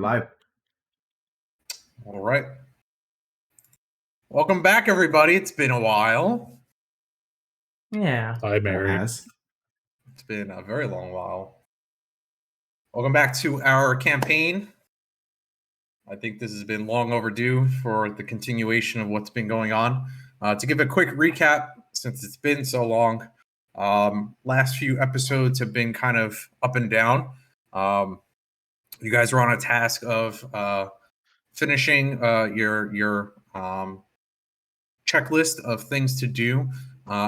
live. All right. Welcome back, everybody. It's been a while. Yeah. Hi, Mary. It's been a very long while. Welcome back to our campaign. I think this has been long overdue for the continuation of what's been going on. To give a quick recap, since it's been so long, last few episodes have been kind of up and down. You guys are on a task of finishing your checklist of things to do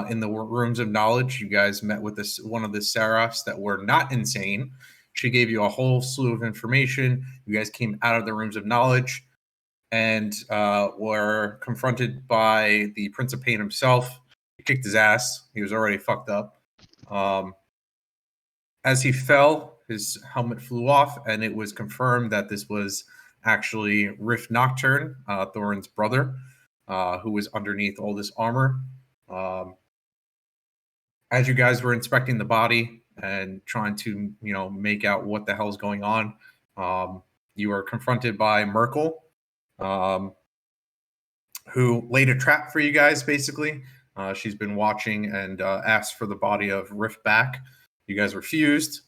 in the rooms of knowledge. You guys met with one of the seraphs that were not insane. She gave you a whole slew of information. You guys came out of the rooms of knowledge and were confronted by the Prince of Pain himself. He kicked his ass. He was already fucked up. As he fell, his helmet flew off, and it was confirmed that this was actually Rift Nocturne, Thorin's brother, who was underneath all this armor. As you guys were inspecting the body and trying to, make out what the hell's going on, you were confronted by Merkel, who laid a trap for you guys, basically. She's been watching and asked for the body of Rift back. You guys refused.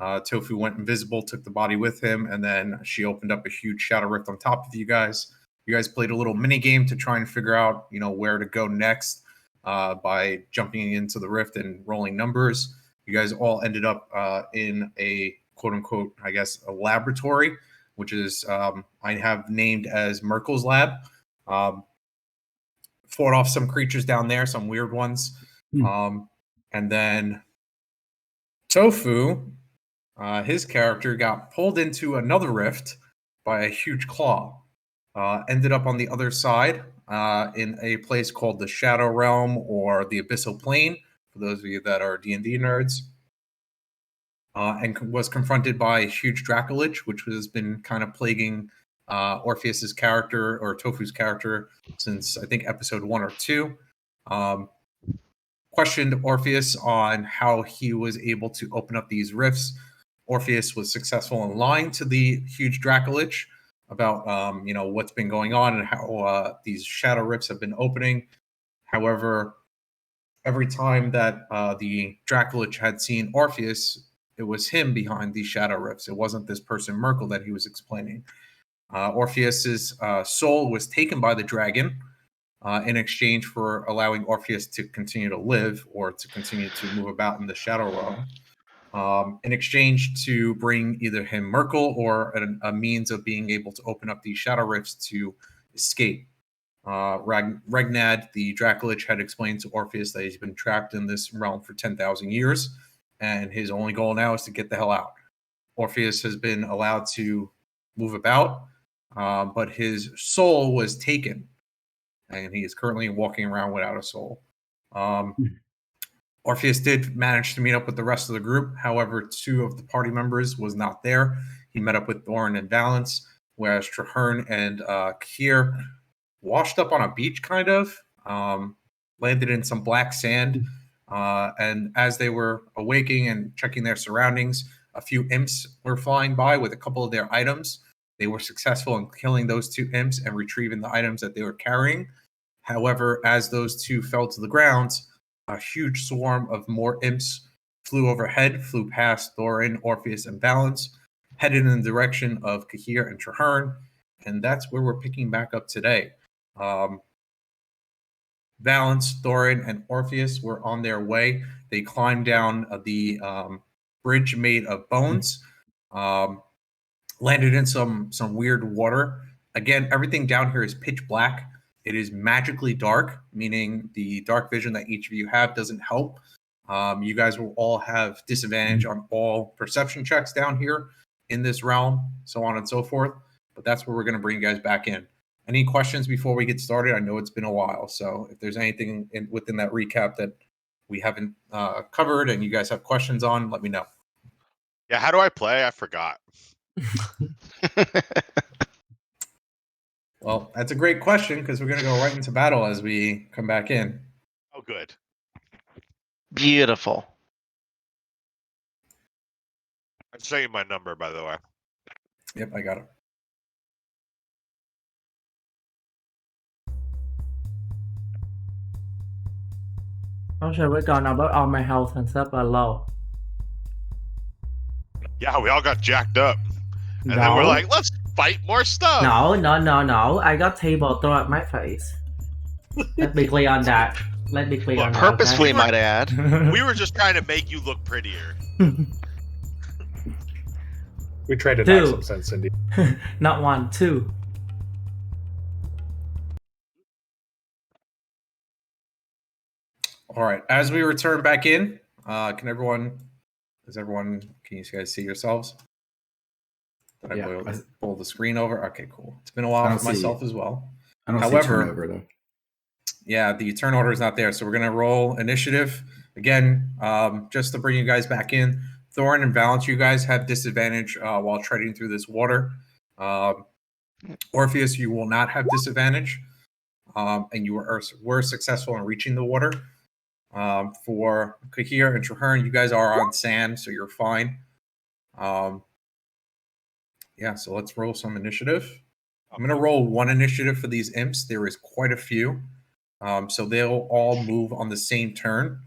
Tofu went invisible, took the body with him, and then she opened up a huge shadow rift on top of you guys. You guys played a little mini game to try and figure out, where to go next by jumping into the rift and rolling numbers. You guys all ended up in a quote unquote, I guess, a laboratory, which is I have named as Merkel's lab. Fought off some creatures down there, some weird ones. And then Tofu, his character got pulled into another rift by a huge claw. Ended up on the other side in a place called the Shadow Realm or the Abyssal Plane, for those of you that are D&D nerds. And was confronted by a huge Dracolich, which has been kind of plaguing Orpheus's character or Tofu's character since I think episode 1 or 2. Questioned Orpheus on how he was able to open up these rifts. Orpheus was successful in lying to the huge Dracolich about what's been going on and how these shadow rifts have been opening. However, every time that the Dracolich had seen Orpheus, it was him behind these shadow rifts. It wasn't this person Merkel that he was explaining. Orpheus's soul was taken by the dragon in exchange for allowing Orpheus to continue to live or to continue to move about in the shadow realm. In exchange to bring either him Merkel or a means of being able to open up these shadow rifts to escape. Regnad, the Dracolich, had explained to Orpheus that he's been trapped in this realm for 10,000 years, and his only goal now is to get the hell out. Orpheus has been allowed to move about, but his soul was taken, and he is currently walking around without a soul. Orpheus did manage to meet up with the rest of the group. However, 2 of the party members was not there. He met up with Thorin and Valence, whereas Traherne and Kier washed up on a beach, kind of, landed in some black sand. And as they were awaking and checking their surroundings, a few imps were flying by with a couple of their items. They were successful in killing those 2 imps and retrieving the items that they were carrying. However, as those 2 fell to the ground, a huge swarm of more imps flew overhead, flew past Thorin, Orpheus, and Valence, headed in the direction of Kahir and Traherne, and that's where we're picking back up today. Valence, Thorin, and Orpheus were on their way. They climbed down the bridge made of bones, landed in some weird water. Again, everything down here is pitch black. It is magically dark, meaning the dark vision that each of you have doesn't help. You guys will all have disadvantage on all perception checks down here in this realm, so on and so forth. But that's where we're going to bring you guys back in. Any questions before we get started? I know it's been a while, so if there's anything within that recap that we haven't covered and you guys have questions on, let me know. Yeah, how do I play? I forgot. Well, that's a great question because we're going to go right into battle as we come back in. Oh, good. Beautiful. I'm saying my number, by the way. Yep, I got it. Actually, we're gone about all my health and stuff are low. Yeah, we all got jacked up. And then we're like, let's fight more stuff. No. I got table thrown at my face. Let's be clear on that. Let's be clear on that. Purposefully, Okay? might I add. We were just trying to make you look prettier. We tried to Two. knock some sense into you. Not 1, 2. All right. As we return back in, can you guys see yourselves? Did Yeah, I pull the screen over? Okay, cool. It's been a while for myself as well. I don't However, see turnover though. Yeah, the turn order is not there. So we're going to roll initiative. Again, just to bring you guys back in, Thorin and Valence, you guys have disadvantage while treading through this water. Orpheus, you will not have disadvantage. And you were successful in reaching the water. For Kahir and Traherne, you guys are on sand, so you're fine. Yeah, so let's roll some initiative. I'm going to roll one initiative for these imps. There is quite a few. So they'll all move on the same turn.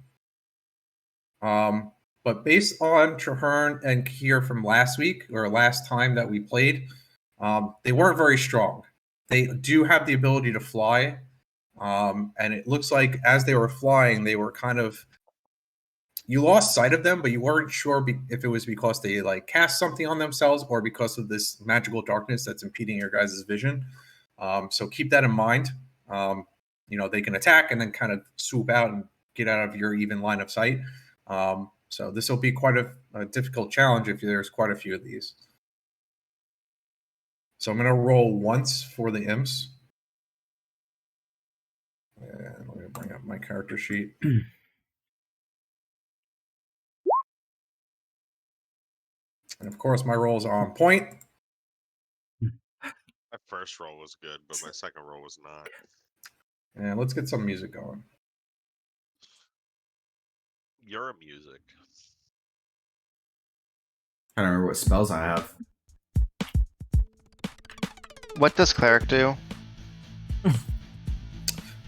But based on Traherne and Kahir from last week, or last time that we played, they weren't very strong. They do have the ability to fly. And it looks like as they were flying, they were kind of... You lost sight of them, but you weren't sure if it was because they like cast something on themselves or because of this magical darkness that's impeding your guys' vision. So keep that in mind. They can attack and then kind of swoop out and get out of your even line of sight. So this will be quite a difficult challenge if there's quite a few of these. So I'm going to roll once for the imps. And let me bring up my character sheet. And of course, my rolls are on point. My first roll was good, but my second roll was not. And let's get some music going. Your music. I don't remember what spells I have. What does cleric do?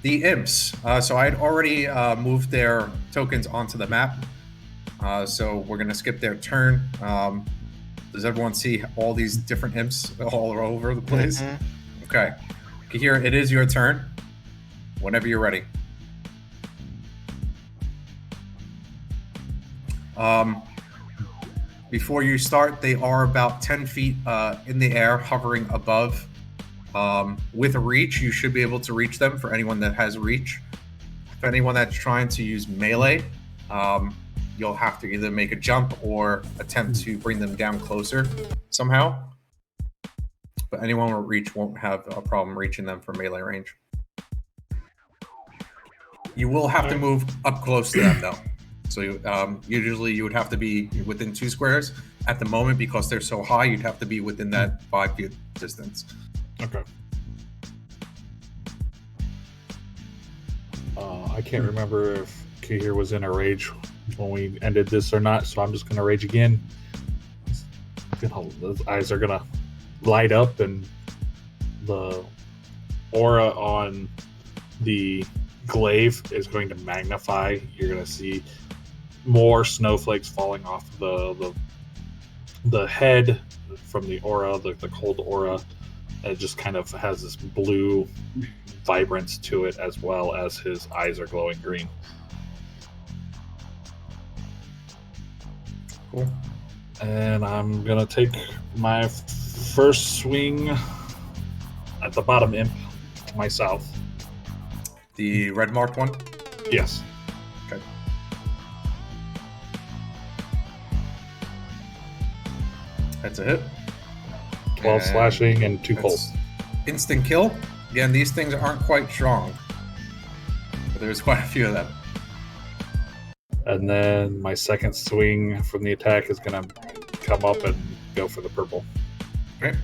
The imps. So I'd already moved their tokens onto the map. So we're going to skip their turn. Does everyone see all these different imps all over the place? Mm-hmm. Okay. Kahir, it is your turn. Whenever you're ready. Before you start, they are about 10 feet in the air, hovering above. With a reach, you should be able to reach them for anyone that has reach. For anyone that's trying to use melee, you'll have to either make a jump or attempt to bring them down closer somehow. But anyone with reach won't have a problem reaching them from melee range. You will have to move up close to them, though. So usually you would have to be within 2 squares. At the moment, because they're so high, you'd have to be within that 5 feet distance. Okay. I can't remember if Kahir was in a rage when we ended this or not, so I'm just going to rage again. Those eyes are going to light up, and the aura on the glaive is going to magnify. You're going to see more snowflakes falling off the head from the aura, the cold aura. It just kind of has this blue vibrance to it, as well as his eyes are glowing green. Cool. And I'm gonna take my first swing at the bottom imp to my south. The red marked one? Yes. Okay. That's a hit. 12 slashing and 2 cold. Instant kill. Again, these things aren't quite strong, but there's quite a few of them. And then my second swing from the attack is going to come up and go for the purple. Okay,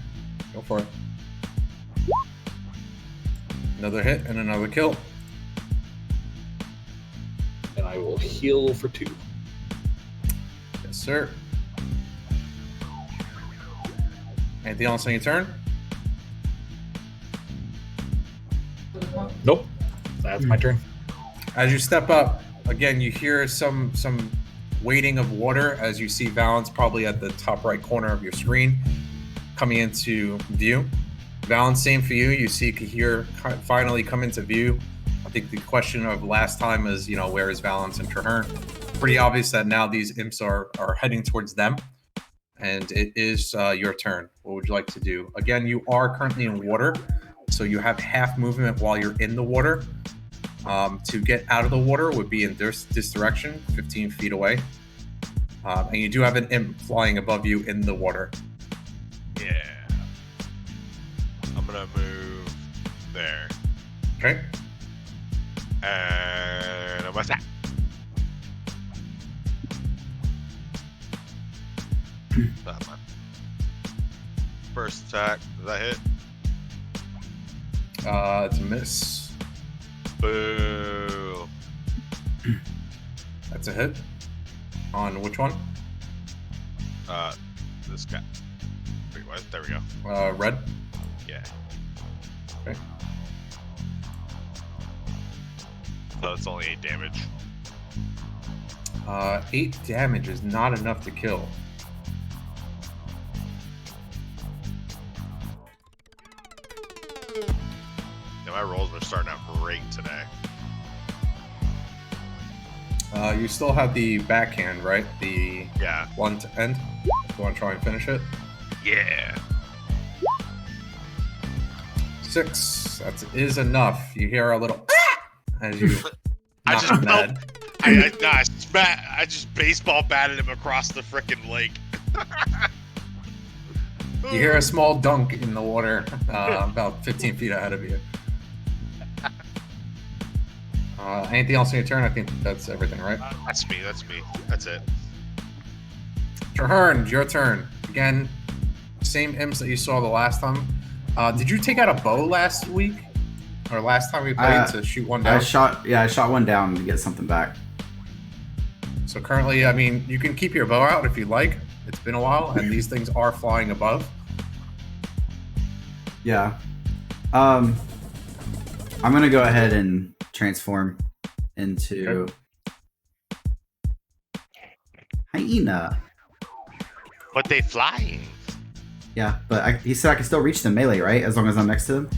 go for it. Another hit and another kill. And I will heal for 2. Yes, sir. Anything else on your turn? Nope. That's my turn. As you step up, again, you hear some weighting of water as you see Valence probably at the top right corner of your screen coming into view. Valence, same for you. You see Kahir finally come into view. I think the question of last time is, where is Valence and Traherne? Pretty obvious that now these imps are heading towards them. And it is your turn. What would you like to do? Again, you are currently in water, so you have half movement while you're in the water. To get out of the water would be in this direction, 15 feet away. And you do have an imp flying above you in the water. Yeah. I'm gonna move there. Okay. And I'm attack. That one. First attack, does that hit? It's a miss. Boo. That's a hit. On which one? This guy. Wait, what? There we go. Red. Yeah. Okay. So it's only 8 damage. 8 damage is not enough to kill. Yeah, my rolls are starting out great today. You still have the backhand, right? The Yeah. one to end. You want to try and finish it? Yeah. 6. That is enough. You hear a little as you I knock just him felt- dead. I just baseball batted him across the frickin' lake. You hear a small dunk in the water about 15 feet ahead of you. Anything else on your turn? I think that's everything, right? That's me. That's it. Traherne, your turn. Again, same imps that you saw the last time. Did you take out a bow last week? Or last time we played to shoot one down? I shot one down to get something back. So currently, I mean, you can keep your bow out if you like. It's been a while, and these things are flying above. Yeah. I'm gonna go ahead and transform into hyena. But they flying. Yeah, but he said I can still reach them melee, right? As long as I'm next to them.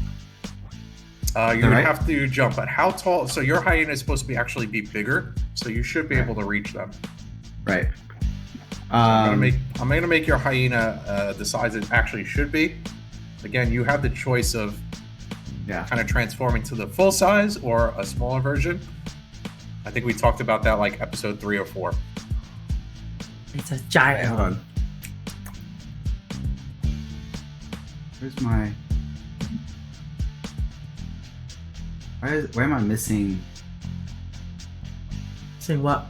You would right? have to jump, but how tall? So your hyena is supposed to be actually be bigger, so you should be able to reach them. Right. I'm gonna make your hyena the size it actually should be. Again, you have the choice of kind of transforming to the full size or a smaller version. I think we talked about that like episode 3 or 4. It's a Okay, giant. hold on. Where's my? Why am I missing? Saying what?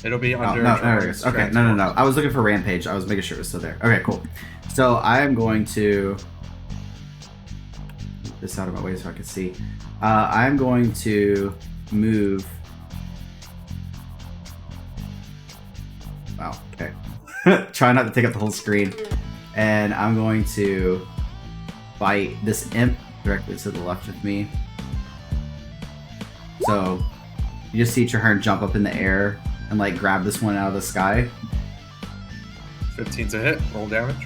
It'll be Oh, under. no, there it is. Okay, no. I was looking for Rampage. I was making sure it was still there. Okay, cool. So I am going to move this out of my way so I can see. I'm going to move. Wow. Okay. Try not to take up the whole screen, and I'm going to bite this imp directly to the left of me. So you just see Traherne jump up in the air and like grab this one out of the sky. 15's a hit. Roll damage.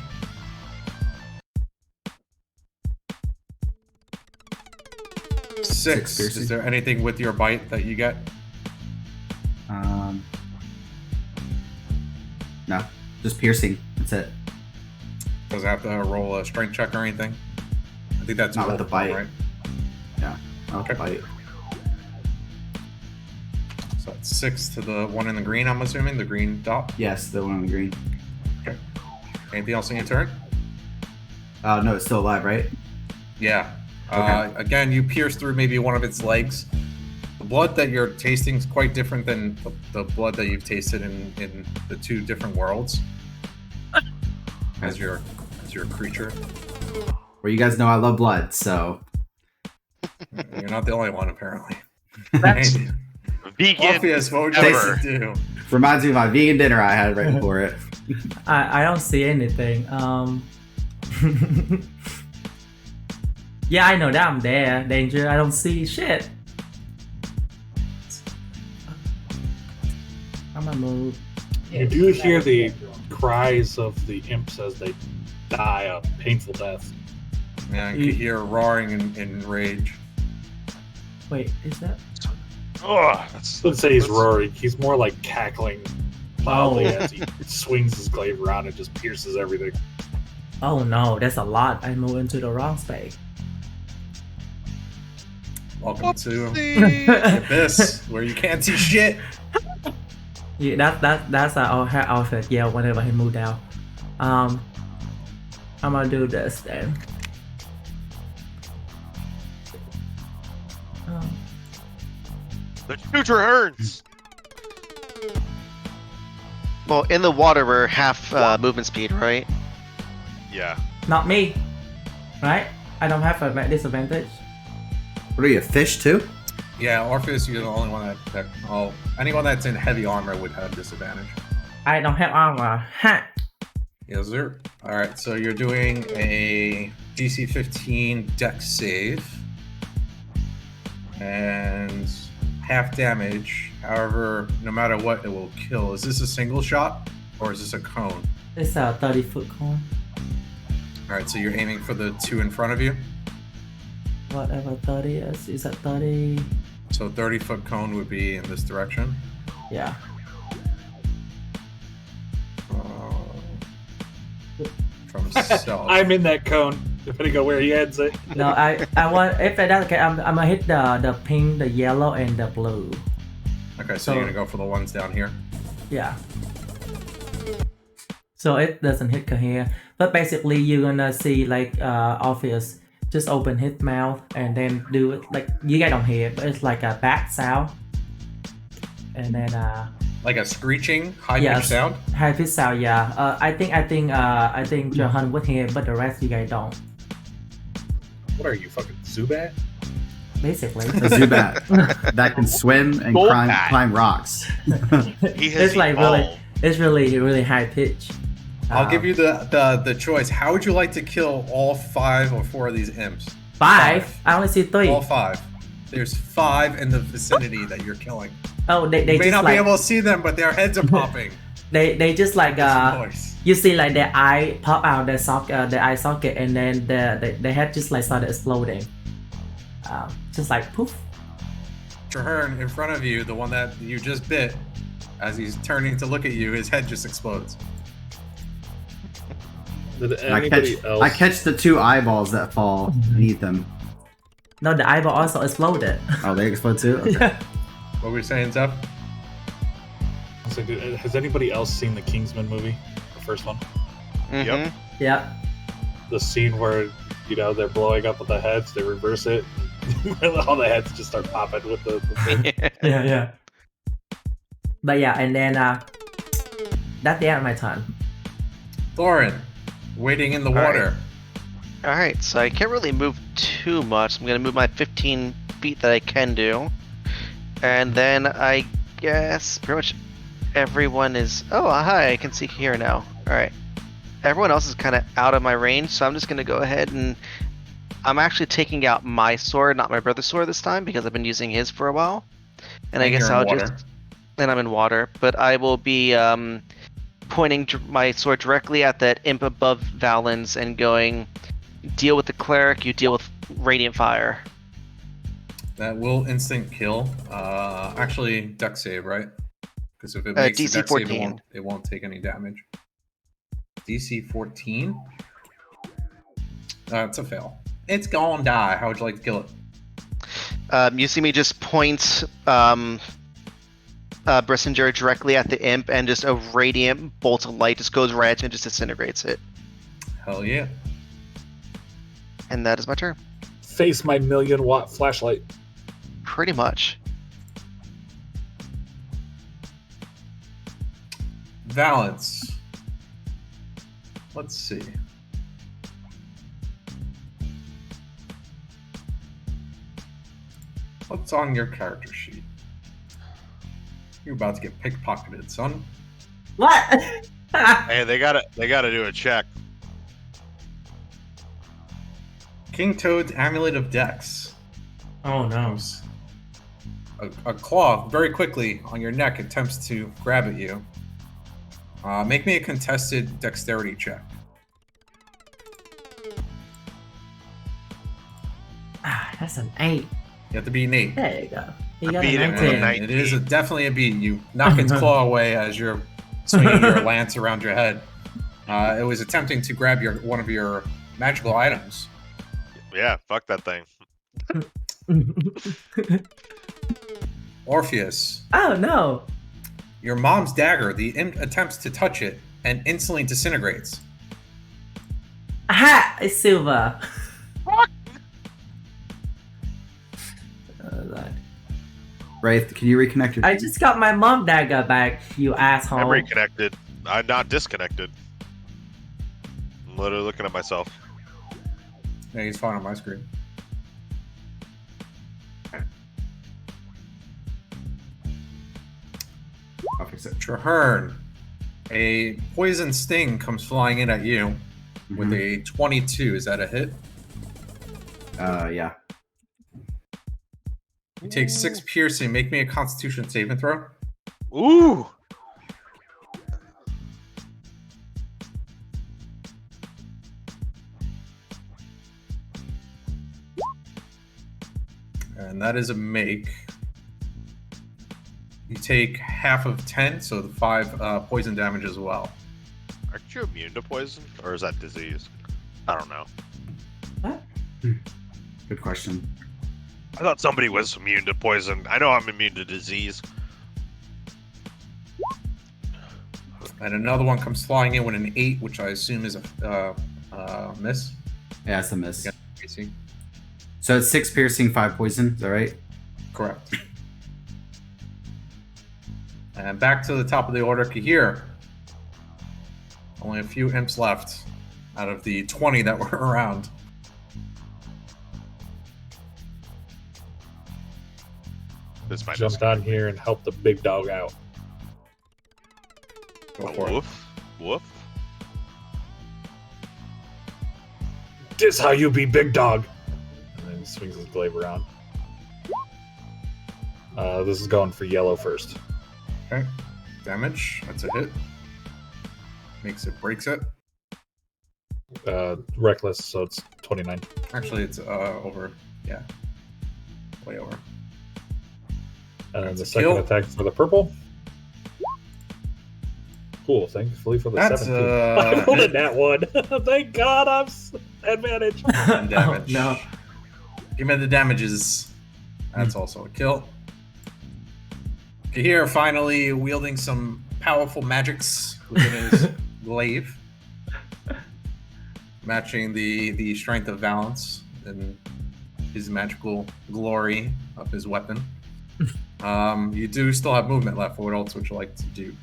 Six. piercing. Is there anything with your bite that you get? No, just piercing. That's it. Does it have to roll a strength check or anything? I think that's Not with roll, the bite. right? Yeah, I'll Okay. bite. So that's 6 to the one in the green. I'm assuming the green dot. Yes, the one on the green. Okay. Anything else in your turn? No, it's still alive, right? Yeah. Okay. Again, you pierce through maybe one of its legs. The blood that you're tasting is quite different than the blood that you've tasted in the 2 different worlds. As your creature. Well, you guys know I love blood, so You're not the only one, apparently. That's Vegan. Obvious, what would you ever. like to do? reminds me of my vegan dinner I had right before it. I don't see anything. Yeah, I know that I'm there. Danger. I don't see shit. I'm gonna move. You do hear the cries of the imps as they die a painful death. Yeah, you can hear roaring in rage. Wait, is that? Oh, I wouldn't say he's roaring. He's more like cackling loudly Oh. as he swings his glaive around and just pierces everything. Oh no, that's a lot. I moved into the wrong space. Welcome to yeah, Abyss, where you can't see shit. that's our outfit. Yeah, whenever he moved down. I'm gonna do this then. The shooter earns. Well, in the water, we're half movement speed, right? Yeah. Not me, right? I don't have a disadvantage. What are you, a fish too? Yeah, Orpheus, you're the only one that anyone that's in heavy armor would have disadvantage. I don't have armor. Ha! Yes, sir. All right, so you're doing a DC 15 Dex save and half damage. However, no matter what, it will kill. Is this a single shot or is this a cone? It's a 30-foot cone. All right, so you're aiming for the two in front of you. Whatever 30 is that 30? So 30-foot cone would be in this direction. Yeah. From stealth. I'm in that cone, depending on where he heads it. No, I want if that's okay. I'm gonna hit the pink, the yellow, and the blue. Okay, so you're gonna go for the ones down here. Yeah. So it doesn't hit here, but basically you're gonna see like Orpheus just open his mouth and then do it like you guys don't hear it, but it's like a bat sound, and then Like a screeching, high-pitched yes, sound. high pitch sound. Yeah. I think Johan would hear, but the rest you guys don't. What are you, fucking Zubat? Basically. A Zubat that can swim and Golbat. climb rocks. He has It's like evolved. it's really high pitch. I'll give you the choice. How would you like to kill all 5 or 4 of these imps? 5. I only see 3. All 5. There's 5 in the vicinity that you're killing. Oh, they You may just not like be able to see them, but their heads are popping. they just like Noise. you see like their eye pop out their eye socket, and then the head just like started exploding. Just like poof. Traherne, in front of you, the one that you just bit, as he's turning to look at you, his head just explodes. Did I anybody catch, else? I catch the 2 eyeballs that fall beneath them. No, the eyeball also exploded. Oh, they explode too? Okay. What were you saying, Zeph? So, has anybody else seen the Kingsman movie, the first one? Mhm. Yeah. The scene where they're blowing up with the heads, they reverse it, and all the heads just start popping with the thing. Yeah. But yeah, and then that's the end of my turn. Thorin, waiting in the right. water. Alright, so I can't really move too much. I'm gonna move my 15 feet that I can do. And then I guess pretty much everyone is... Oh, hi, I can see here now. Alright. Everyone else is kind of out of my range, so I'm just gonna go ahead and... I'm actually taking out my sword, not my brother's sword this time, because I've been using his for a while. And I And guess you're in I'll water. just... And I'm in water, but I will be pointing my sword directly at that imp above Valens and going... Deal with the cleric, you deal with radiant fire. That will instant kill. Actually, dex save, right? Because if it makes DC a dex 14. save, it won't take any damage. DC 14? It's a fail. It's gonna die. How would you like to kill it? You see me just point Brissinger directly at the imp, and just a radiant bolt of light just goes right and just disintegrates it. Hell yeah. And that is my turn. Face my 1,000,000-watt flashlight. Pretty much. Valence. Let's see. What's on your character sheet? You're about to get pickpocketed, son. What? Hey, they gotta do a check. King Toad's Amulet of Dex. Oh no. a claw very quickly on your neck attempts to grab at you. Make me a contested dexterity check. That's an 8. You have to beat an 8. There you go. You I got beat a him with a 19. 19. It is definitely a beat. You knock its claw away as you're swinging your lance around your head. It was attempting to grab one of your magical items. Yeah, fuck that thing. Orpheus, Oh no. your mom's dagger. The imp attempts to touch it and instantly disintegrates. Aha! It's silver. Fuck. Lord. Wraith, can you reconnect your I just got my mom dagger back, you asshole. I'm reconnected. I'm not disconnected. I'm literally looking at myself. Yeah, he's fine on my screen. I'll fix it. Traherne, a poison sting comes flying in at you with a 22. Is that a hit? Yeah. You take 6 piercing. Make me a Constitution saving throw. Ooh. And that is a make. You take half of 10, so the 5 poison damage as well. Aren't you immune to poison? Or is that disease? I don't know. What? Good question. I thought somebody was immune to poison. I know I'm immune to disease. And another one comes flying in with an 8, which I assume is a miss. Yeah, it's a miss. Against AC. So it's 6 piercing, 5 poison. Is that right? Correct. And back to the top of the order, Kahir. Only a few imps left out of the 20 that were around. This might Jump down here and help the big dog out. Go for it. Woof. Woof. This how you be big dog. And then he swings his glaive around. This is going for yellow first. Okay. Damage. That's a hit. Makes it, breaks it. Reckless, so it's 29. Actually, it's over. Yeah. Way over. And That's the a second kill. attack for the purple. Cool, thankfully for the That's 17. I rolled a nat one. Thank God I'm advantage. And damage. No. Give me the damages. That's also a kill. Kahir finally wielding some powerful magics within his glaive, matching the strength of Valence and his magical glory of his weapon. You do still have movement left. What else would you like to do?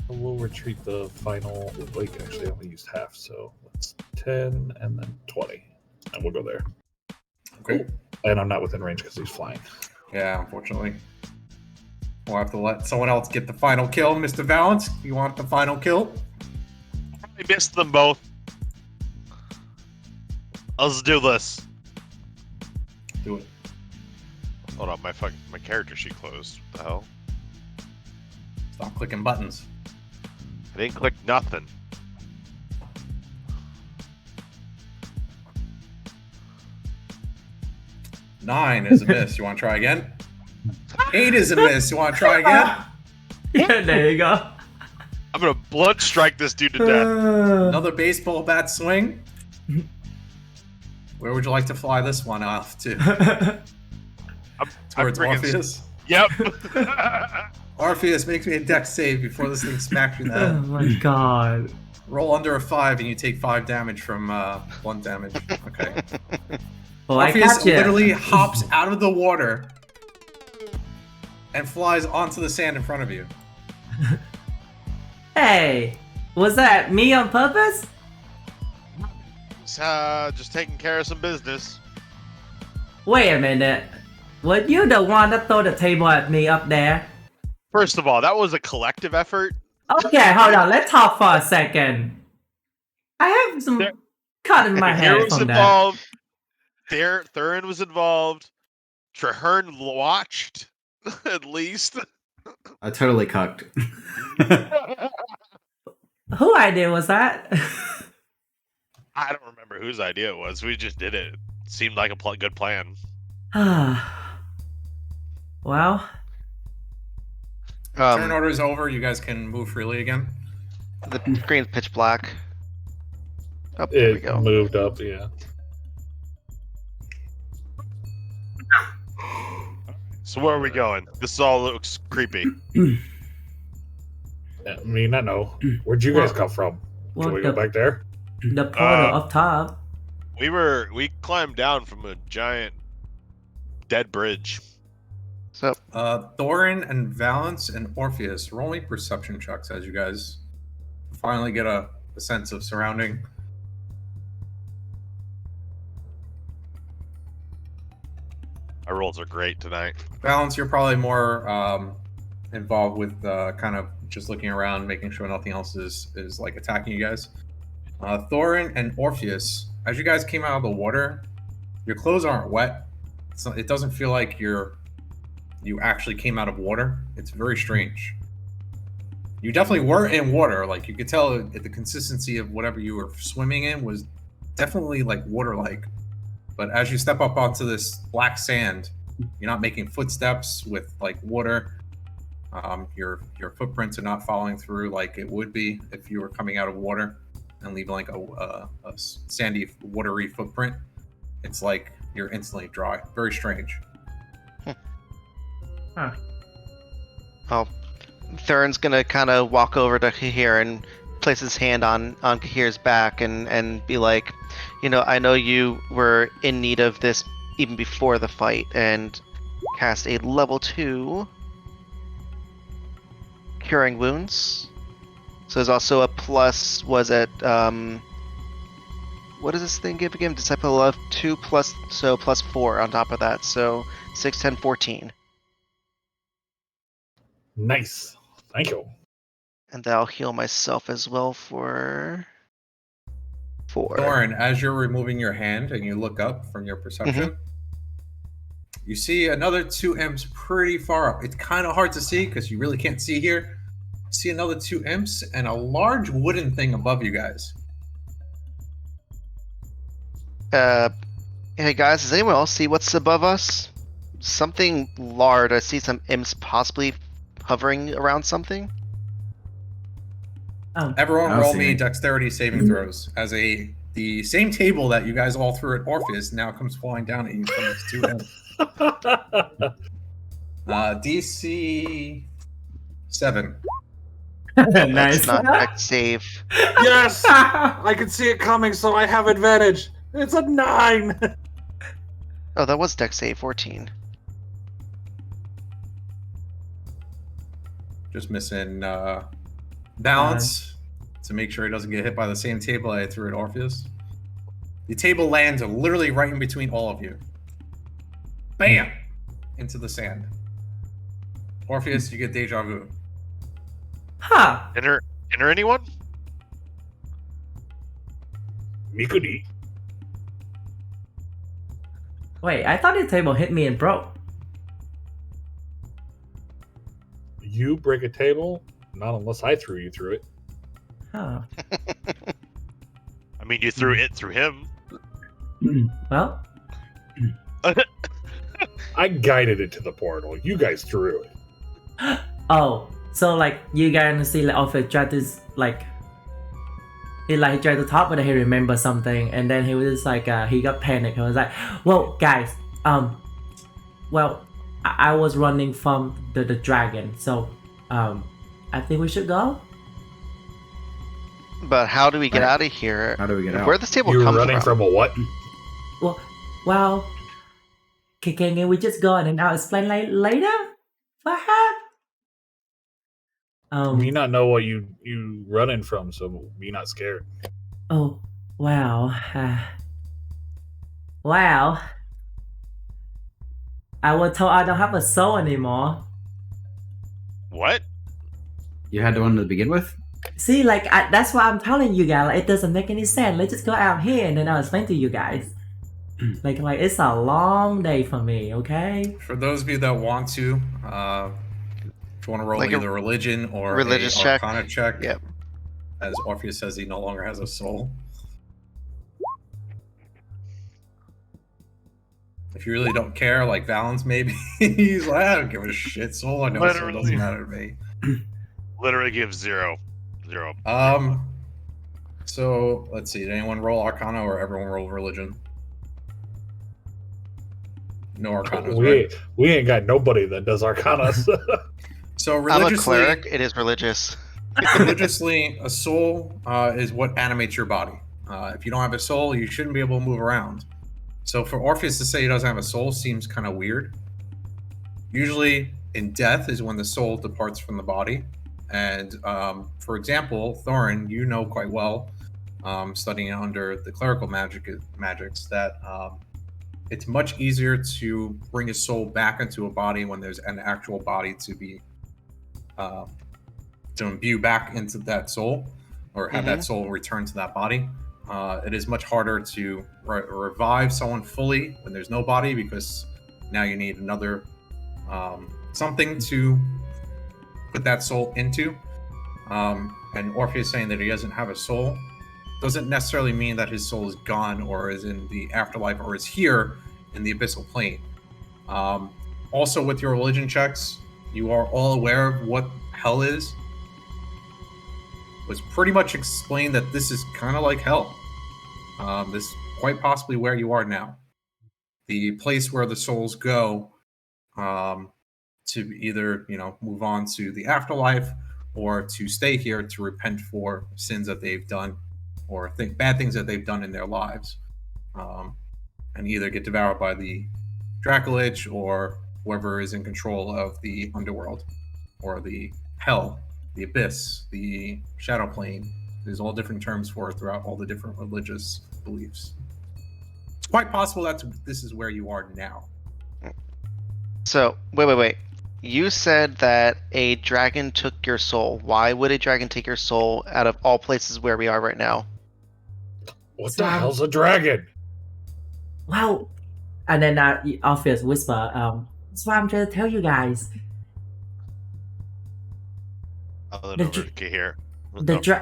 We'll retreat the final. Like, actually, I only used half, so that's 10 and then 20. And we'll go there. Okay. And I'm not within range because he's flying. Yeah, unfortunately. We'll have to let someone else get the final kill. Mr. Valence, you want the final kill? I missed them both. Let's do this. Do it. Hold on, my character sheet closed. What the hell? Stop clicking buttons. I didn't click nothing. Nine is a miss. You want to try again? 8 is a miss. You want to try again? Yeah, there you go. I'm gonna blunt strike this dude to death. Another baseball bat swing. Where would you like to fly this one off to? I'm Towards freaking- Orpheus? Yep. Orpheus, makes me a dex save before this thing smacks you in the Oh head. my god. Roll under a 5 and you take 5 damage from blunt damage. Okay. Well, I Orpheus got you. literally hops out of the water and flies onto the sand in front of you. Hey, was that me on purpose? Just taking care of some business. Wait a minute. Were you the one that threw the table at me up there? First of all, that was a collective effort. Okay, hold on. Let's talk for a second. I have some There- cut in my There hair was from that. involved. Thurin was involved. Traherne watched, at least. I totally cucked. Who idea was that? I don't remember whose idea it was. We just did it. Seemed like a good plan. Well, Turn order is over. You guys can move freely again. The screen's pitch black. Oh, there we It go. moved up, yeah. So where are we going? This all looks creepy. I mean, I know. Where'd you guys come from? well, Can we go back there? the portal up top. We climbed down from a giant dead bridge. So Thorin and Valence and Orpheus, roll me perception checks as you guys finally get a sense of surrounding. Our rolls are great tonight. Valence, you're probably more involved with kind of just looking around, making sure nothing else is like attacking you guys. Thorin and Orpheus, as you guys came out of the water, your clothes aren't wet. So it doesn't feel like you actually came out of water. It's very strange. You definitely were in water. Like you could tell the consistency of whatever you were swimming in was definitely like water-like. But as you step up onto this black sand, you're not making footsteps with like water. Your footprints are not following through like it would be if you were coming out of water and leaving like a sandy, watery footprint. It's like you're instantly dry. Very strange. Huh. Oh, Thurin's gonna kind of walk over to Kahir and place his hand on Kahir's back and be like, you know, I know you were in need of this even before the fight, and cast a level 2 Curing Wounds. So there's also a plus, was it, what does this thing give again? Disciple of 2 plus, so plus 4 on top of that, so 6, 10, 14. Nice. Thank you. And then I'll heal myself as well for 4. Thorin, as you're removing your hand and you look up from your perception, you see another 2 imps pretty far up. It's kind of hard to see because you really can't see here. You see another 2 imps and a large wooden thing above you guys. Hey guys, does anyone else see what's above us? Something large. I see some imps possibly hovering around something. Oh, Everyone I don't roll see me any. dexterity saving throws as the same table that you guys all threw at Orpheus now comes falling down at you from its 2 imps. DC 7. That's nice. not dex save. Yes! I can see it coming, so I have advantage. It's a 9. Oh, that was dex save 14. Just missing balance to make sure he doesn't get hit by the same table I threw at Orpheus. The table lands literally right in between all of you. Bam! Into the sand. Orpheus, you get deja vu. Huh. Enter anyone? Mikuni. Wait, I thought the table hit me and broke. You break a table? Not unless I threw you through it. Huh. I mean, you threw it through him. Well, I guided it to the portal. You guys threw it. oh, so like you guys see like Alfred tried to like he tried to talk, but then he remembered something, and then he was just like he got panicked. He was like, "Well, guys, well, I was running from the dragon, so I think we should go." But how do we get Right. out of here? How do we get out? Where'd this table You were come running from a what? Well, can we just go and then I'll explain later, perhaps? Me not know what you running from, so be not scared. Oh, wow. Wow. I was told I don't have a soul anymore. What? You had one to begin with? See, like, that's why I'm telling you guys. Like, it doesn't make any sense. Let's just go out here and then I'll explain to you guys. Like it's a long day for me. Okay. For those of you that want to, if you want to roll Like a either religion or religious a check? arcana check, Yep. as Orpheus says he no longer has a soul. If you really don't care, like Valens, maybe he's like, I don't give a shit. Soul, I know, soul doesn't Literally. matter to me. Literally gives zero. So let's see. Did anyone roll Arcana or everyone roll religion? No Arcanas, right? We ain't got nobody that does Arcana. So I'm a religiously, cleric. It is religious. religiously, a soul is what animates your body. If you don't have a soul, you shouldn't be able to move around. So for Orpheus to say he doesn't have a soul seems kind of weird. Usually, in death is when the soul departs from the body. And for example, Thorin, you know quite well, studying under the clerical magics, that it's much easier to bring a soul back into a body when there's an actual body to be to imbue back into that soul, or have that soul return to that body. It is much harder to revive someone fully when there's no body, because now you need another something to put that soul into. And Orpheus saying that he doesn't have a soul doesn't necessarily mean that his soul is gone or is in the afterlife or is here in the abyssal plane. Also, with your religion checks, you are all aware of what hell is. It was pretty much explained that this is kind of like hell. This is quite possibly where you are now. The place where the souls go to either, move on to the afterlife or to stay here to repent for sins that they've done or bad things that they've done in their lives, and either get devoured by the Dracolich or whoever is in control of the underworld or the hell, the abyss, the shadow plane. There's all different terms for it throughout all the different religious beliefs. It's quite possible that this is where you are now. So, wait. You said that a dragon took your soul. Why would a dragon take your soul out of all places where we are right now? What the hell's a dragon? Well, and then Orpheus whisper, that's what I'm trying to tell you guys. Other The than dr- Ricky here.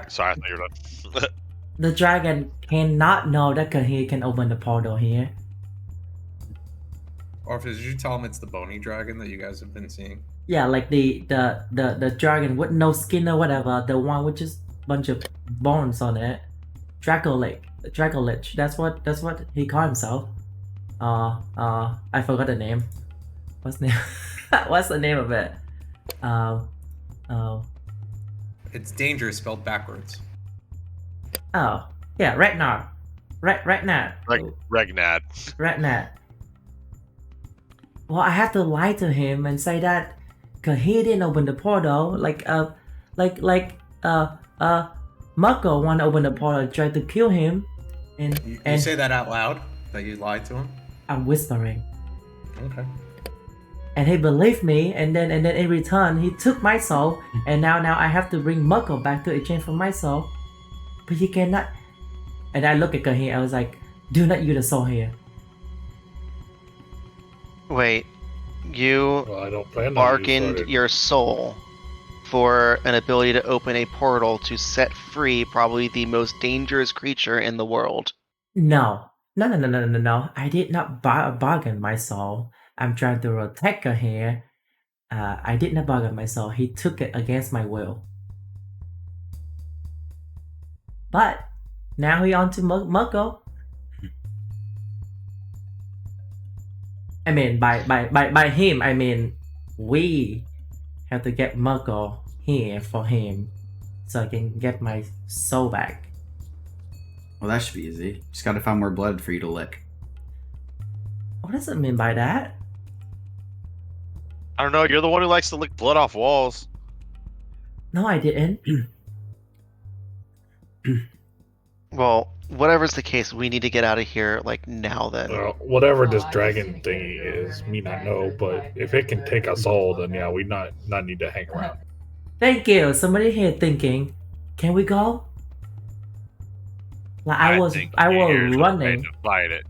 Sorry, I thought you were done. The dragon cannot know that he can open the portal here. Orpheus, did you tell him it's the bony dragon that you guys have been seeing? Yeah, like the dragon with no skin or whatever, the one with just bunch of bones on it. Dracolich. That's what he called himself. I forgot the name. What's the name? What's the name of it? It's dangerous spelled backwards. Oh, yeah, Ragnar. Ragnar. Regnad. Ragnar. Well, I have to lie to him and say that cause he didn't open the portal. Mako wanna open the portal, tried to kill him, You and say that out loud? That you lied to him? I'm whispering. Okay. And he believed me, and then in return he took my soul, and now I have to bring Mako back to exchange for my soul. But he cannot. And I look at Kahi, I was like, do not use the soul here. Wait, you Well, I don't plan on bargained using it. your soul for an ability to open a portal to set free probably the most dangerous creature in the world. No. I did not bargain my soul. I'm trying to protect her here. I did not bargain my soul. He took it against my will. But now he on to Mako. I mean, by him, I mean we have to get Mako here for him, so I can get my soul back. Well, that should be easy. Just gotta find more blood for you to lick. What does it mean by that? I don't know. You're the one who likes to lick blood off walls. No, I didn't. Well, whatever's the case, we need to get out of here like now then. Well, whatever this dragon thingy is, me not know, but if it can take us all, then yeah, we not need to hang around. Thank you. Somebody here thinking, can we go? Like I was think you're here to running. to fight it.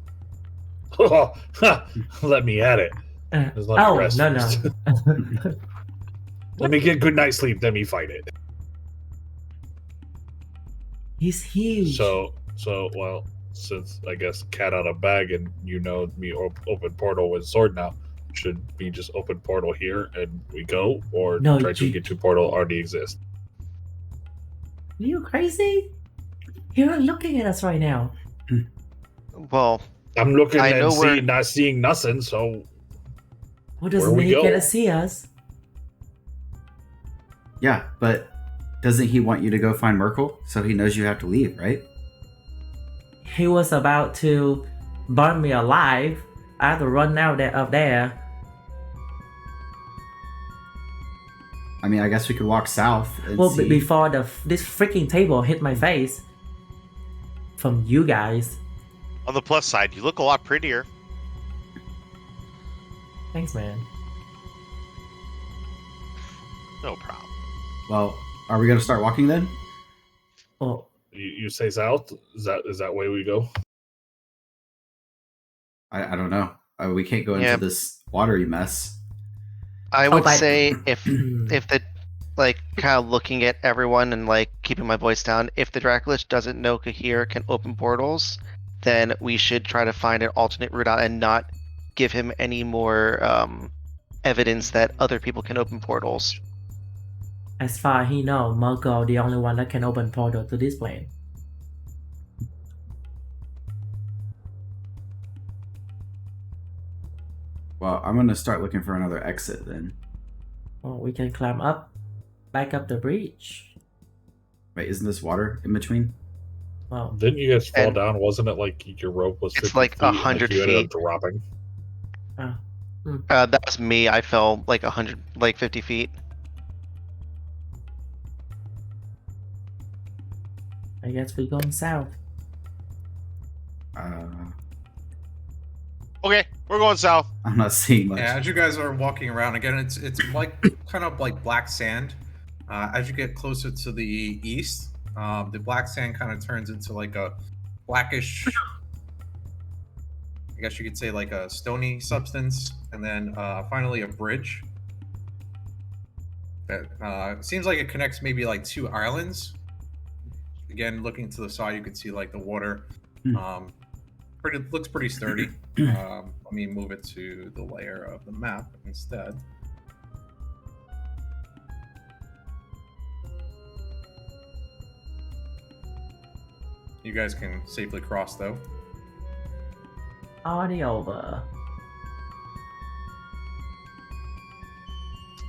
Let me at it. There's not Oh, rest no, first. no. Let me get good night's sleep, then we fight it. He's huge. So, well, since I guess cat out of bag and me open portal with sword now, should we just open portal here and we go, or No, try to you- get to portal already exist? Are you crazy? You're looking at us right now. Well, I'm looking I know and where- not seeing nothing. So What doesn't Where we mean he go? cannot see us? Yeah, but doesn't he want you to go find Merkel so he knows you have to leave, right? He was about to burn me alive. I had to run out of there. I mean, I guess we could walk south and Well, see. before this freaking table hit my face from you guys. On the plus side, you look a lot prettier. Thanks, man. No problem. Well, are we gonna start walking then? Well, you say south? Is that way we go? I don't know. We can't go Yeah. into this watery mess. I would but- say if the like kind of looking at everyone and like keeping my voice down, if the Dracolich doesn't know Kahir can open portals, then we should try to find an alternate route out and not give him any more evidence that other people can open portals. as far as he knows, Marco the only one that can open portal to this plane. Well, I'm gonna start looking for another exit then. Well, we can climb up, back up the breach. Wait, isn't this water in between? Well, Didn't you guys fall And- down? Wasn't it like your rope was? It's 50 like feet and, 100 you ended up feet. dropping. That was me. I fell like 50 feet. I guess we're going south. Okay, we're going south. I'm not seeing much. Yeah, as you guys are walking around again, it's like kind of like black sand. As you get closer to the east, the black sand kind of turns into like a blackish, I guess you could say like a stony substance, and then finally a bridge that seems like it connects maybe like two islands. Again, looking to the side, you can see like the water. Looks pretty sturdy. Let me move it to the layer of the map instead. You guys can safely cross though. Already over.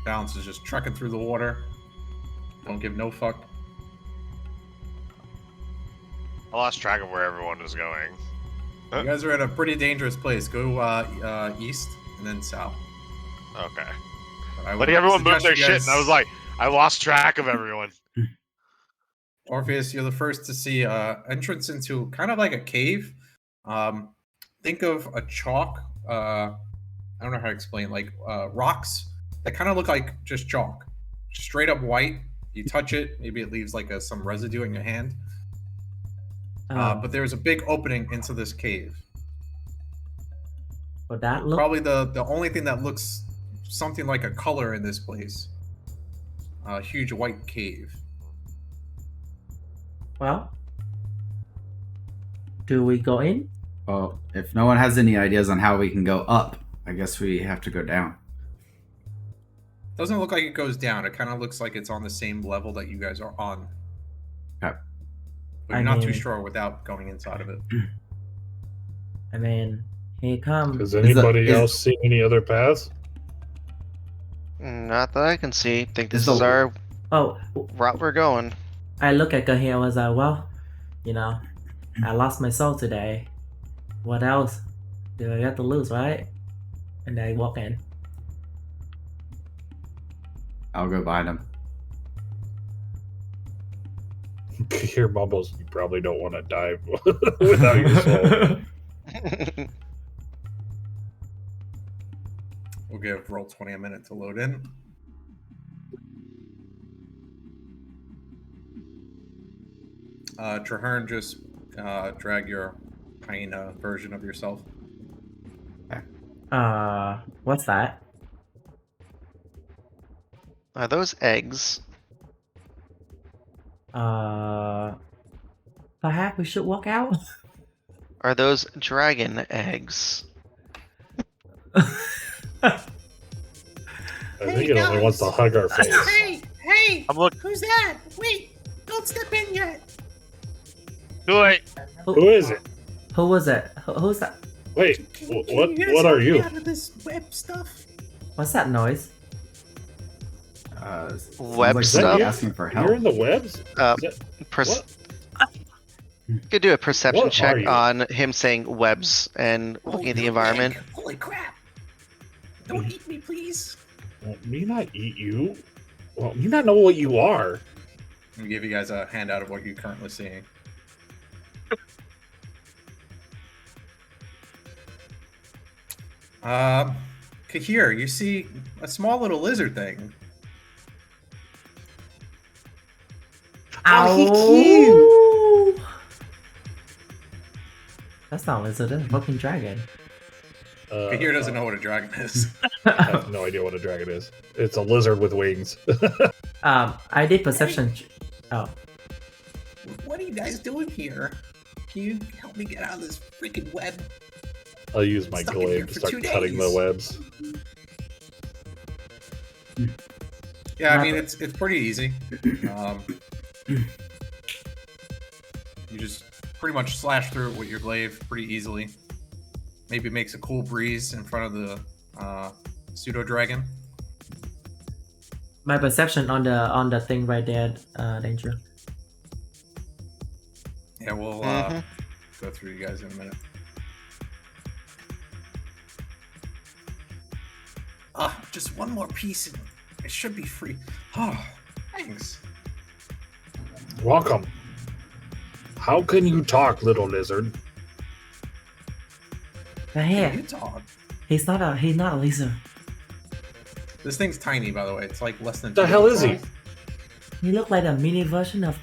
Balance is just trucking through the water. Don't give no fuck. I lost track of where everyone was going. You guys are at a pretty dangerous place. Go east and then south. Okay. I would Letting everyone move suggest their you shit, guys- and I was like, I lost track of everyone. Orpheus, you're the first to see entrance into kind of like a cave. Think of a chalk. I don't know how to explain. Like rocks that kind of look like just chalk, straight up white. You touch it, maybe it leaves like some residue in your hand. But there's a big opening into this cave. But that look. Probably the only thing that looks something like a color in this place. A huge white cave. Well, do we go in? Well, if no one has any ideas on how we can go up, I guess we have to go down. Doesn't look like it goes down. It kind of looks like it's on the same level that you guys are on. Okay. But you're not too sure without going inside of it. I mean, here comes. Does anybody is- else see any other paths? Not that I can see. Think this Is the- is our Oh, route we're going. I look at Kahir and was like, well, you know, I lost my soul today. What else do I got to lose, right? And I walk in. I'll go behind him. Your mumbles, you probably don't want to dive without your soul. We'll give Roll20 a minute to load in. Traherne, just drag your hyena version of yourself. What's that? Are those eggs? Perhaps we should walk out. Are those dragon eggs? I think it only wants to hug our face. Hey! I'm looking. Who's that? Wait! Don't step in yet! Do it. Who is it? Who was it? Who's that? Wait, Can what? you guys What help are me you? out of this web stuff? What's that noise? Sounds Web like stuff? somebody asking for help. You're in the webs. Uh, Is that- What? what? Could do a perception What are check you? on him saying webs and looking at the no environment. egg. Holy crap! Don't eat me, please. Well, me not eat you. Well, me not know what you are. Let me give you guys a handout of what you're currently seeing. Kahir, you see a small little lizard thing. Oh, he cute. That's not a lizard, that's a fucking dragon. Kahir doesn't know what a dragon is. I have no idea what a dragon is. It's a lizard with wings. I did perception. Oh, What are you guys doing here? Can you help me get out of this freaking web? I'll use my Stuck in here glaive to for start 2 cutting the days. webs. Yeah, I mean it's pretty easy. You just pretty much slash through it with your glaive pretty easily. Maybe it makes a cool breeze in front of the pseudo dragon. my perception on the thing right there, danger. Yeah, we'll Mhm. go through you guys in a minute. Just one more piece and it should be free. Oh, thanks. Welcome. How can you talk, little lizard? But Can here, you talk? he's not a lizard. This thing's tiny, by the way. It's like less than. The 2 hell feet is he? tall. He looked like a mini version of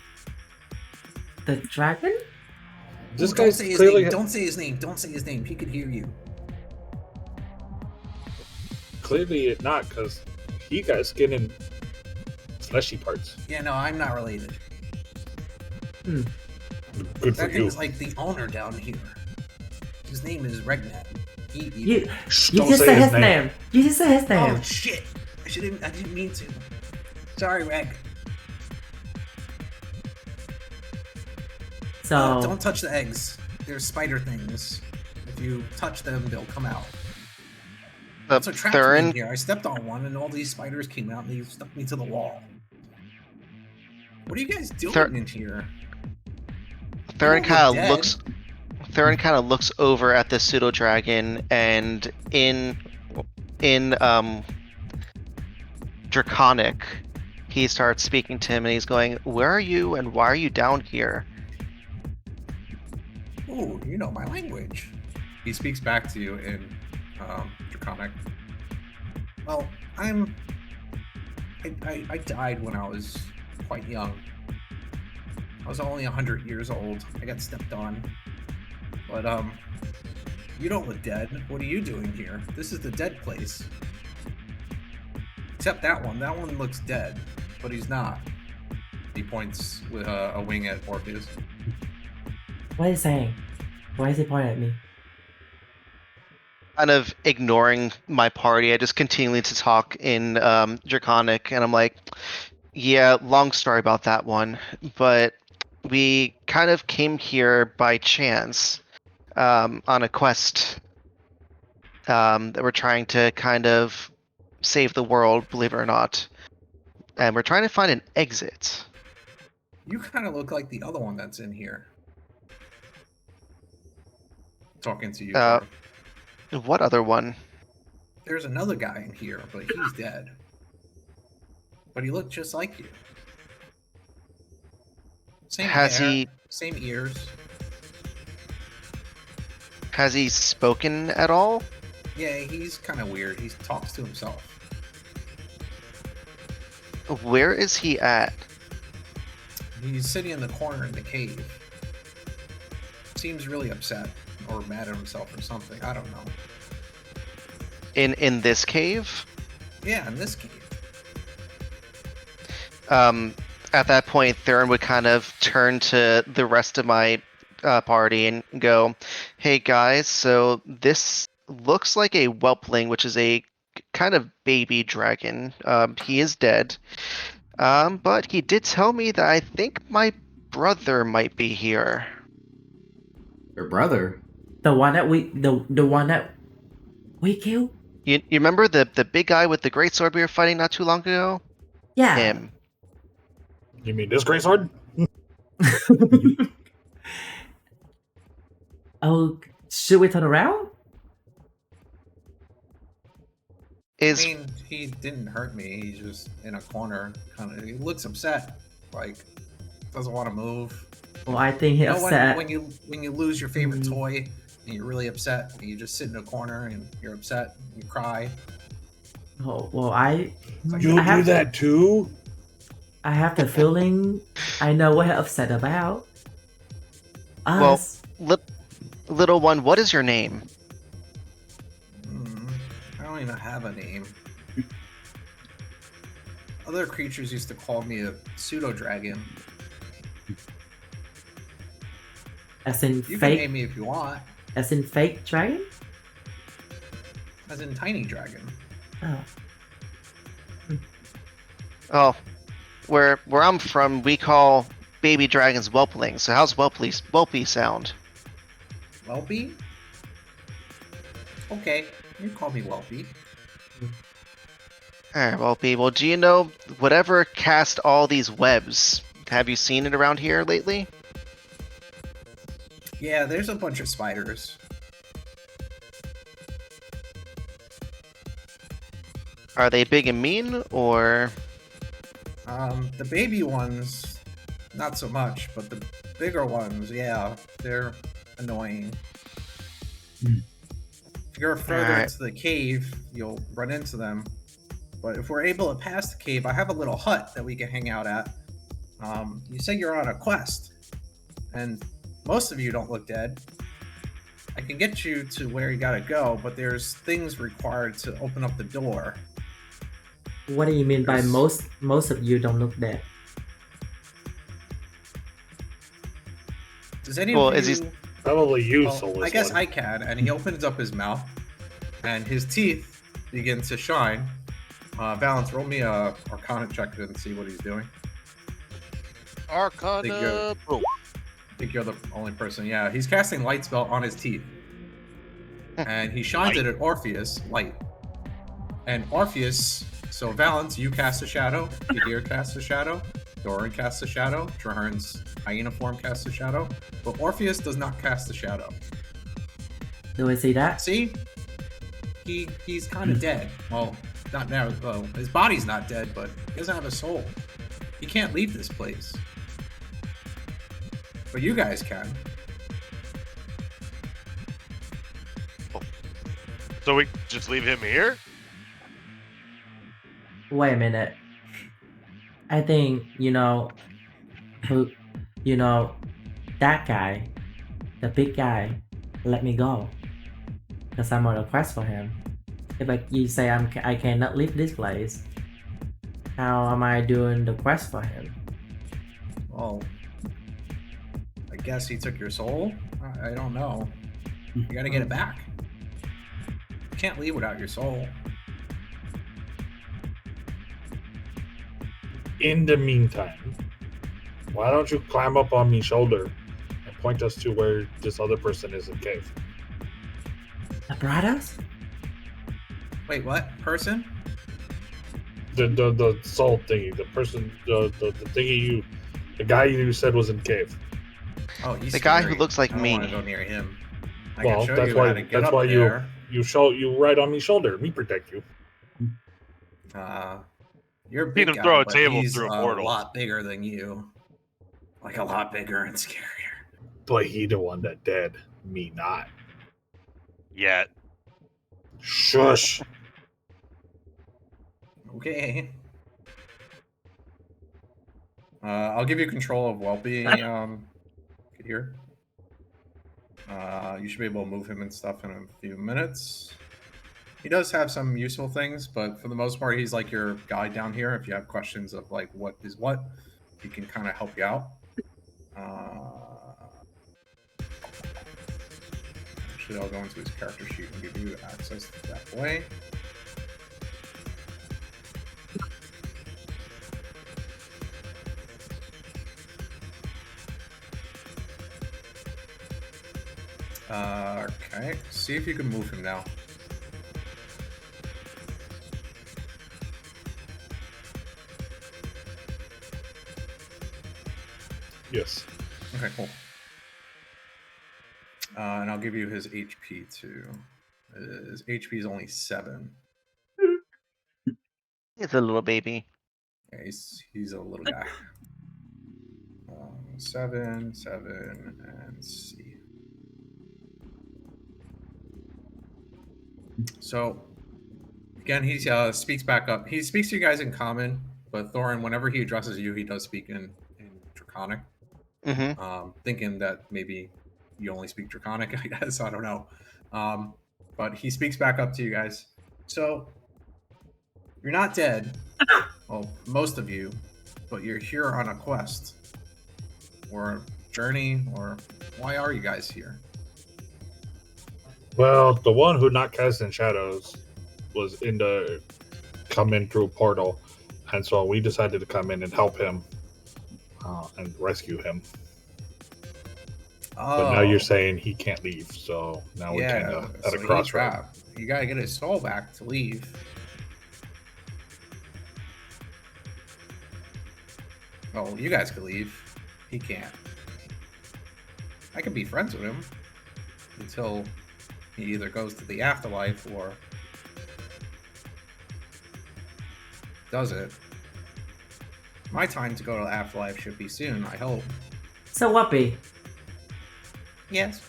the dragon. This Don't guy's say his clearly name. Don't say his name. Don't say his name. He could hear you. clearly not, because he got skin and fleshy parts. Yeah, no, I'm not related. Good for That you. thing's like the owner down here. His name is Regnat. You Shh, you don't just say said his his name. You just said his name. Oh shit! I didn't mean to. Sorry, Reg. So Don't touch the eggs. They're spider things. If you touch them, they'll come out. That's what trapped me in Thurin, here. I stepped on one, and all these spiders came out, and they stuck me to the wall. What are you guys doing in here? Thurin People kind were of dead. looks. Thurin kind of looks over at the pseudo dragon, and in Draconic, he starts speaking to him, and he's going, "Where are you, and why are you down here?" Ooh, you know my language. He speaks back to you in Draconic. Well, I died when I was quite young. I was only 100 years old. I got stepped on. But, you don't look dead. What are you doing here? This is the dead place. Except that one. That one looks dead. But he's not. He points with a wing at Orpheus. what is he saying? Why is he pointing at me? Kind of ignoring my party, I just continue to talk in Draconic, and I'm like, "Yeah, long story about that one, but we kind of came here by chance on a quest that we're trying to kind of save the world, believe it or not, and we're trying to find an exit." You kind of look like the other one that's in here. Talking to you. Uh, Thor. What other one? There's another guy in here, but he's dead. But he looked just like you. Same Has hair, he same ears. has he spoken at all? Yeah, he's kind of weird. He talks to himself. Where is he at? He's sitting in the corner in the cave. Seems really upset or mad at himself or something. I don't know. In this cave. Yeah, in this cave. At that point, Theron would kind of turn to the rest of my party and go, "Hey guys, so this looks like a whelpling, which is a kind of baby dragon. He is dead. But he did tell me that I think my brother might be here." Your brother. The one that the one that we killed? You remember the big guy with the great sword we were fighting not too long ago? Yeah. Him. You mean this great sword? Oh, should we turn around? Is I mean, he didn't hurt me. He's just in a corner. He looks upset. Like, doesn't want to move. Well, I think he You know upset. when you lose your favorite toy and you're really upset and you just sit in a corner and you're upset and you cry. Oh, well, I You have- do that too? I have the feeling I know what he's upset about. Well, Us. little one, what is your name? I don't even have a name. Other creatures used to call me a pseudo dragon. As in You can fake, name me if you want. as in fake dragon. As in tiny dragon. Oh, Oh, where I'm from, we call baby dragons whelplings. So how's whelpy sound? Welpy? Okay, you can call me Welpy. Alright, whelpy. Well, do you know whatever cast all these webs? Have you seen it around here lately? Yeah, there's a bunch of spiders. Are they big and mean, or The baby ones, not so much, but the bigger ones, yeah, they're annoying. If you go further Alright. into the cave, you'll run into them. But if we're able to pass the cave, I have a little hut that we can hang out at. You say you're on a quest, and most of you don't look dead. I can get you to where you gotta go, but there's things required to open up the door. what do you mean by There's- most of you don't look dead? Does any Well, of is you... he- Probably you, Well, soulless I guess one. I can. And he opens up his mouth, and his teeth begin to shine. Balance, roll me a Arcana check and see what he's doing. Arcana. Boom. I think you're the only person. Yeah, he's casting light spell on his teeth, and he shines it at Orpheus. Light, and Orpheus. So Valence, you cast a shadow. Kadir casts a shadow. Doran casts a shadow. Traherne's hyena form casts a shadow. But Orpheus does not cast a shadow. Do we see that? See? He's kind of dead. Well, not now. Well, his body's not dead, but he doesn't have a soul. He can't leave this place. But you guys can. So we just leave him here? Wait a minute. I think who, that guy, the big guy, let me go, cause I'm on a quest for him. If you say I cannot leave this place, how am I doing the quest for him? Well, I guess he took your soul? I don't know. You gotta get it back. You can't leave without your soul. In the meantime, why don't you climb up on me shoulder and point us to where this other person is in cave? The brothers? Wait, what? Person? The soul thingy, the person, the thingy the guy you said was in cave. Oh, he's The guy who scary. looks like I don't me. want to go near him. I Well, can show that's you why- how to get that's up why you- there. You right on me shoulder. Me protect you. You're a Seen big him guy, throw a but table he's through a portal. lot bigger than you. Like a lot bigger and scarier. But he the one that dead. Me not. Yet. Shush. Okay. I'll give you control of well-being. Here. You should be able to move him and stuff in a few minutes. He does have some useful things, but for the most part, he's like your guide down here. If you have questions of like what is what, he can kind of help you out. Actually, I'll go into his character sheet and give you access that way. Okay, see if you can move him now. Yes. Okay, cool. And I'll give you his HP too. His HP is only 7. He's a little baby. Yeah, he's a little guy. 7, and C. So again, he speaks back up. He speaks to you guys in common, but Thorin, whenever he addresses you, he does speak in Draconic. Mm-hmm. Thinking that maybe you only speak Draconic, I guess. I don't know. But he speaks back up to you guys. So you're not dead. Well, most of you, but you're here on a quest or a journey, or why are you guys here? Well, the one who not cast in shadows was come in through a portal, and so we decided to come in and help him and rescue him. But now you're saying he can't leave, so now we're kind of at a crossroad. You gotta get his soul back to leave. Oh, you guys could leave. He can't. I can be friends with him until he either goes to the afterlife or does it. My time to go to the afterlife should be soon, I hope. So Whoppy, Yes.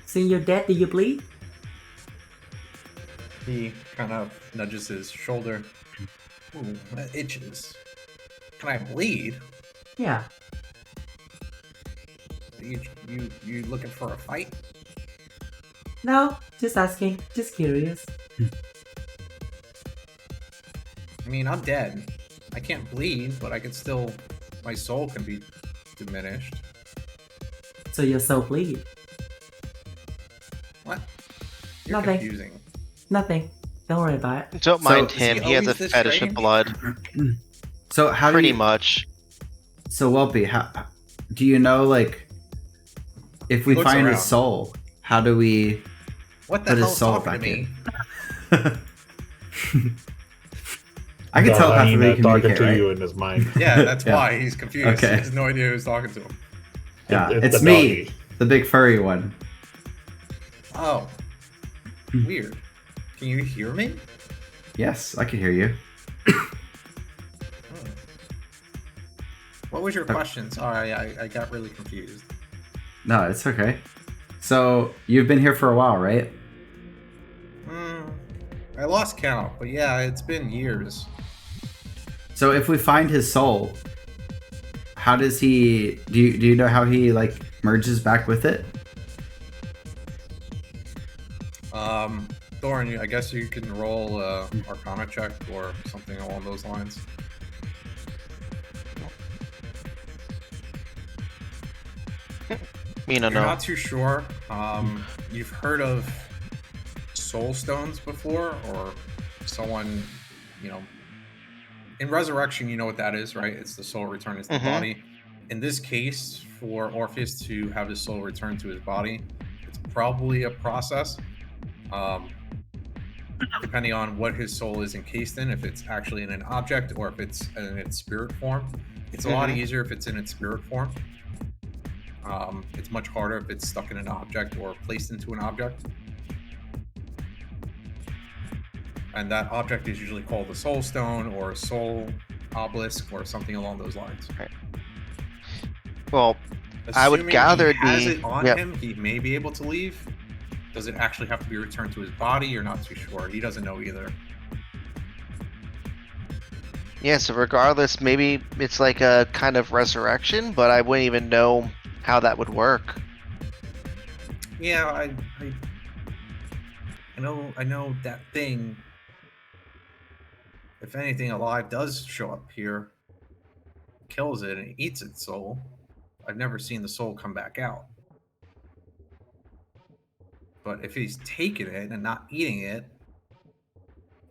since you're dead, do you bleed? He kind of nudges his shoulder. Ooh, that itches. Can I bleed? Yeah. You looking for a fight? No, just asking. Just curious. I mean, I'm dead. I can't bleed, but I can still... My soul can be diminished. So your soul bleed? What? You're Nothing. confusing. Nothing. Don't worry about it. Don't mind is him. he He has a always this fetish of strange? blood. So how do Pretty you? much. So Welpy, how do you know like if we Looks find around. his soul, how do we What the put his hell's soul talking to back me? in? I can tell I how mean, they talking communicate, to right? you in his mind. Yeah, that's Yeah. why he's confused. Okay. He has no idea who's talking to him. Yeah, It's it's the me, doggy. the big furry one. Oh. Weird. Can you hear me? Yes, I can hear you. What was your question? Sorry, I got really confused. No, it's okay. So you've been here for a while, right? I lost count, but yeah, it's been years. So if we find his soul, how does he? Do you know how he like merges back with it? Thorin, I guess you can roll Arcana check or something along those lines. Me no You're no. not too sure. You've heard of soul stones before, or someone, you know, in resurrection, you know what that is, right? It's the soul returning to the Mhm. body. In this case, for Orpheus to have his soul return to his body, it's probably a process. Depending on what his soul is encased in, if it's actually in an object or if it's in its spirit form. It's a lot Mhm. easier if it's in its spirit form. It's much harder if it's stuck in an object or placed into an object. And that object is usually called a soul stone or a soul obelisk or something along those lines. Well, I would Assuming gather he has the- it on yep. him, he may be able to leave. Does it actually have to be returned to his body? You're not too sure. He doesn't know either. yeah, so regardless, maybe it's like a kind of resurrection, but I wouldn't even know how that would work. Yeah, I know that thing. If anything alive does show up here, kills it and eats its soul. I've never seen the soul come back out. But if he's taking it and not eating it,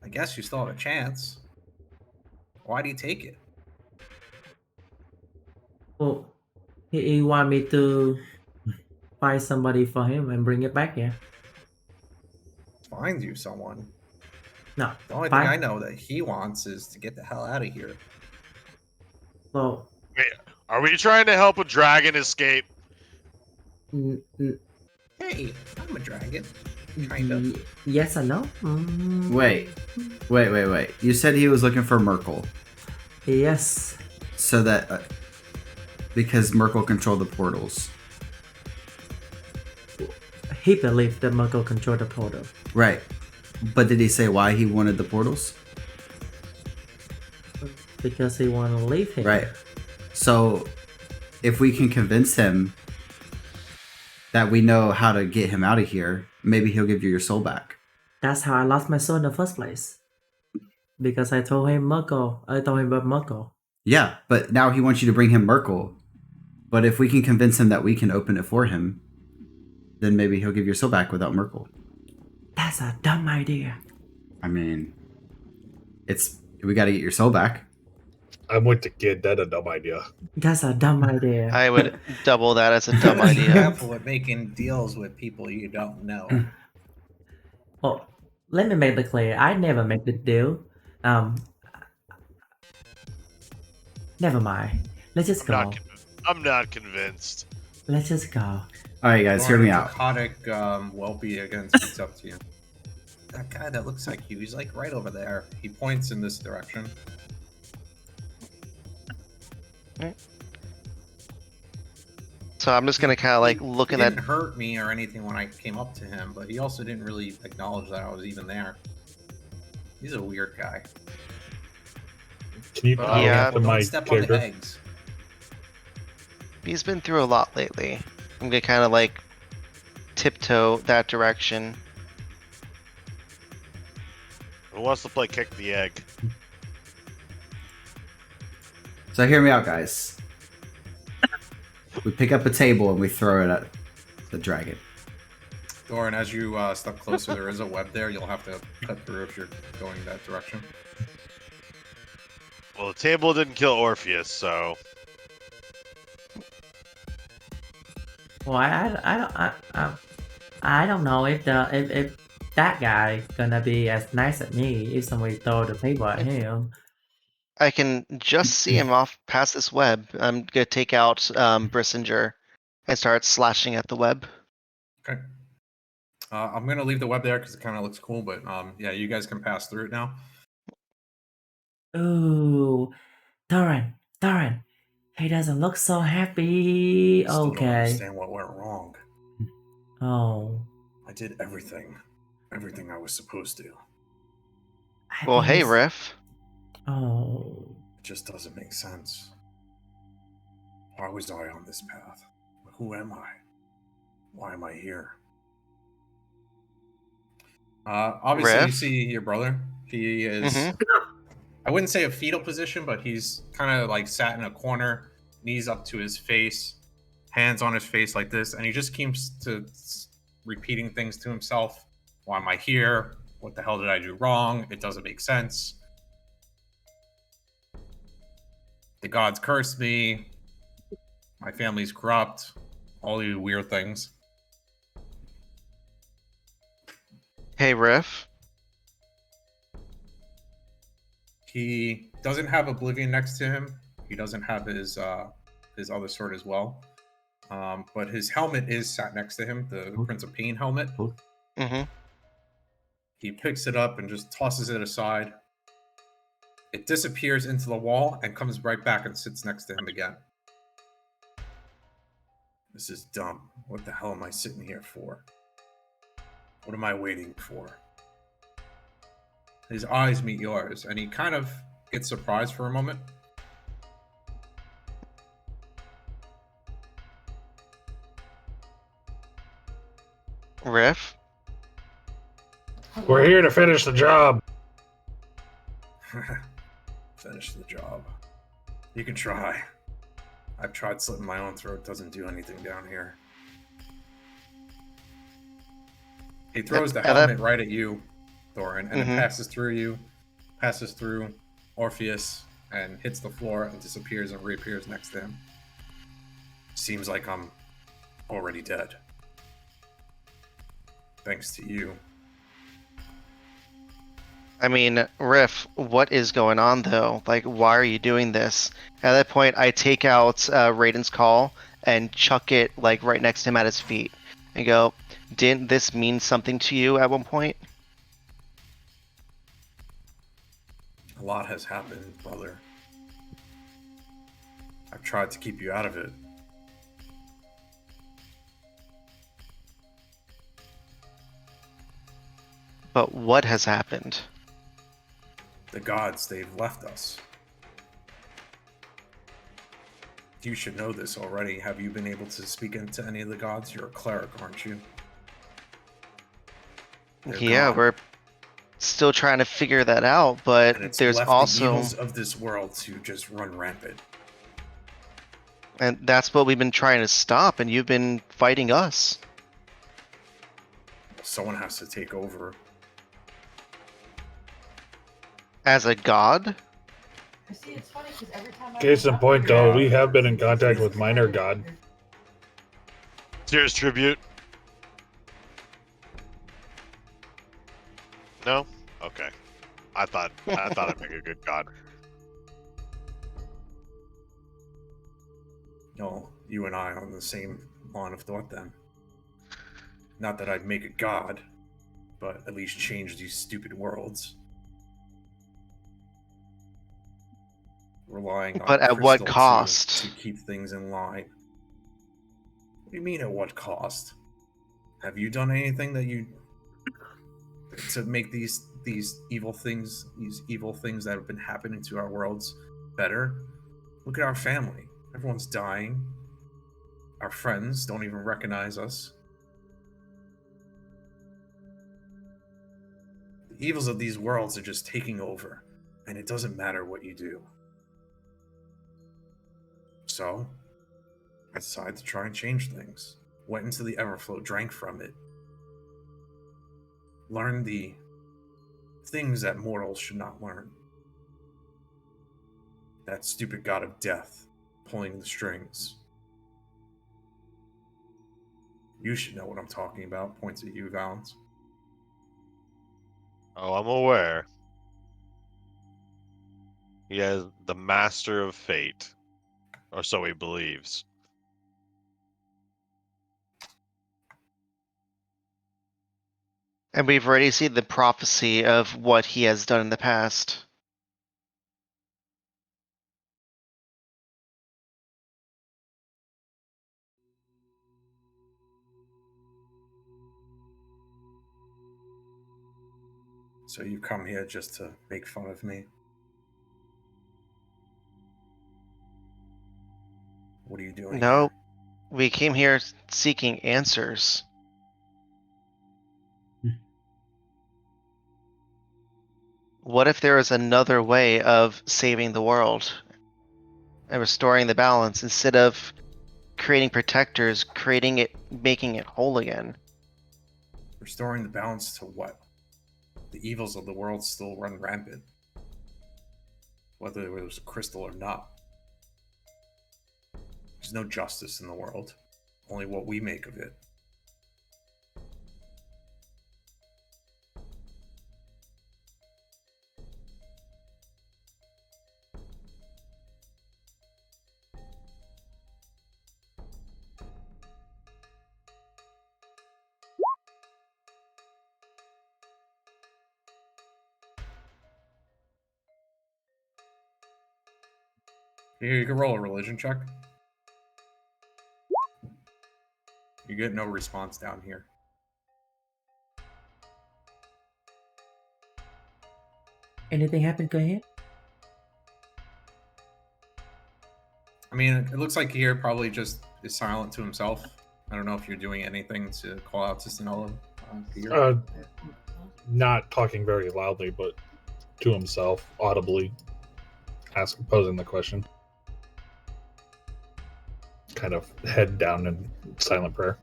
I guess you still have a chance. Why do you take it? Oh, he want me to find somebody for him and bring it back here. Find you someone. No, The only thing find. I know that he wants is to get the hell out of here. Well, Wait, are we trying to help a dragon escape? Hey, I'm a dragon. Kind of. Yes or no? Wait. You said he was looking for Merkel. Yes. So that. Because Merkel controlled the portals. He believed that Merkel controlled the portal. Right. But did he say why he wanted the portals? Because he want to leave here. Right. So, if we can convince him that we know how to get him out of here, maybe he'll give you your soul back. That's how I lost my soul in the first place. Because I told him about Merkel. Yeah, but now he wants you to bring him Merkel. But if we can convince him that we can open it for him, then maybe he'll give your soul back without Merkel. That's a dumb idea. I mean, we got to get your soul back. I'm with the kid. That's a dumb idea. That's a dumb idea. I would double that as a dumb Be idea. careful with making deals with people you don't know. Well, let me make it clear. I never make the deal. Never mind. Let's just go. I'm not convinced. Let's just go. All right, guys, hear me out. Narcotic Welpy again speaks up to you. That guy that looks like you, he's like right over there. He points in this direction. So I'm just gonna kind of like look He at that. didn't hurt me or anything when I came up to him, but he also didn't really acknowledge that I was even there. He's a weird guy. Can you Yeah. to Don't my step on the character? eggs. He's been through a lot lately. I'm gonna kind of like tiptoe that direction. Who wants to play kick the egg? So hear me out, guys. We pick up a table and we throw it at the dragon. Doran, as you step closer, there is a web there. You'll have to cut through if you're going that direction. Well, the table didn't kill Orpheus, so Well, I don't know if that guy gonna be as nice at me if somebody throw the table at him. I can just see him off past this web. I'm gonna take out Brissinger and start slashing at the web. Okay. I'm gonna leave the web there because it kind of looks cool, but yeah, you guys can pass through it now. Ooh, Doran, he doesn't look so happy. Still don't Okay. understand what went wrong. Oh. I did everything I was supposed to. I Well, think hey, it's- Riff. Oh. It just doesn't make sense. Why was I on this path? Who am I? Why am I here? Obviously, you Riff? see your brother. He is, Mhm. I wouldn't say a fetal position, but he's kind of like sat in a corner, knees up to his face, hands on his face like this, and he just keeps repeating things to himself. Why am I here? What the hell did I do wrong? It doesn't make sense. The gods cursed me. My family's corrupt. All these weird things. Hey, Riff. He doesn't have Oblivion next to him. He doesn't have his other sword as well. But his helmet is sat next to him, the Prince of Pain helmet. Mm-hmm. He picks it up and just tosses it aside. It disappears into the wall and comes right back and sits next to him again. This is dumb. What the hell am I sitting here for? What am I waiting for? His eyes meet yours, and he kind of gets surprised for a moment. Riff. We're here to finish the job. Finish the job. You can try. I've tried slitting my own throat. Doesn't do anything down here. He throws the helmet right at you, Thorin, and it passes through you, passes through Orpheus, and hits the floor and disappears and reappears next to him. Seems like I'm already dead. Thanks to you. I mean, Riff, what is going on though? Like, why are you doing this? At that point, I take out Raiden's call and chuck it like right next to him at his feet, and go, "Didn't this mean something to you at one point?" A lot has happened, brother. I've tried to keep you out of it. But what has happened? The gods, they've left us. You should know this already. Have you been able to speak into any of the gods? You're a cleric, aren't you? They're Yeah, gone. we're still trying to figure that out, but And it's there's left also, the evils of this world to just run rampant. and that's what we've been trying to stop, and you've been fighting us. Someone has to take over. As a god? See, it's funny because every time Case in point, though, we have been in contact with Minor God. Serious tribute. No? Okay. I thought I'd make a good god. No, you and I are on the same line of thought then. Not that I'd make a god, but at least change these stupid worlds. Relying on But at what crystal cost? to keep things in line. What do you mean at what cost? Have you done anything that you to make these evil things that have been happening to our worlds better? Look at our family. Everyone's dying. Our friends don't even recognize us. The evils of these worlds are just taking over, and it doesn't matter what you do. So, I decided to try and change things. Went into the Everflow, drank from it. Learned the things that mortals should not learn. That stupid god of death, pulling the strings. You should know what I'm talking about. Points at you, Valens. Oh, I'm aware. He is the master of fate. Or so he believes. And we've already seen the prophecy of what he has done in the past. So you come here just to make fun of me? What are you doing No, here? we came here seeking answers. What if there is another way of saving the world and restoring the balance instead of creating protectors, creating it, making it whole again? Restoring the balance to what? The evils of the world still run rampant. Whether it was a crystal or not. There's no justice in the world. Only what we make of it. Here, you can roll a religion check. You get no response down here. Anything happen? Go ahead. I mean, it looks like here probably just is silent to himself. I don't know if you're doing anything to call out to Sinella. Peter. not talking very loudly, but to himself, audibly, posing the question. Kind of head down in silent prayer.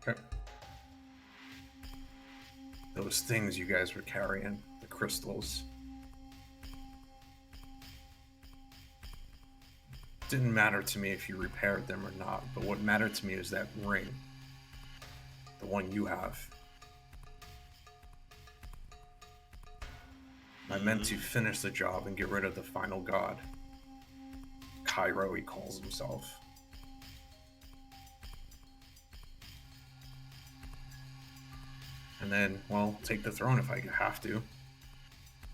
Okay. Those things you guys were carrying, the crystals. Didn't matter to me if you repaired them or not, but what mattered to me is that ring. The one you have. I meant to finish the job and get rid of the final god. Cairo, he calls himself. And then, well, take the throne if I have to.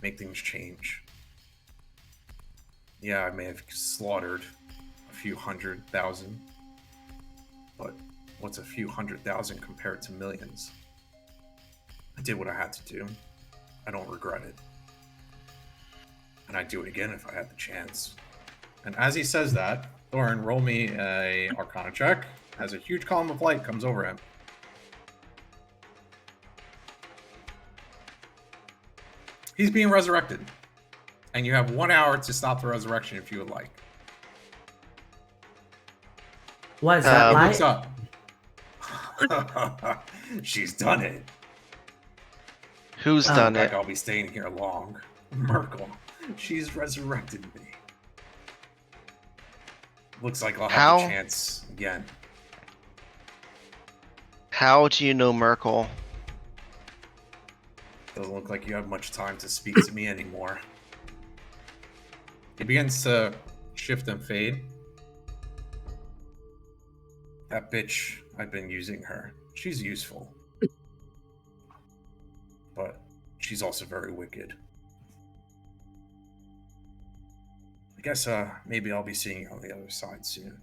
Make things change. Yeah, I may have slaughtered a few 100,000. But what's a few 100,000 compared to millions? I did what I had to do. I don't regret it. And I'd do it again if I had the chance. And as he says that, Thorin, roll me a Arcana check as a huge column of light comes over him. He's being resurrected. And you have 1 hour to stop the resurrection if you would like. What is that Um, like? What's up? She's done it. Who's Oh. done Like it? I'll be staying here long. Merkel. She's resurrected me. Looks like I'll have How? the chance again. How do you know Merkel? Doesn't look like you have much time to speak to me anymore. He begins to shift and fade. That bitch, I've been using her. She's useful. But she's also very wicked. I guess maybe I'll be seeing you on the other side soon.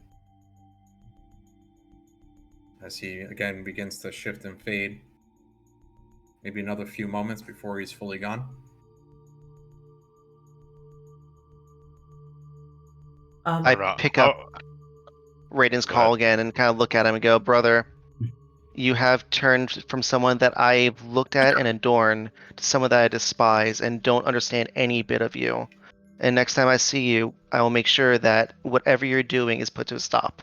As he again begins to shift and fade. Maybe another few moments before he's fully gone. I not- pick up Raiden's Go call ahead. again and kind of look at him and go, brother, you have turned from someone that I've looked at and adorn to someone that I despise and don't understand any bit of you. And next time I see you, I will make sure that whatever you're doing is put to a stop.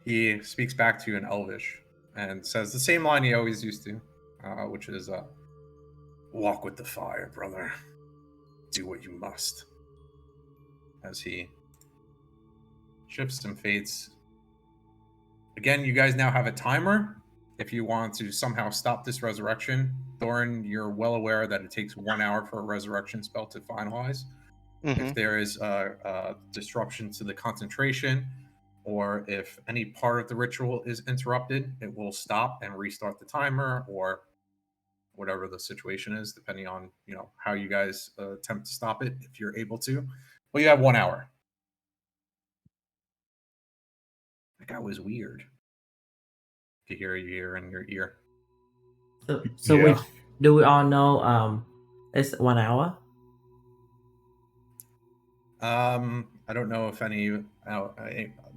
He speaks back to you in Elvish and says the same line he always used to, which is, walk with the fire, brother. Do what you must. As he shifts and fades. Again, you guys now have a timer. If you want to somehow stop this resurrection, Thorin, you're well aware that it takes 1 hour for a resurrection spell to finalize. Hmm. If there is a disruption to the concentration, or if any part of the ritual is interrupted, it will stop and restart the timer, or whatever the situation is, depending on how you guys attempt to stop it, if you're able to. But you have 1 hour. That guy was weird. To hear you hear in your ear. So Yeah. we all know it's 1 hour? I don't know if any.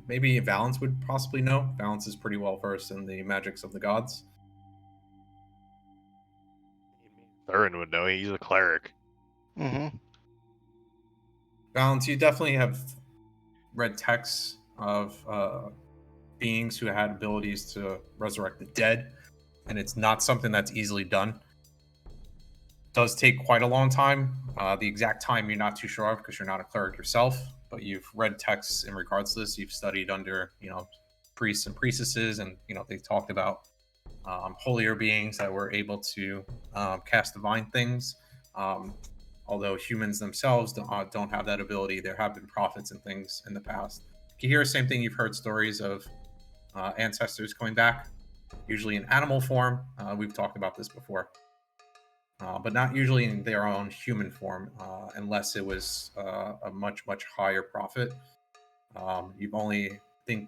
Maybe Valance would possibly know. Valance is pretty well versed in the magics of the gods. Thurin would know. He's a cleric. Hmm. Valance, you definitely have read texts of beings who had abilities to resurrect the dead, and it's not something that's easily done. It does take quite a long time. The exact time you're not too sure of because you're not a cleric yourself, but you've read texts in regards to this. You've studied under priests and priestesses, and they talked about holier beings that were able to cast divine things. Although humans themselves don't have that ability, there have been prophets and things in the past. You hear the same thing. You've heard stories of ancestors coming back, usually in animal form. We've talked about this before, but not usually in their own human form, unless it was a much higher prophet. You've only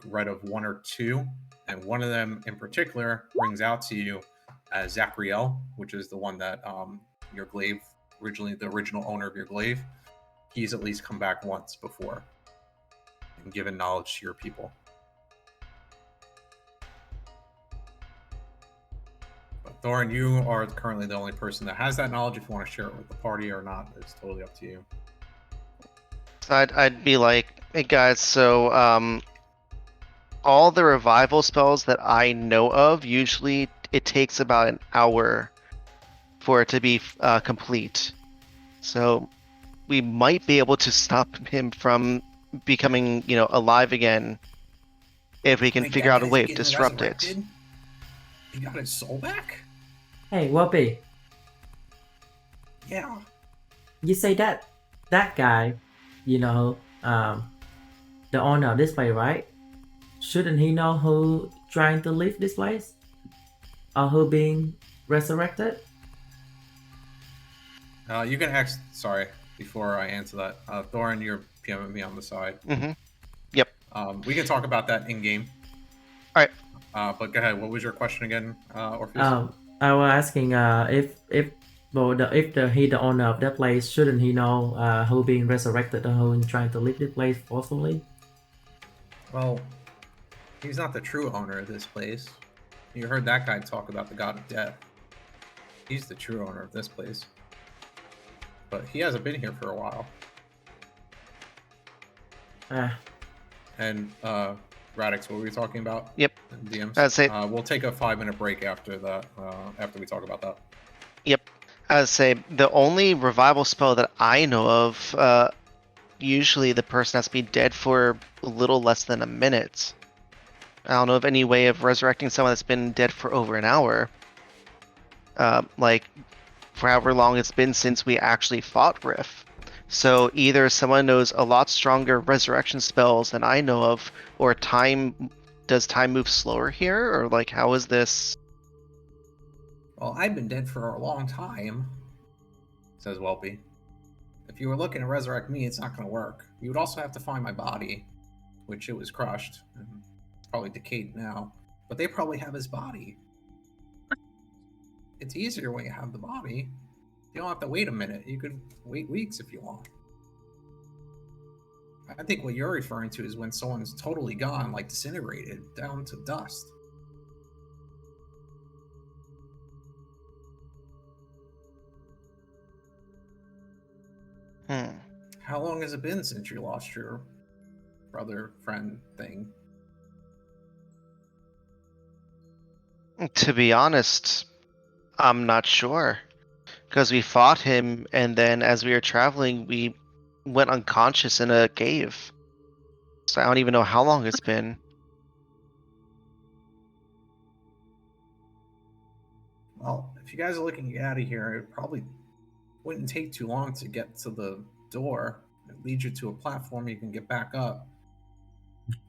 read of one or two, and one of them in particular rings out to you as Zachriel, which is the one that your glaive, the original owner of your glaive, he's at least come back once before and given knowledge to your people. But Thorin, you are currently the only person that has that knowledge. If you want to share it with the party or not, it's totally up to you. So I'd be like, hey guys, so all the revival spells that I know of, usually it takes about an hour for it to be complete. So we might be able to stop him from becoming, alive again if we can Think figure that out a guy's way to getting disrupt it. resurrected? He got his soul back? Hey, Whoopi, Yeah. you say that guy, the owner of this place, right? Shouldn't he know who trying to leave this place? Or who being resurrected? You can ask. Sorry, before I answer that, Thorin, you're PMing me on the side. Mm-hmm. Yep. We can talk about that in game. All right. But go ahead. What was your question again, Orpheus? I was asking if he the owner of that place, shouldn't he know who being resurrected or who trying to leave the place forcefully? Well, he's not the true owner of this place. You heard that guy talk about the god of death. He's the true owner of this place. But he hasn't been here for a while. And Radix, what were we talking about? Yep. DMs. I'd say we'll take a 5-minute break after that. After we talk about that. Yep. I'd say the only revival spell that I know of, usually the person has to be dead for a little less than a minute. I don't know of any way of resurrecting someone that's been dead for over an hour. Like, for however long it's been since we actually fought Riff. So either someone knows a lot stronger resurrection spells than I know of, or does time move slower here, or like how is this? Well, I've been dead for a long time, says Welpy. If you were looking to resurrect me, it's not going to work. You would also have to find my body, which it was crushed and probably decayed now. But they probably have his body. It's easier when you have the body. You don't have to wait a minute. You could wait weeks if you want. I think what you're referring to is when someone's totally gone, like disintegrated, down to dust. How long has it been since you lost your brother, friend thing? To be honest, I'm not sure. Because we fought him, and then as we were traveling, we went unconscious in a cave. So I don't even know how long it's been. Well, if you guys are looking to get out of here, it probably wouldn't take too long to get to the door. It leads you to a platform you can get back up.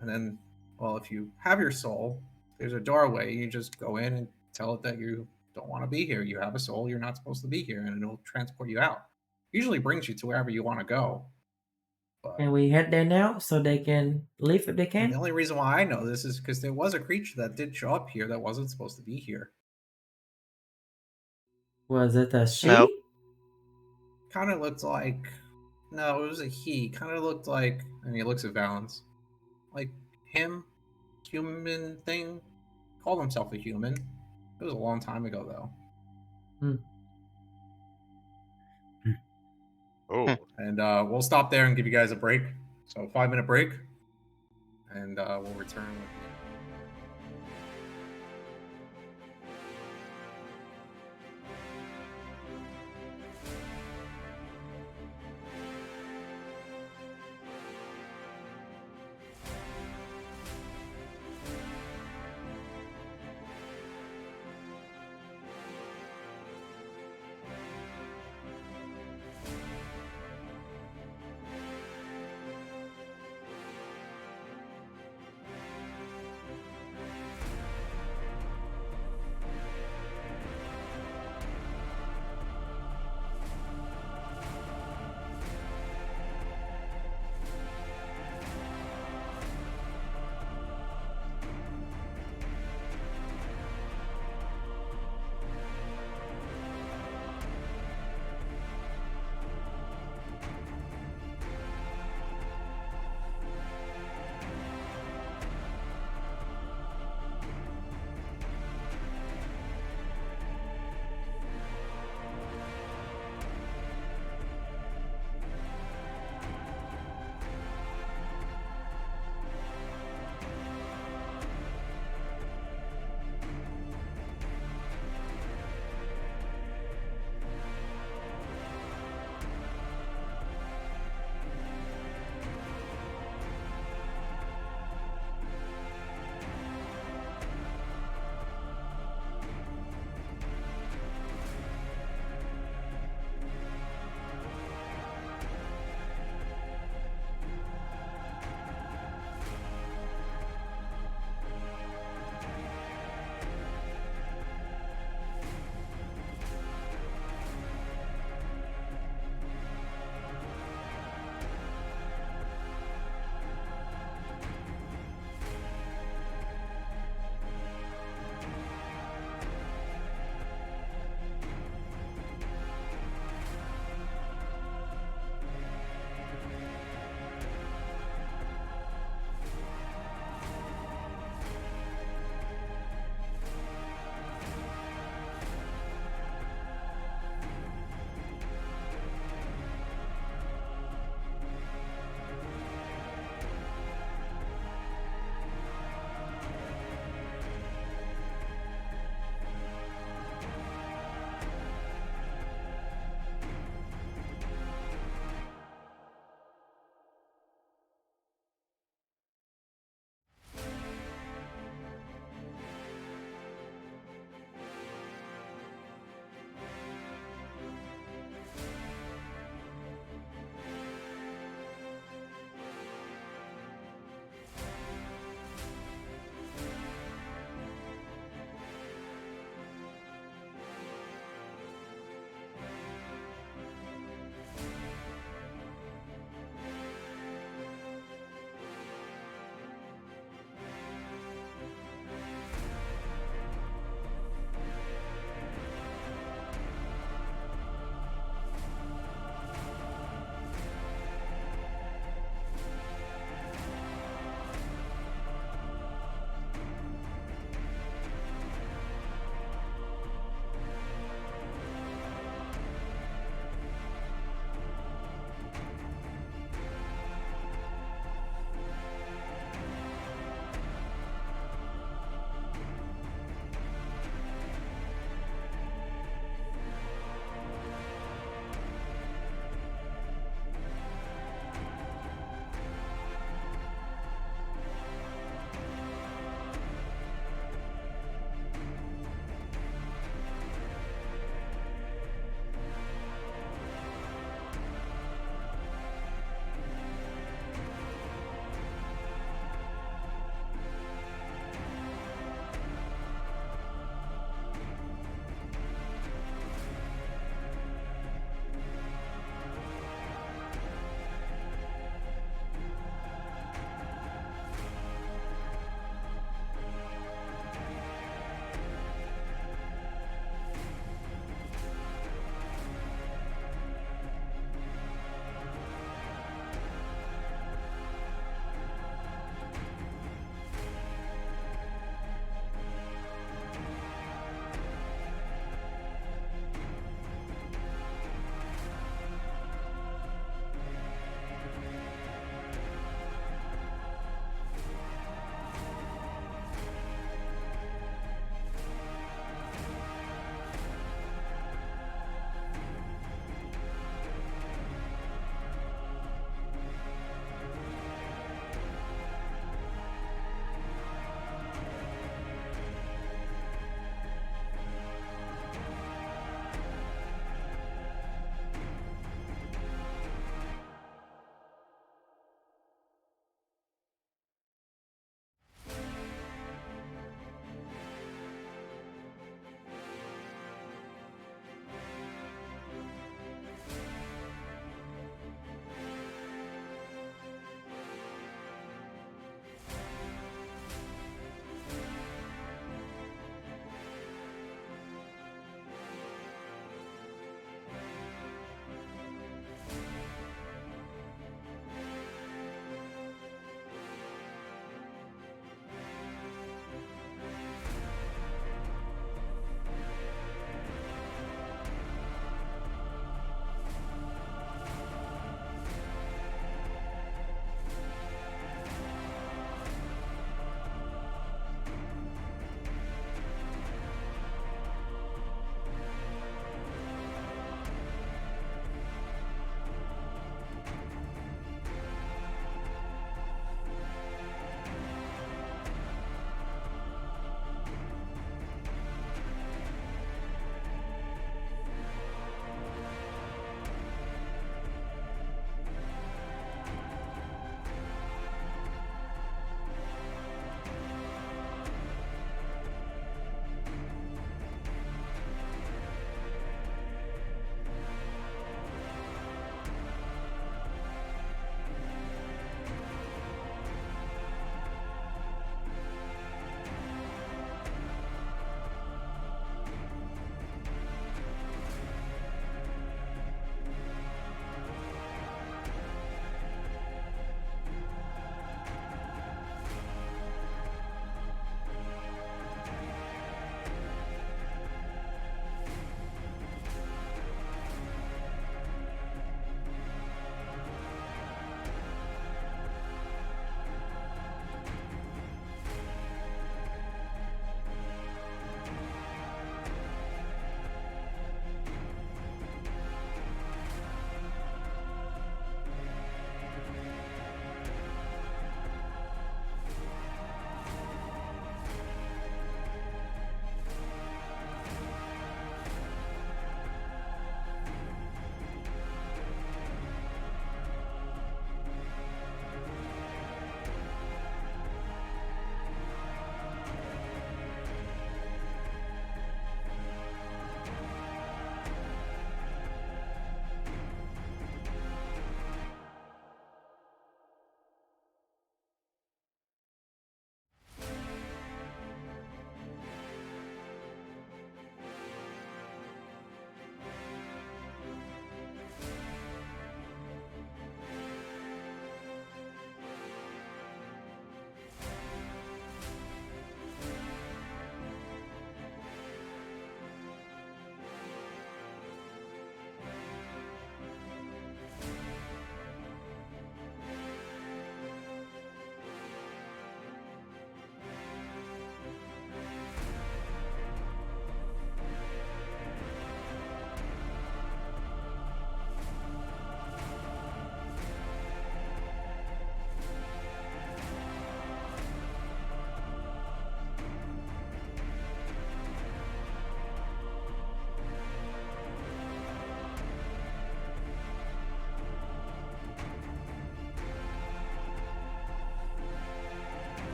And then, well, if you have your soul, there's a doorway. You just go in and tell it that you don't want to be here. You have a soul. You're not supposed to be here, and it'll transport you out. Usually brings you to wherever you want to go. But Can we head there now so they can leave if they the can? only reason why I know this is because there was a creature that did show up here that wasn't supposed to be here. Was it a she? Nope. Kind of looked like, no, it was a he. Kind of looked like, and he looks at Valens, like him, human thing. Called himself a human. It was a long time ago, though. Oh, And we'll stop there and give you guys a break. So 5-minute break, and we'll return with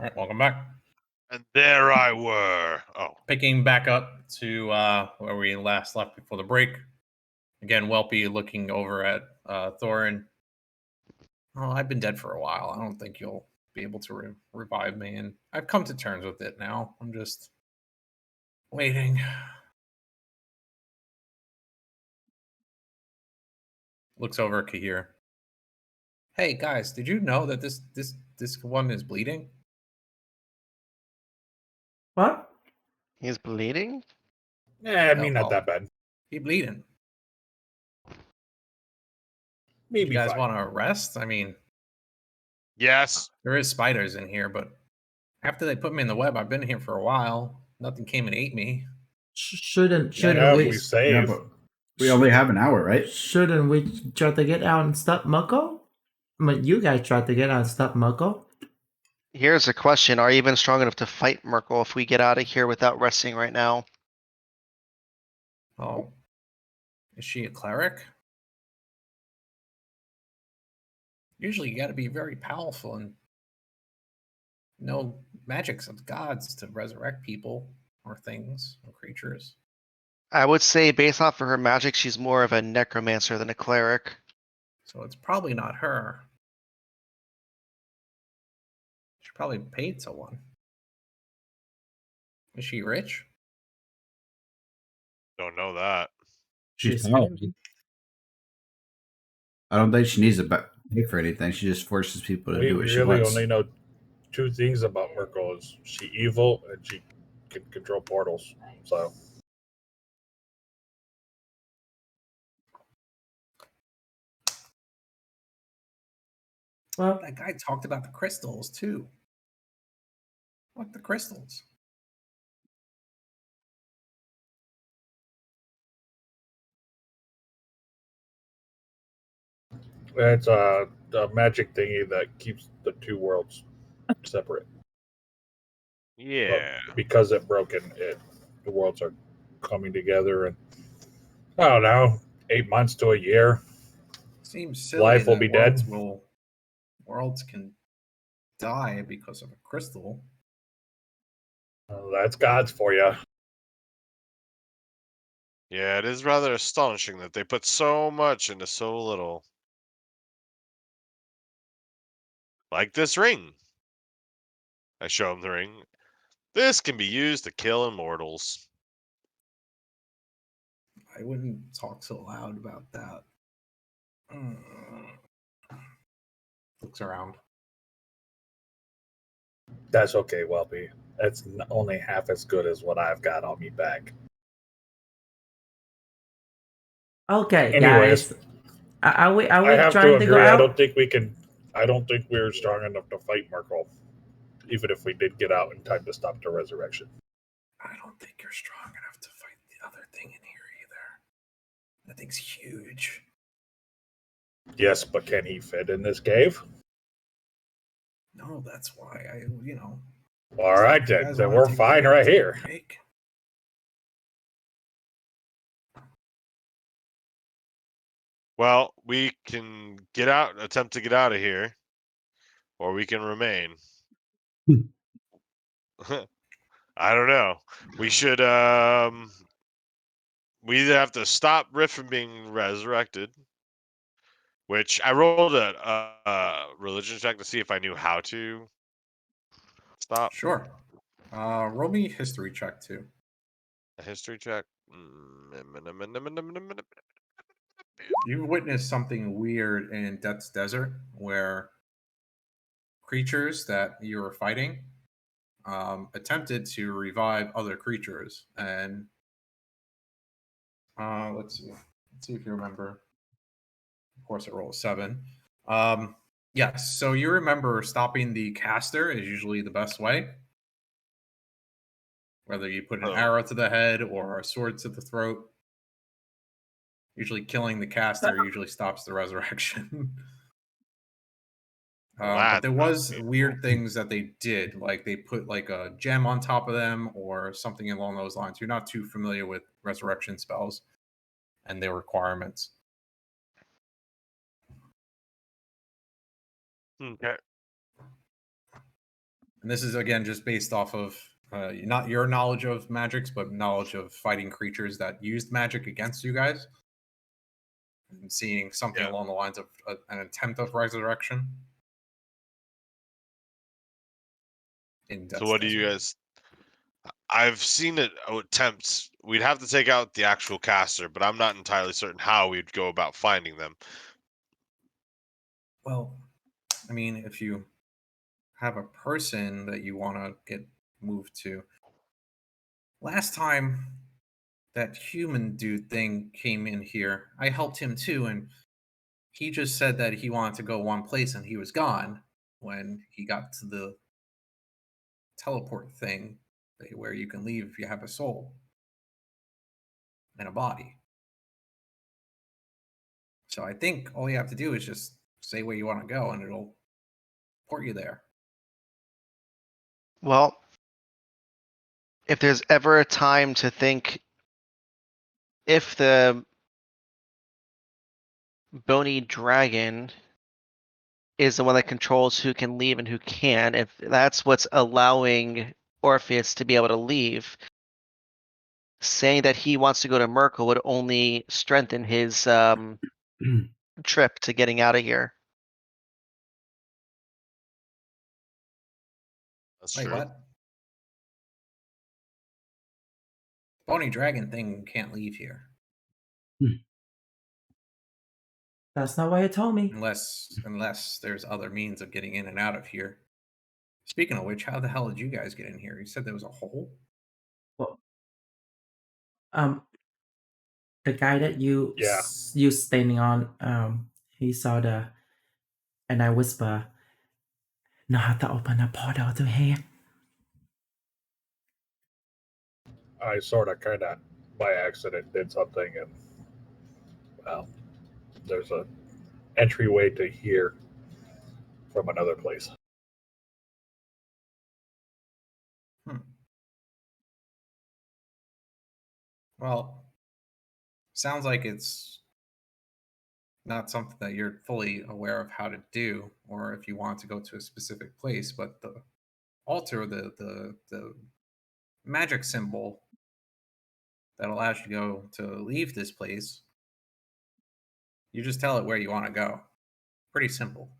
right, welcome back. And there I were. Oh, Picking back up to where we last left before the break. Again, Welpy looking over at Thorin. Oh, I've been dead for a while. I don't think you'll be able to revive me, and I've come to terms with it now. I'm just waiting. Looks over at Kahir. Hey guys, did you know that this one is bleeding? What? He's bleeding? I mean, not that bad. He bleeding. Maybe You guys fine. want to rest? I mean, yes. there is spiders in here, but after they put me in the web, I've been here for a while. Nothing came and ate me. Shouldn't Yeah, we? we save. but we only have an hour, right? Shouldn't we try to get out and stop Mako? I mean, you guys tried to get out and stop Mako. Here's a question. Are you even strong enough to fight Merkel if we get out of here without resting right now? Oh, is she a cleric? Usually, you got to be very powerful and know magics of gods to resurrect people or things or creatures. I would say based off of her magic, she's more of a necromancer than a cleric. So it's probably not her. She probably paid someone. Is she rich? Don't know that. She's talented. I don't think she needs to pay for anything. She just forces people to We do what she really wants. only know two things about Merkel: is she evil and she can control portals. So well. That guy talked about the crystals too. What the crystals? it's a magic thingy that keeps the two worlds separate. Yeah. But because it broken, the worlds are coming together, and I don't know, 8 months to a year. Seems silly Life will that be dead. worlds can die because of a crystal. That's God's for you. Yeah, it is rather astonishing that they put so much into so little. Like this ring. I show him the ring. This can be used to kill immortals. I wouldn't talk so loud about that. Looks around. That's okay, Welpy. That's only half as good as what I've got on me back. Okay, Anyways, guys. Are we I have trying to to go agree. out? I don't think we're strong enough to fight Merkel, even if we did get out in time to stop the resurrection. I don't think you're strong enough to fight the other thing in here either. That thing's huge. Yes, but can he fit in this cave? No, that's why All right, you then. guys Then wanna we're take fine a right here. break? Well, we can attempt to get out of here, or we can remain. I don't know. We should we either have to stop Riff from being resurrected, which I rolled a religion check to see if I knew how to stop. Sure. Roll me history check too. A history check. You've witnessed something weird in Death's Desert where creatures that you were fighting attempted to revive other creatures. And let's see if you remember. Of course, it rolls 7. Yes, so you remember stopping the caster is usually the best way. Whether you put an arrow to the head or a sword to the throat. Usually killing the caster usually stops the resurrection. But there was weird things that they did, like they put like a gem on top of them or something along those lines. You're not too familiar with resurrection spells and their requirements. Okay. And this is again just based off of not your knowledge of magics, but knowledge of fighting creatures that used magic against you guys, and seeing something Yeah. along the lines of an attempt of resurrection. In So what do you guys? I've seen it attempts. We'd have to take out the actual caster, but I'm not entirely certain how we'd go about finding them. Well, I mean, if you have a person that you want to get moved to, last time that human dude thing came in here, I helped him too, and he just said that he wanted to go one place and he was gone when he got to the teleport thing where you can leave if you have a soul and a body. So I think all you have to do is just say where you want to go and it'll port you there. Well, if there's ever a time to think if the bony dragon is the one that controls who can leave and who can, if that's what's allowing Orpheus to be able to leave, saying that he wants to go to Merkel would only strengthen his trip to getting out of here. That's Wait, true. what? Bony dragon thing can't leave here That's not what you told me. unless there's other means of getting in and out of here. Speaking of which, how the hell did you guys get in here? You said there was a hole? Well, the guy that you Yeah. you standing on, he saw the, and I whisper, know how to open a portal to here. I sort of kind of by accident did something, and well, there's a entryway to here from another place. Well, sounds like it's not something that you're fully aware of how to do, or if you want to go to a specific place. But the altar, the magic symbol that allows you to go to leave this place, you just tell it where you want to go. Pretty simple.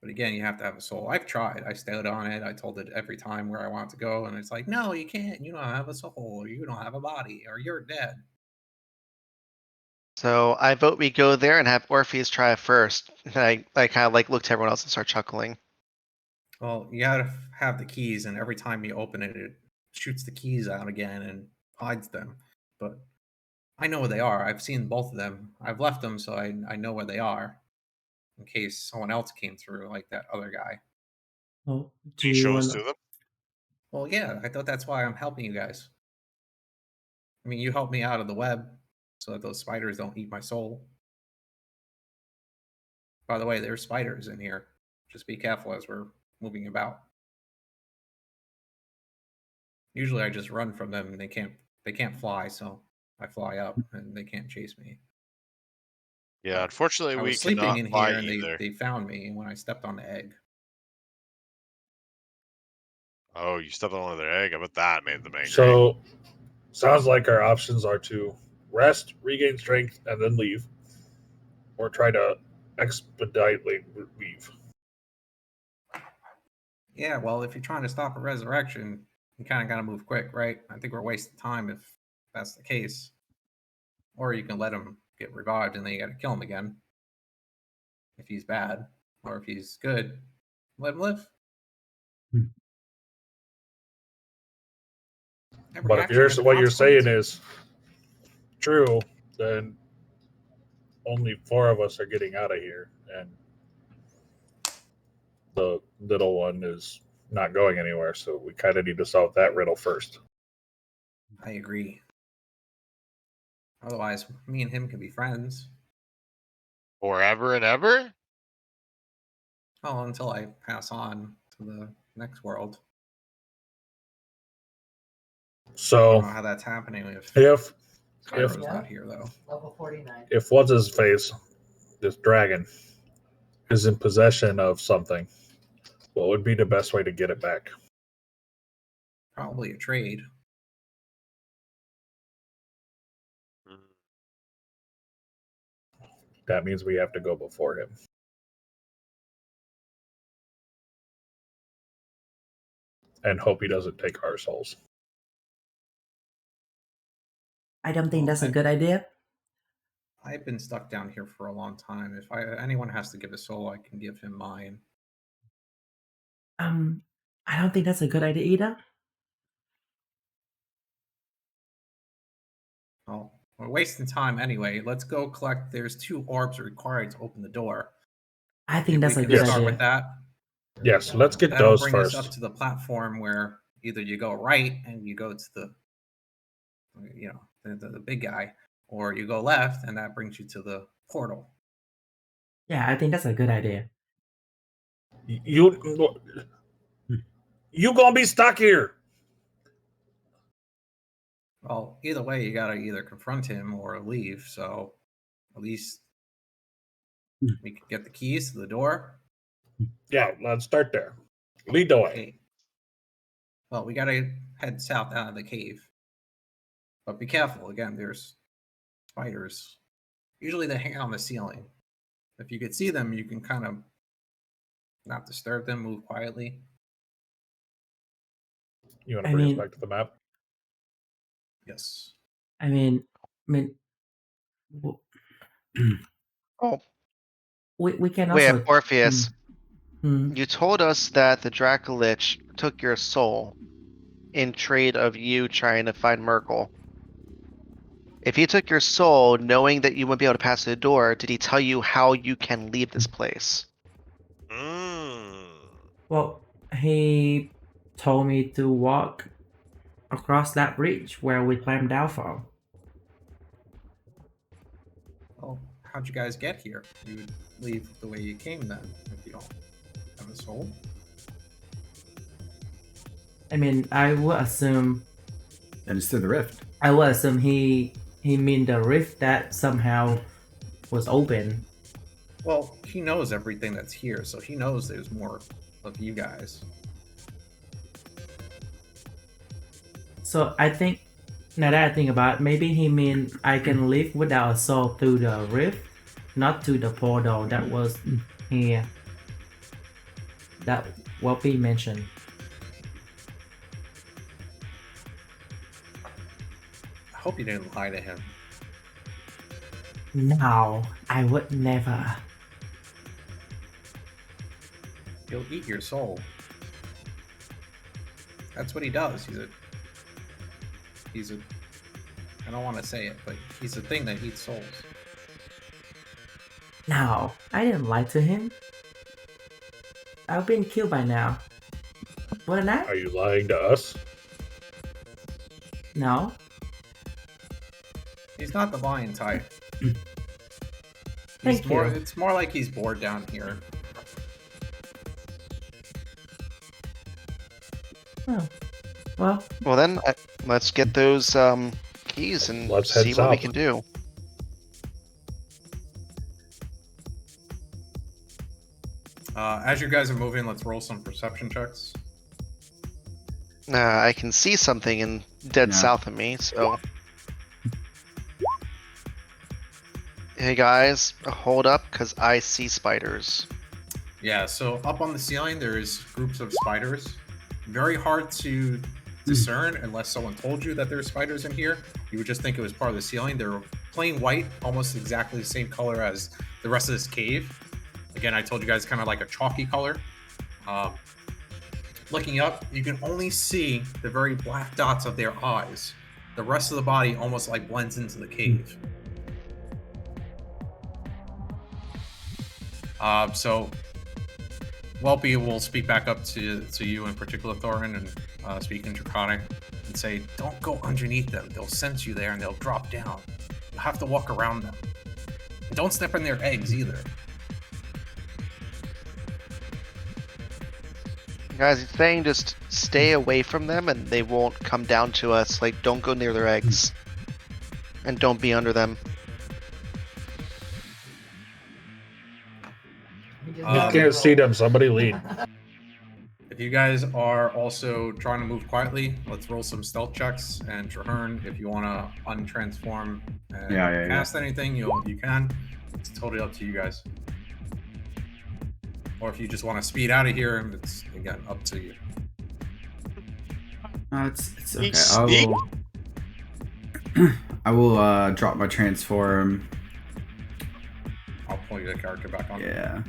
But again, you have to have a soul. I've tried. I stayed on it. I told it every time where I want to go, and it's like, no, you can't. You don't have a soul, or you don't have a body, or you're dead. So I vote we go there and have Orpheus try it first. I kind of like look to everyone else and start chuckling. Well, you gotta have the keys, and every time you open it, it shoots the keys out again and hides them. But I know where they are. I've seen both of them. I've left them, so I know where they are, in case someone else came through, like that other guy. Oh, Do you show us to them? Well, yeah, I thought that's why I'm helping you guys. I mean, you helped me out of the web so that those spiders don't eat my soul. By the way, there's spiders in here. Just be careful as we're moving about. Usually I just run from them and they can't fly, so I fly up and they can't chase me. Yeah, unfortunately, I we was sleeping cannot in fly here and either. they found me when I stepped on the egg. Oh, you stepped on one of their egg. I bet that made them angry. So, sounds like our options are to rest, regain strength, and then leave, or try to expeditely leave. Yeah, well, if you're trying to stop a resurrection, you kind of got to move quick, right? I think we're wasting time if that's the case. Or you can let him get revived and then you got to kill him again. If he's bad, or if he's good, let him live. Every But if action has a what you're saying consequence. is true, then only 4 of us are getting out of here, and the little one is not going anywhere. So we kind of need to solve that riddle first. I agree. Otherwise, me and him can be friends. Forever and ever? Oh, until I pass on to the next world. I don't So know how that's happening if if Kyro's not here, though. Level 49. if what's his face, this dragon, is in possession of something, What would be the best way to get it back? Probably a trade. That means we have to go before him. And hope he doesn't take our souls. I don't think that's a good idea. I've been stuck down here for a long time. If anyone has to give a soul, I can give him mine. I don't think that's a good idea either. Well, we're wasting time anyway. Let's go collect. There's 2 orbs required to open the door. I think If that's we a can good start idea. with that. Yes, let's get That'll those bring first. us up to the platform where either you go right and you go to the, the big guy, or you go left and that brings you to the portal. Yeah, I think that's a good idea. You gonna be stuck here. Well, either way, you gotta either confront him or leave. So at least we can get the keys to the door. Yeah, let's start there. Lead the way. Okay. Well, we gotta head south out of the cave. But be careful, again, there's spiders. Usually they hang out on the ceiling. If you could see them, you can kind of not disturb them, move quietly. You want to bring us back to the map? Yes. I mean, Oh, we can wait, also. Orpheus. Hmm. You told us that the Dracolich took your soul in trade of you trying to find Merkel. If he took your soul, knowing that you wouldn't be able to pass the door, did he tell you how you can leave this place? Well, he told me to walk across that bridge where we climbed down from. Well, how'd you guys get here? You would leave the way you came then, if you don't have a soul. I mean, I would assume. Then it's through the rift. I would assume he mean the rift that somehow was open. Well, he knows everything that's here, so he knows there's more of you guys. So I think, now that I think about it, maybe he mean I can live without a soul through the rift, not to the portal that was here. That what we mentioned. I hope you didn't lie to him. No, I would never. He'll eat your soul. That's what he does. He's a I don't want to say it, but he's a thing that eats souls. No, I didn't lie to him. I've been killed by now. Wouldn't I? Are you lying to us? No. He's not the lion type. Thank you. It's more like he's bored down here. Oh. Well, Well then, let's get those keys and Let's head see what we south. can do. As you guys are moving, let's roll some perception checks. I can see something in dead No. south of me, so. Hey guys, hold up, because I see spiders. Yeah, so up on the ceiling, there's groups of spiders. Very hard to discern unless someone told you that there's spiders in here. You would just think it was part of the ceiling. They're plain white, almost exactly the same color as the rest of this cave. Again, I told you guys kind of like a chalky color. Looking up, you can only see the very black dots of their eyes. The rest of the body almost like blends into the cave. So Welpy will speak back up to you in particular, Thorin, and speak in Draconic and say, don't go underneath them. They'll sense you there and they'll drop down. You'll have to walk around them. And don't step in their eggs either. Guys, he's saying just stay away from them and they won't come down to us. Like, don't go near their eggs. And don't be under them. You can't see them. Somebody lead. If you guys are also trying to move quietly, let's roll some stealth checks. And Trahern, if you want to untransform and Yeah. cast anything, you can. It's totally up to you guys. Or if you just want to speed out of here, it's again up to you. It's okay. Sneak. I will drop my transform. I'll pull your character back on. Yeah.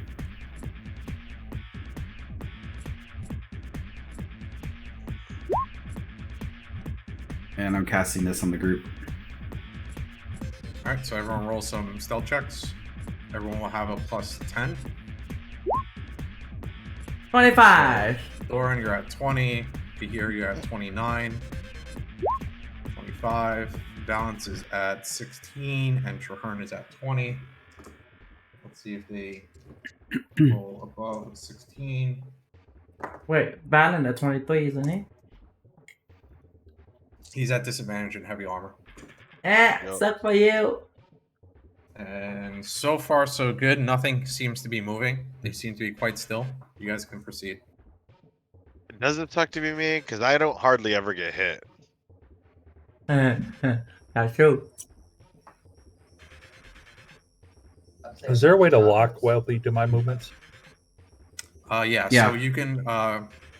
And I'm casting this on the group. All right, so everyone roll some stealth checks. Everyone will have a plus 10. 25. Doran, you're at 20. Behir, you're at 29. 25. Balance is at 16, and Trahern is at 20. Let's see if they roll above 16. Wait, Valen at 23, isn't he? He's at disadvantage in heavy armor. Yep. Suck for you. And so far, so good. Nothing seems to be moving. They seem to be quite still. You guys can proceed. It doesn't suck to be me because I don't hardly ever get hit. That's true. Is there a way to lock Whelpy to my movements? Yeah, Yeah. so you can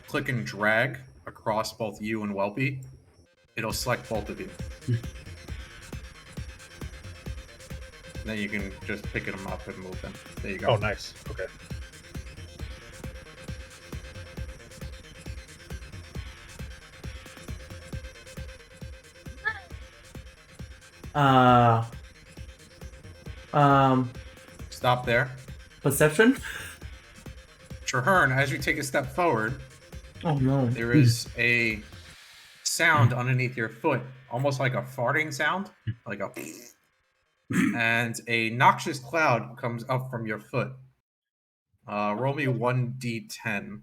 click and drag across both you and Whelpy. It'll select both of you. Then you can just pick them up and move them. There you go. Oh, nice. Okay. Stop there. Perception? Trahern, as you take a step forward, Oh no. there is a sound underneath your foot, almost like a farting sound, like a, and a noxious cloud comes up from your foot. Roll me 1d10.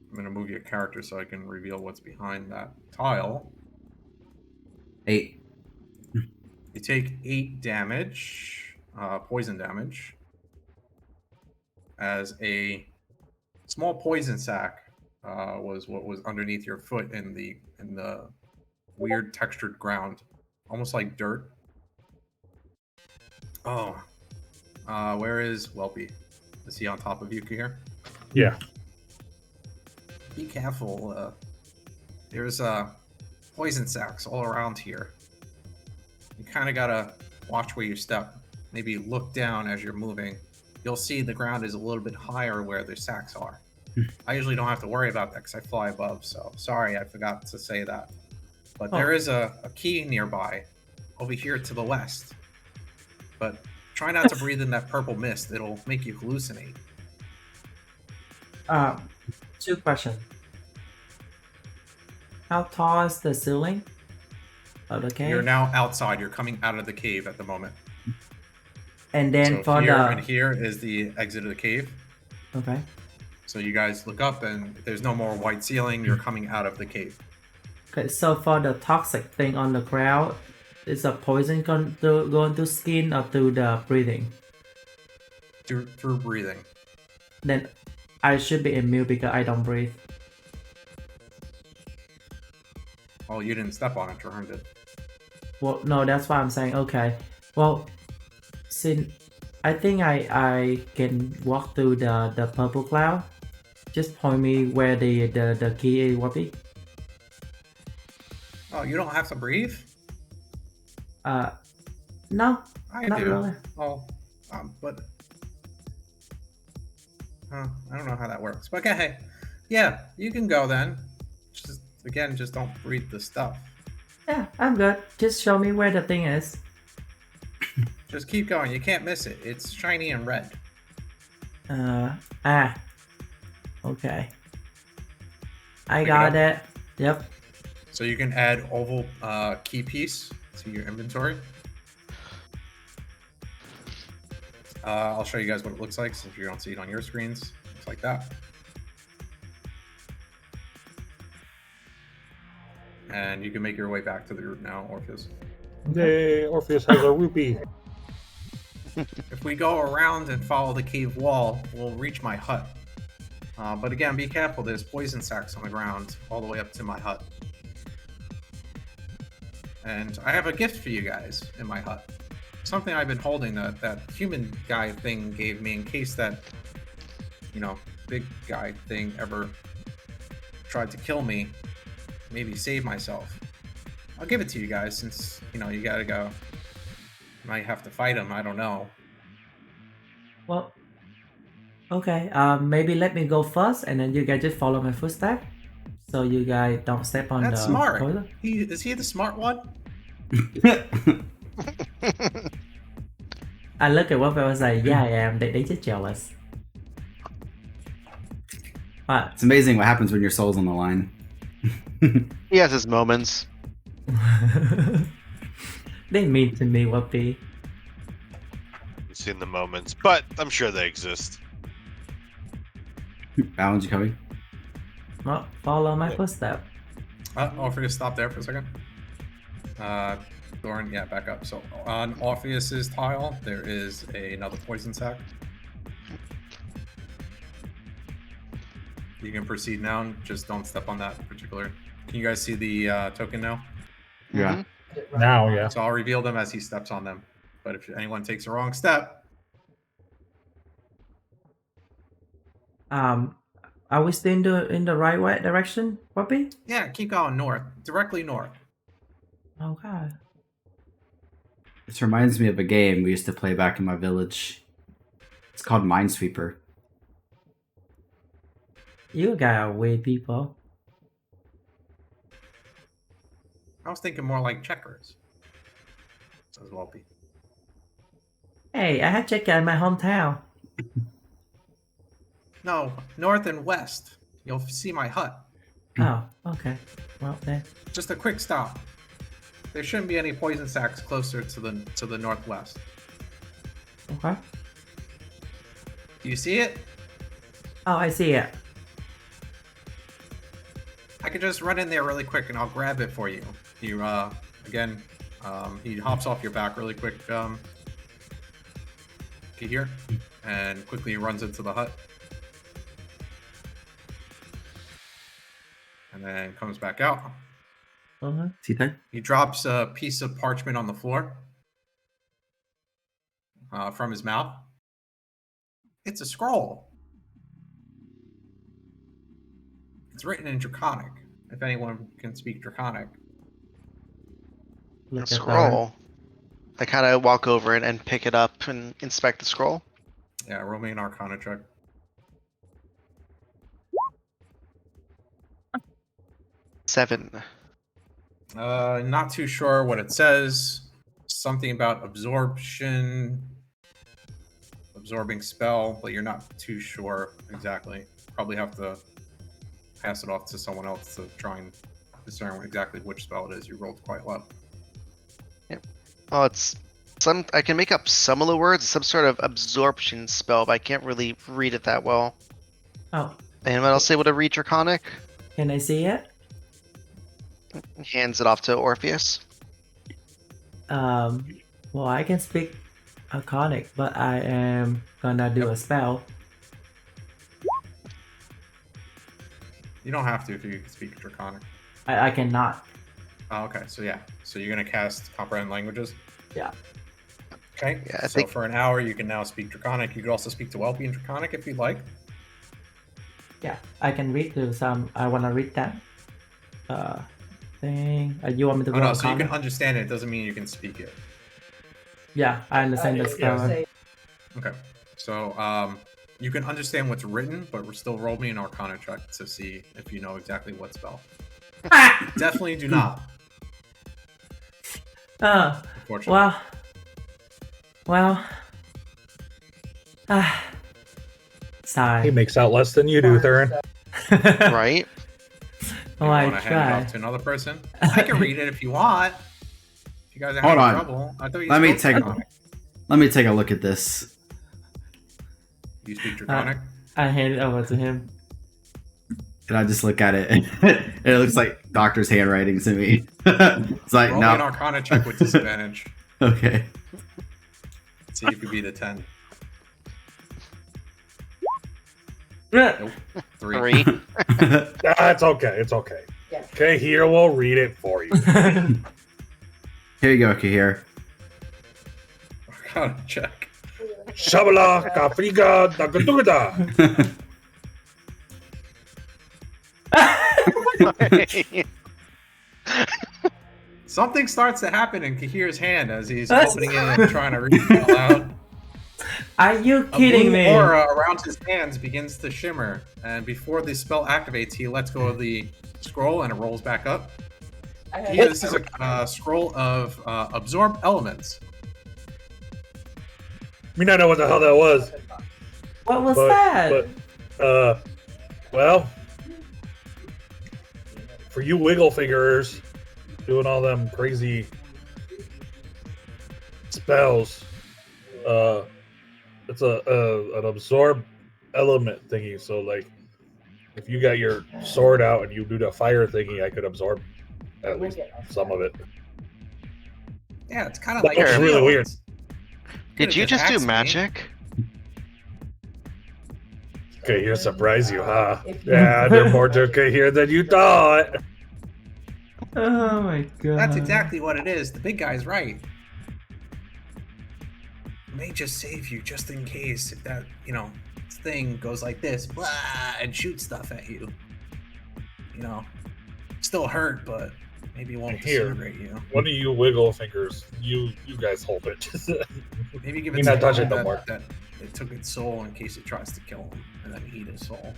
I'm gonna move your character so I can reveal what's behind that tile. 8. You take 8 damage, poison damage, as a small poison sac was what was underneath your foot in the weird textured ground, almost like dirt. Oh, where is Whelpy? Is he on top of you here? Yeah. Be careful. There's poison sacs all around here. You kind of gotta watch where you step. Maybe look down as you're moving. You'll see the ground is a little bit higher where the sacs are. I usually don't have to worry about that because I fly above, so sorry I forgot to say that. But there is a key nearby, over here to the west. But try not to breathe in that purple mist. It'll make you hallucinate. 2 questions. How tall is the ceiling of the cave? You're now outside. You're coming out of the cave at the moment. And then So for here the and here is the exit of the cave. okay. So you guys look up and there's no more white ceiling. You're coming out of the cave. Okay, so for the toxic thing on the ground, is a poison going to skin or through the breathing? Through breathing. Then I should be immune because I don't breathe. Oh, you didn't step on it. Trahern did. Well, no, that's why I'm saying. Okay, well, since I think I can walk through the purple cloud, just point me where the key is. What be? Oh, you don't have to breathe? No, I not do. really. Oh, but I don't know how that works. But okay, yeah, you can go then. Just don't breathe the stuff. Yeah, I'm good. Just show me where the thing is. Just keep going. You can't miss it. It's shiny and red. Okay. I Pick it got up. it. Yep. So you can add oval key piece to your inventory. I'll show you guys what it looks like since you don't see it on your screens. Looks like that. And you can make your way back to the group now, Orpheus. Yay, Orpheus has a rupee. If we go around and follow the cave wall, we'll reach my hut. But again, be careful. There's poison sacks on the ground all the way up to my hut. And I have a gift for you guys in my hut. Something I've been holding that human guy thing gave me in case that, big guy thing ever tried to kill me. Maybe save myself. I'll give it to you guys since, you gotta go. Might have to fight him, I don't know. Well, okay. Maybe let me go first, and then you guys just follow my footsteps, so you guys don't step on That's the smart. toilet. Is he the smart one? I look at what I was like, yeah, I am. They just jealous. But It's amazing what happens when your soul's on the line. He has his moments. they mean to me, Whoopi. I've seen the moments, but I'm sure they exist. Alan, you coming? Well, follow my footsteps. Orpheus, stop there for a second. Thorin, yeah, back up. So on Orpheus's tile, there is another poison sack. You can proceed now. Just don't step on that particular. Can you guys see the token now? Yeah. Now, yeah. So I'll reveal them as he steps on them. But if anyone takes a wrong step, Are we still in the right way direction, Whoopi? yeah, keep going north, directly north. Okay. This reminds me of a game we used to play back in my village. It's called Minesweeper. You guys are weird people. I was thinking more like checkers. Says Whoopi. Hey, I had checked out my hometown. No, north and west. You'll see my hut. Oh, okay. Well then. Just a quick stop. There shouldn't be any poison sacks closer to the northwest. Okay. Do you see it? Oh, I see it. I could just run in there really quick and I'll grab it for you. You again, he hops off your back really quick. Get here, and quickly runs into the hut, and then comes back out. Uh-huh. See that? He drops a piece of parchment on the floor from his mouth. It's a scroll. It's written in Draconic, if anyone can speak Draconic. Look at Scroll. I kind of walk over and pick it up and inspect the scroll. Yeah, roll me an Arcana check. Seven. Not too sure what it says. Something about absorption, absorbing spell, but you're not too sure exactly. Probably have to pass it off to someone else to try and discern exactly which spell it is. You rolled quite low. Oh, it's some. I can make up some of the words. Some sort of absorption spell, but I can't really read it that well. Oh, Anyone else able to read Draconic? can I see it? Hands it off to Orpheus. Well, I can speak Arcanic, but I am gonna do a spell. You don't have to if you can speak Draconic. I cannot. Oh, okay, so yeah. So you're gonna cast Comprehend Languages? Yeah. Okay, Yeah, I so think- for an hour you can now speak Draconic. You could also speak to Welpy in Draconic if you'd like. Yeah, I can read to some. I wanna read that. Thing. You want me to Oh go no, so you Arcana? can understand it, doesn't mean you can speak it. Yeah, I understand the spell. Okay, so you can understand what's written, but we're still roll me an Arcana check to see if you know exactly what spell. Definitely do not, unfortunately. Well. He Sorry. makes out less than you do, Thurin. Right? Oh, You I want to hand it try. off to another person? I can read it if you want. If you guys are Hold having on. trouble, I thought you Let me spoke take Draconic. Let me take a look at this. You speak Draconic? I hand it over to him. And I just look at it, and it looks like doctor's handwriting to me. It's like, Roll me an no. Arcana check with disadvantage. Okay. See if you beat a 10. Yeah. Nope. 3. 3. That's okay. It's okay. Yeah. Okay, here we'll read it for you. Here you go, Kahir. Gotta check. Shabala, Kafriga, Dagadugada. Something starts to happen in Kahir's hand as he's opening it and trying to read it out loud. Are you A kidding blue me? aura around his hands begins to shimmer, and before the spell activates, he lets go of the scroll and it rolls back up. This is a scroll of absorb elements. Me not know what the hell that was. What was But- that? Well, for you wiggle fingers doing all them crazy spells, it's an absorb element thingy. So like, if you got your sword out and you do the fire thingy, I could absorb at least some of it. Yeah, it's kind of That like looks really weird. Did you just do magic? Okay, here surprise you, huh? Yeah, there's more to okay here than you thought. Oh my god. That's exactly what it is. The big guy's right. It may just save you just in case if that, thing goes like this, blah, and shoots stuff at you. Still hurt, but maybe it won't Here. disintegrate you. One of you wiggle fingers, you guys hold it. Maybe give Me it not some touch it that, no more. that it took its soul in case it tries to kill him, and then eat his soul.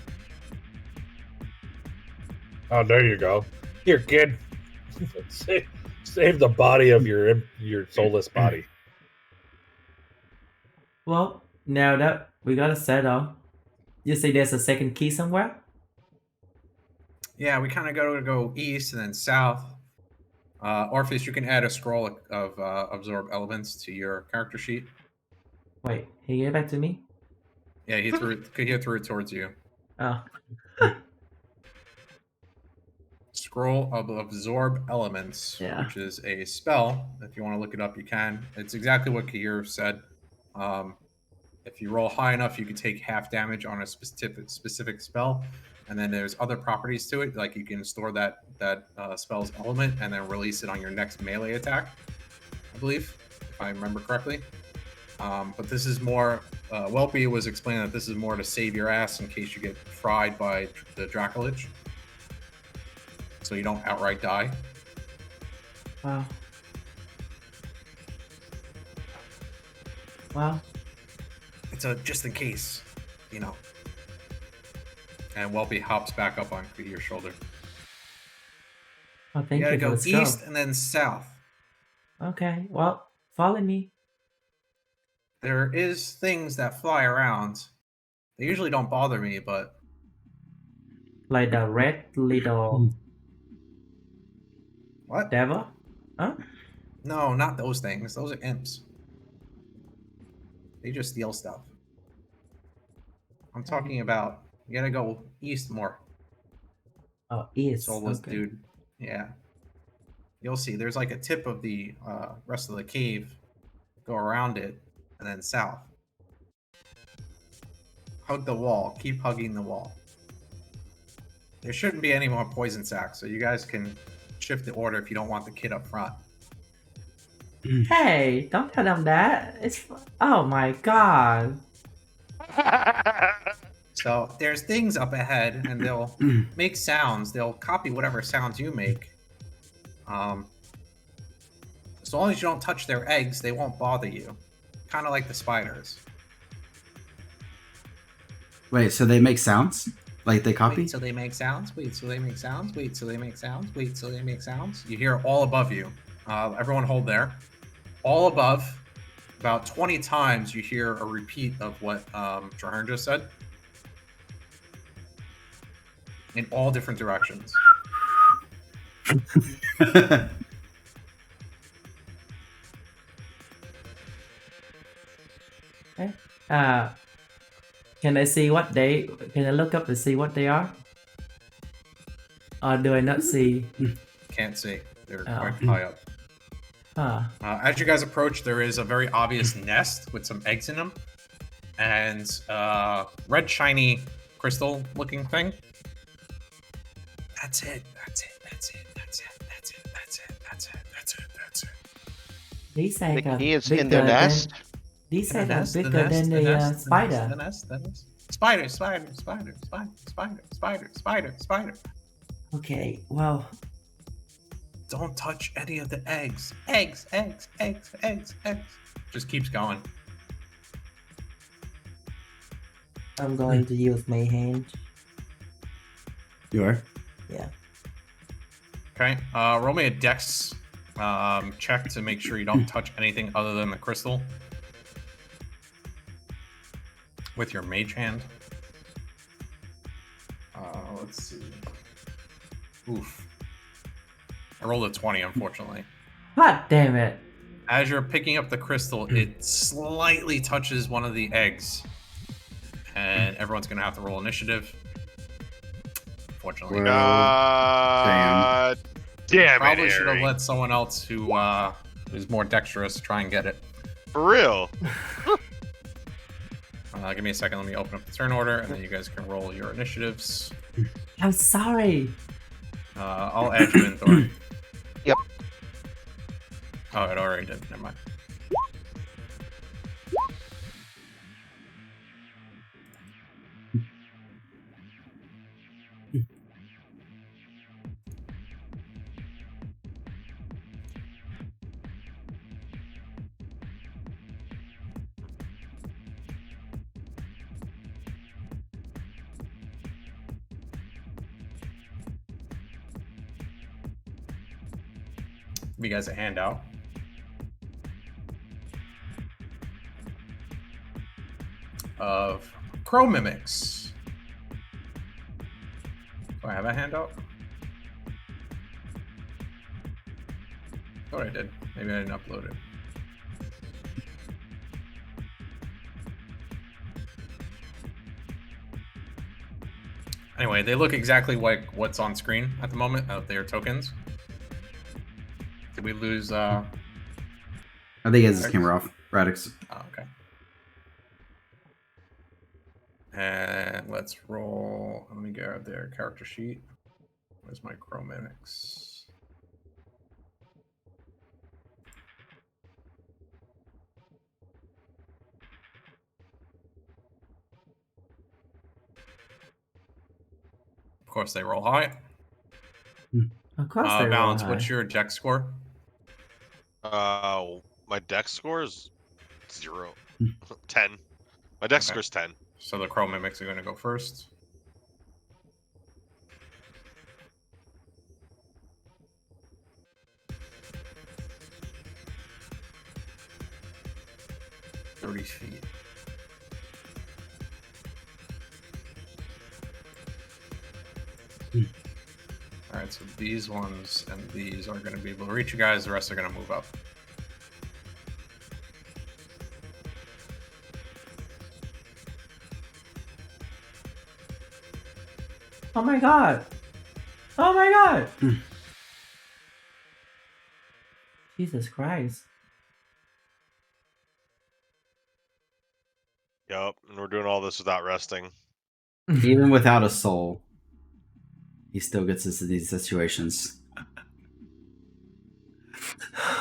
Oh, there you go. Here, kid. Save the body of your soulless body. Well, now that we got a setup, you see there's a second key somewhere? Yeah, we kind of go east and then south. Orpheus, you can add a scroll of absorb elements to your character sheet. Wait, he gave it back to me? Yeah, he threw it towards you. Oh. Scroll of absorb elements, Yeah. which is a spell. If you want to look it up, you can. It's exactly what Kahir said. If you roll high enough, you can take half damage on a specific spell, and then there's other properties to it, like you can store that spell's element and then release it on your next melee attack, I believe, if I remember correctly. But this is more. Welpy was explaining that this is more to save your ass in case you get fried by the Dracolich, so you don't outright die. Wow. Wow. It's a just in case, And Welpy hops back up on your shoulder. Oh, thank You gotta you. go Let's east and then south. Okay, well, follow me. There is things that fly around. They usually don't bother me, but Like the red little what? devil? Huh? No, not those things. Those are imps. They just steal stuff. I'm talking about you gotta go east more. Oh, east. Soulless Okay. dude. Yeah. You'll see. There's like a tip of the rest of the cave. Go around it, and then south. Hug the wall. Keep hugging the wall. There shouldn't be any more poison sacks, so you guys can shift the order if you don't want the kid up front. Hey, don't tell them that. Oh my god. So there's things up ahead, and they'll make sounds. They'll copy whatever sounds you make. As long as you don't touch their eggs, they won't bother you. Kind of like the spiders. Wait, so they make sounds? Like they copy? Wait till they make sounds. Wait till they make sounds. Wait till they make sounds. Wait till they make sounds. You hear all above you. Everyone hold there. All above, about 20 times you hear a repeat of what Trahern just said. In all different directions. Okay. Can I see what they? Can I look up to see what they are? Or do I not see? Can't see. They're Oh. quite high up. As you guys approach, there is a very obvious nest with some eggs in them, and red shiny crystal-looking thing. That's it. That's it. That's it. That's it. That's it. That's it. That's it. That's it. That's it. These The eggs are key is bigger in their nest. than these eggs are bigger than the spider. The nest. Spider. Spider. Okay, well, Don't touch any of the eggs. Eggs. Just keeps going. I'm going to use my hand. You are? Yeah. Okay. Roll me a dex check to make sure you don't touch anything other than the crystal with your mage hand. Let's see. Oof. I rolled a 20, unfortunately. God damn it. As you're picking up the crystal, it slightly touches one of the eggs. And everyone's going to have to roll initiative. Unfortunately. Well, God damn it, Probably should have Harry. let someone else who is more dexterous try and get it. For real. Give me a second. Let me open up the turn order, and then you guys can roll your initiatives. I'm sorry. I'll add you in, Thor. Yep. Oh, it already did. Never mind. Give you guys a handout. Of crow mimics. Do I have a handout? Thought I did. Maybe I didn't upload it. Anyway, they look exactly like what's on screen at the moment. They are tokens. Did we lose? I think he has his camera off. Radix. Oh, okay. And let's roll. Let me grab their character sheet. Where's my crow mimics? Of course, they roll high. Of course they roll Balance, high. what's your dex score? My dex score is 0. 10. My dex Okay. score is 10. So the crow mimics are going to go first. "30 feet. All right, so these ones and these are going to be able to reach you guys. The rest are going to move up. Oh my god. Oh my god. Jesus Christ. Yup, and we're doing all this without resting. Even without a soul, he still gets into these situations.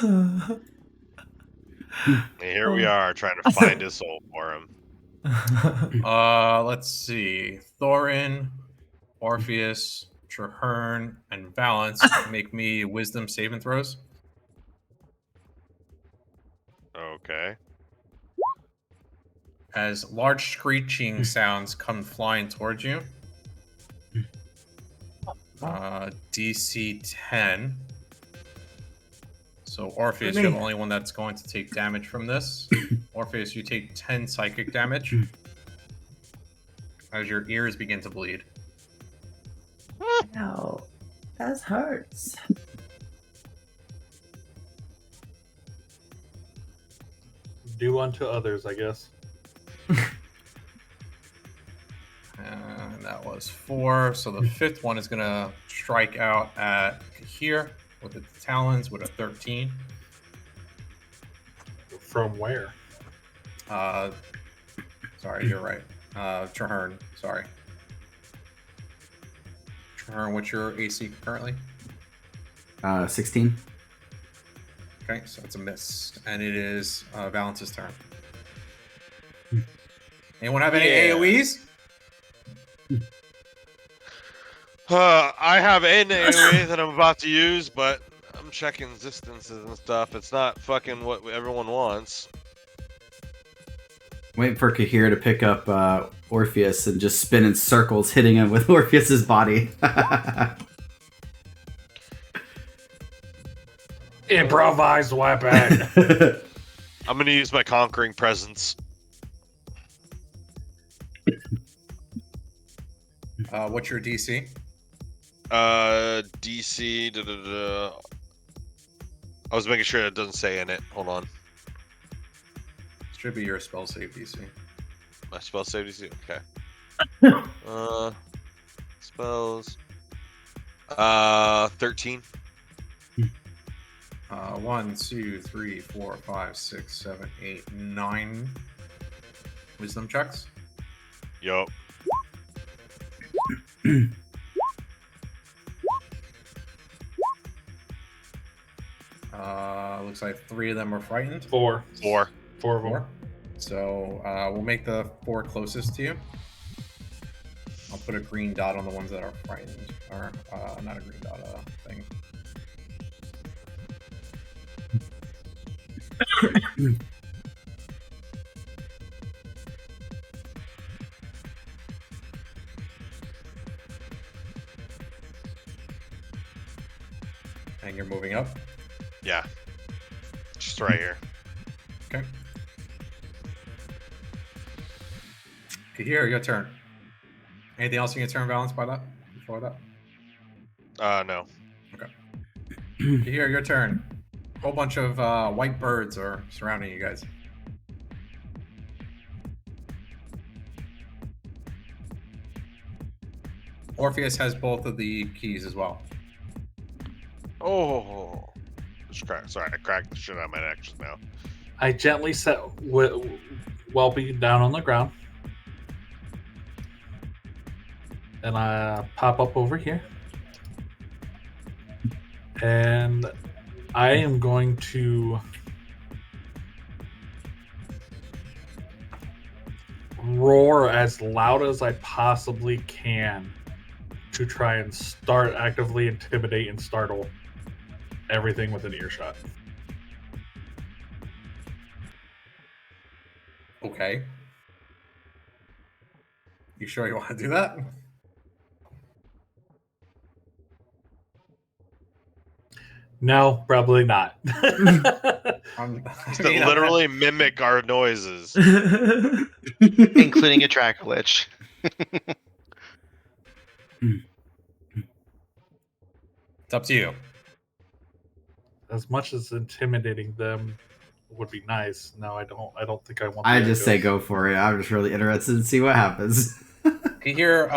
And here we are trying to find his soul for him. Let's see. Thorin, Orpheus, Traherne, and Valence make me wisdom saving throws. Okay. As large screeching sounds come flying towards you. DC 10. So Orpheus, you're the only one that's going to take damage from this. Orpheus, you take 10 psychic damage as your ears begin to bleed. Ow. That hurts. Do unto others, I guess. And that was 4. So the fifth one is going to strike out at here with its talons with a 13. From where? Sorry, you're right. Traherne, sorry. Traherne, what's your AC currently? 16. Okay, so it's a miss. And it is Valence's turn. Anyone have any Yeah. AoEs? I have an AoE that I'm about to use, but I'm checking distances and stuff. It's not fucking what everyone wants. Wait for Kahir to pick up Orpheus and just spin in circles, hitting him with Orpheus's body. Improvised weapon. I'm gonna use my conquering presence. What's your DC? DC. I was making sure it doesn't say in it. Hold on. Should be your spell save DC. My spell save DC. Okay. Spells. 13. 1, 2, 3, 4, 5, 6, 7, 8, 9 wisdom checks. Yup. Looks like 3 of them are frightened. 4. 4. 4 of them. 4. So we'll make the 4 closest to you. I'll put a green dot on the ones that are frightened. Or, not a green dot, thing. And you're moving up. Yeah. Just right here. Okay. Here, your turn. Anything else in your turn balanced by that? Before that? No. Here, your turn. A whole bunch of white birds are surrounding you guys. Orpheus has both of the keys as well. Oh. Sorry, I cracked the shit out of my neck just now. I gently set Welby down on the ground. And I pop up over here. And I am going to roar as loud as I possibly can to try and start actively intimidate and startle everything within earshot. Okay. You sure you want to do that? No, probably not. Just to literally mimic our noises. Including a Dracolich. It's up to you. As much as intimidating them would be nice, no, I don't think I want. I just say go for it. I'm just really interested to see what happens. Here,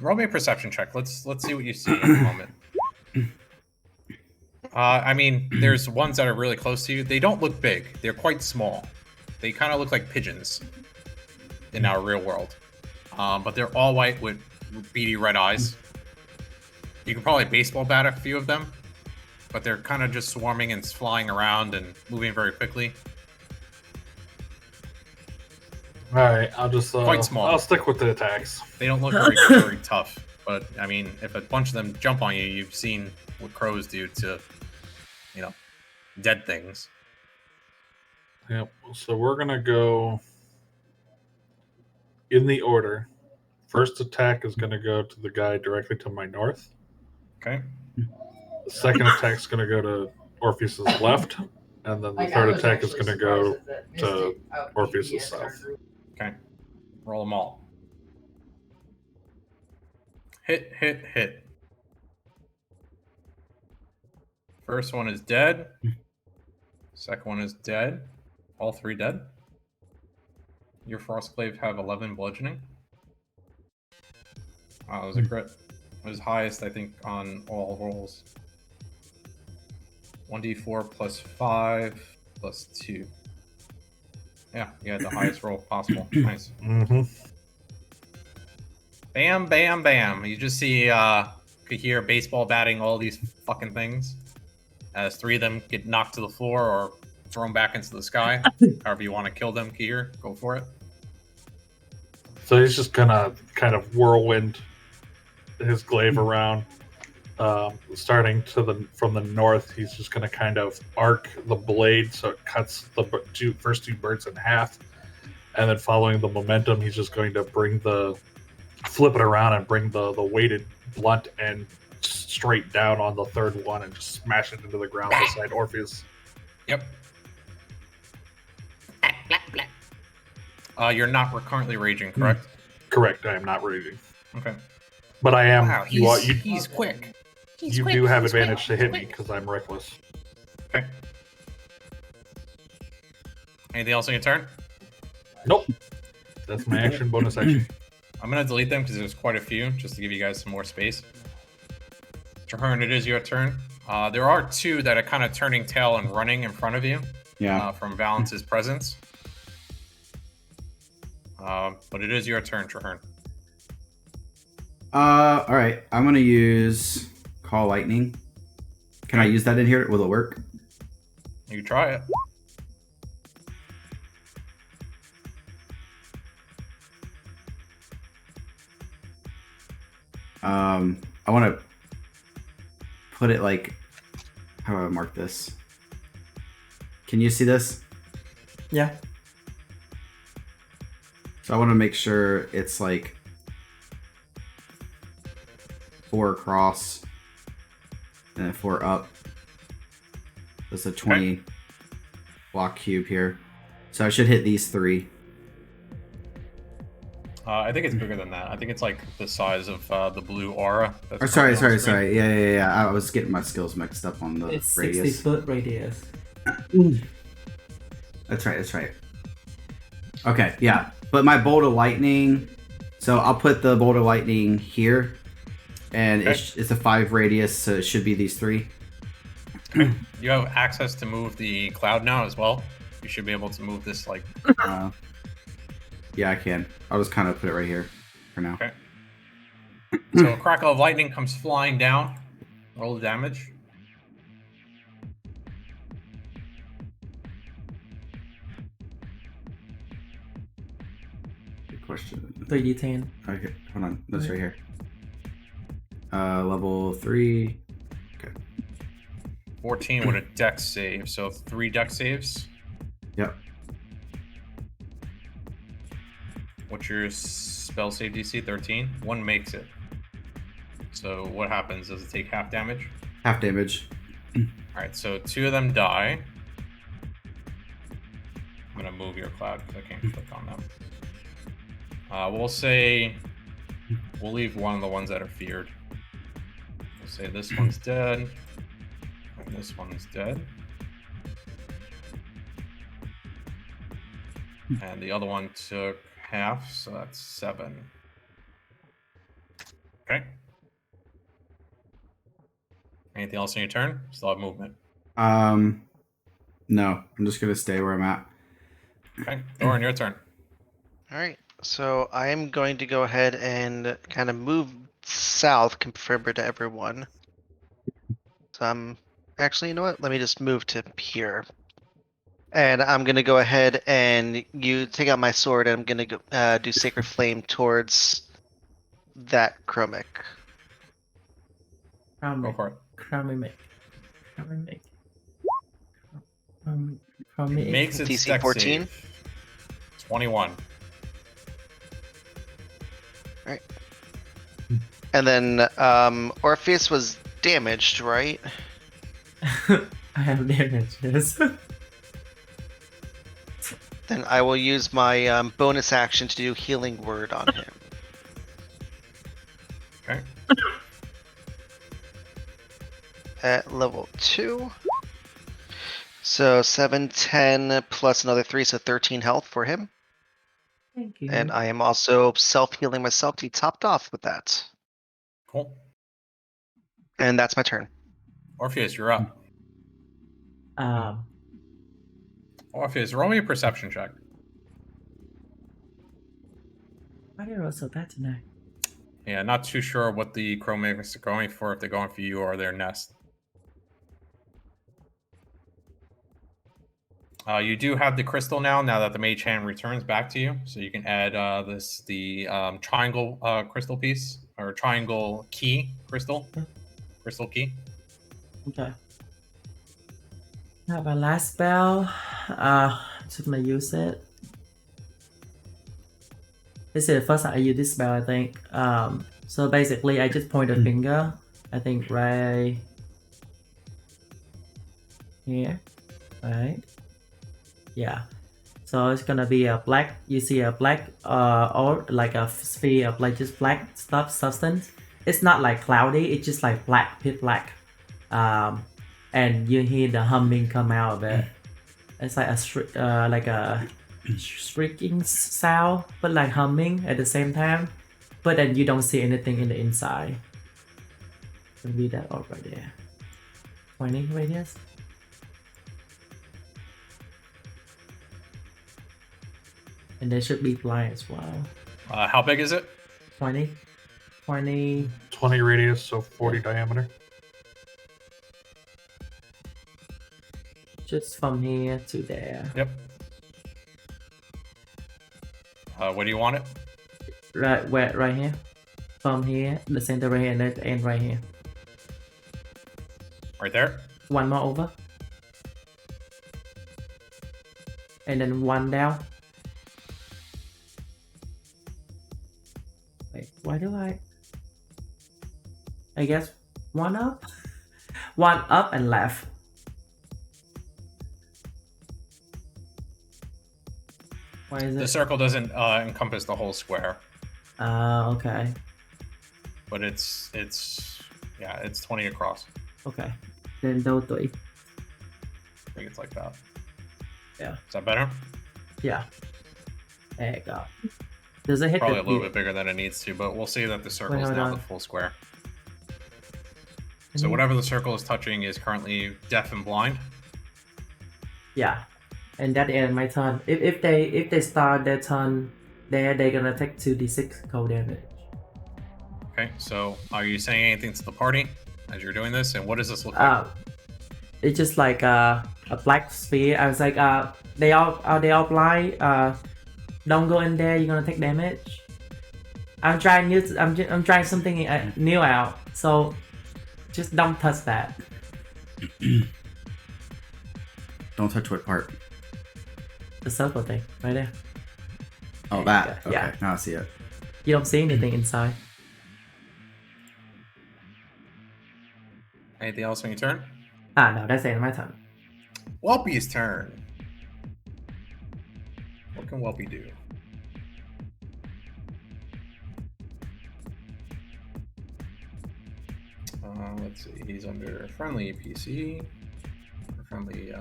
roll me a perception check. Let's see what you see in a moment. I mean, there's ones that are really close to you. They don't look big. They're quite small. They kind of look like pigeons in our real world. But they're all white with beady red eyes. You can probably baseball bat a few of them, but they're kind of just swarming and flying around and moving very quickly. All right, I'll just Quite small. I'll stick with the attacks. They don't look very tough, but I mean, if a bunch of them jump on you, you've seen what crows do to, dead things. Yep. So we're gonna go in the order. First attack is gonna go to the guy directly to my north. Okay. The second attack is gonna go to Orpheus's left, and then the third attack is gonna go to Orpheus's south. Okay. Roll them all. Hit, hit, hit. First one is dead. Second one is dead. All 3 dead. Your Frostclave have 11 bludgeoning. Wow, it was a crit. It was highest, I think, on all rolls. 1d4 plus 5 plus 2. Yeah, you had the highest roll possible. Nice. Mm-hmm. Bam, bam, bam. You just see Kahir baseball batting all these fucking things as 3 of them get knocked to the floor or thrown back into the sky. However you want to kill them, Kahir, go for it. So he's just gonna kind of whirlwind his glaive around, starting from the north. He's just gonna kind of arc the blade so it cuts the first 2 birds in half, and then following the momentum, he's just going to flip it around and bring the weighted blunt end straight down on the 3rd one and just smash it into the ground beside Orpheus. Yep. You're not currently raging, correct? Correct. I am not raging, Okay. but I am. Wow, he's quick. You do have advantage to hit me because I'm reckless. Okay. Anything else on your turn? Nope. That's my action. Bonus action. I'm gonna delete them because there's quite a few, just to give you guys some more space. Trahern, it is your turn. There are 2 that are kind of turning tail and running in front of you. Yeah. From Valence's presence. But it is your turn, Trahern. All right. I'm gonna use Call Lightning. Can I use that in here? Will it work? You can try it. I want to put it like, how do I mark this? Can you see this? Yeah. So I want to make sure it's like 4 across and then 4 up. That's a 20 block cube here. So I should hit these 3. I think it's bigger than that. I think it's like the size of the blue aura. Or sorry. Yeah. I was getting my skills mixed up on the It's radius. 60-foot radius. That's right. Okay, yeah. But my bolt of lightning, so I'll put the bolt of lightning here, and Okay. it's a 5 radius, so it should be these 3. You have access to move the cloud now as well. You should be able to move this like. Yeah, I can. I'll just kind of put it right here for now. Okay. So a crackle of lightning comes flying down. Roll the damage. Good question. 3d10. Okay, hold on. That's right here. Level 3. 14 with a dex save. So 3 dex saves. Yep. What's your spell save DC? 13? 1 makes it. So what happens? Does it take half damage? Half damage. Alright, so 2 of them die. I'm gonna move your cloud because I can't click on them. We'll say we'll leave one of the ones that are feared. We'll say this one's dead. And this one's dead. And the other one took half, so that's 7. Okay. Anything else on your turn? Still have movement. No. I'm just gonna stay where I'm at. Okay. Thorin, your turn. Alright, so I am going to go ahead and kind of move south compared to everyone. So I'm actually, you know what? Let me just move to here. And I'm gonna go ahead and you take out my sword and I'm gonna go, do Sacred Flame towards that Chromic. Go for it. Chromic. Makes its DC dex 14. save. 21. And then Orpheus was damaged, right? I have damages. Then I will use my bonus action to do Healing Word on him. Okay. At level 2. So 7, 10 plus another 3, so 13 health for him. Thank you. And I am also self-healing myself to be topped off with that. Cool. And that's my turn. Orpheus, you're up. Um, Orpheus, roll me a perception check. Why did I roll so bad tonight? Yeah, not too sure what the crow mimics are going for, if they're going for you or their nest. You do have the crystal now that the mage hand returns back to you. So you can add the triangle crystal piece, or triangle key crystal. Crystal key. Okay. I have a last spell. Just gonna use it. This is the first time I use this spell, I think. So basically, I just point a finger. I think right here, right? Yeah. So it's gonna be a black. You see a black, or like a sphere of like just black substance. It's not like cloudy. It's just like black, pit black. And you hear the humming come out of it. It's like a shrieking sound, but like humming at the same time. But then you don't see anything in the inside. Can read that out right there. 20 radius. And they should be blind as well. How big is it? 20. 20. 20 radius, so 40 diameter. Just from here to there. Yep. Where do you want it? Right here. From here, the center right here, and the end right here. Right there? One more over. And then one down. Wait, why do I guess one up? One up and left. Why is The it? circle doesn't encompass the whole square, Okay. but it's 20 across. Okay. Then those three. I think it's like that. Yeah. Is that better? Yeah. There you go. Does it hit Probably a the little bit bigger than it needs to, but we'll see that the circle is hold now on. the full square. So whatever the circle is touching is currently deaf and blind. Yeah. And that end my turn. If they start their turn there, they're gonna take 2d6 cold damage. Okay, so are you saying anything to the party as you're doing this? And what does this look like? It's just like a black sphere. I was like, they all blind. Don't go in there. You're gonna take damage. I'm trying something new out. So just don't touch that. Don't touch what part? The circle thing right there. Oh, that. Okay, Yeah. now I see it. You don't see anything inside. Anything else on your turn? No, that's the end of my turn. Whelpy's turn. What can Whelpy do? Let's see. He's under friendly PC, friendly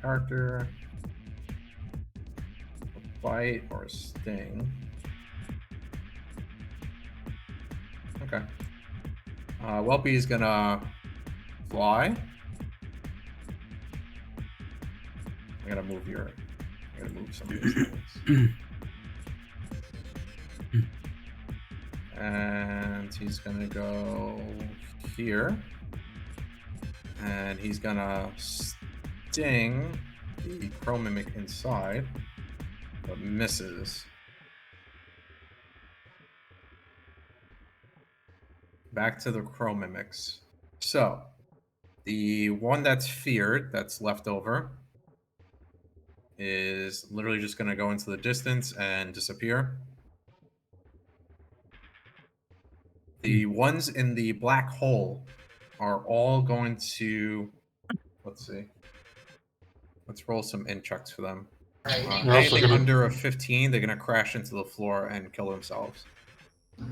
character, a bite or a sting. Okay. Whelpy's gonna fly. I gotta move some of these things. And he's gonna go here. And he's gonna sting the crow mimic inside, but misses. Back to the crow mimics. So, the one that's feared, that's left over, is literally just going to go into the distance and disappear. The ones in the black hole are all going to, let's see. Let's roll some int checks for them. Anything under a 15, they're going to crash into the floor and kill themselves.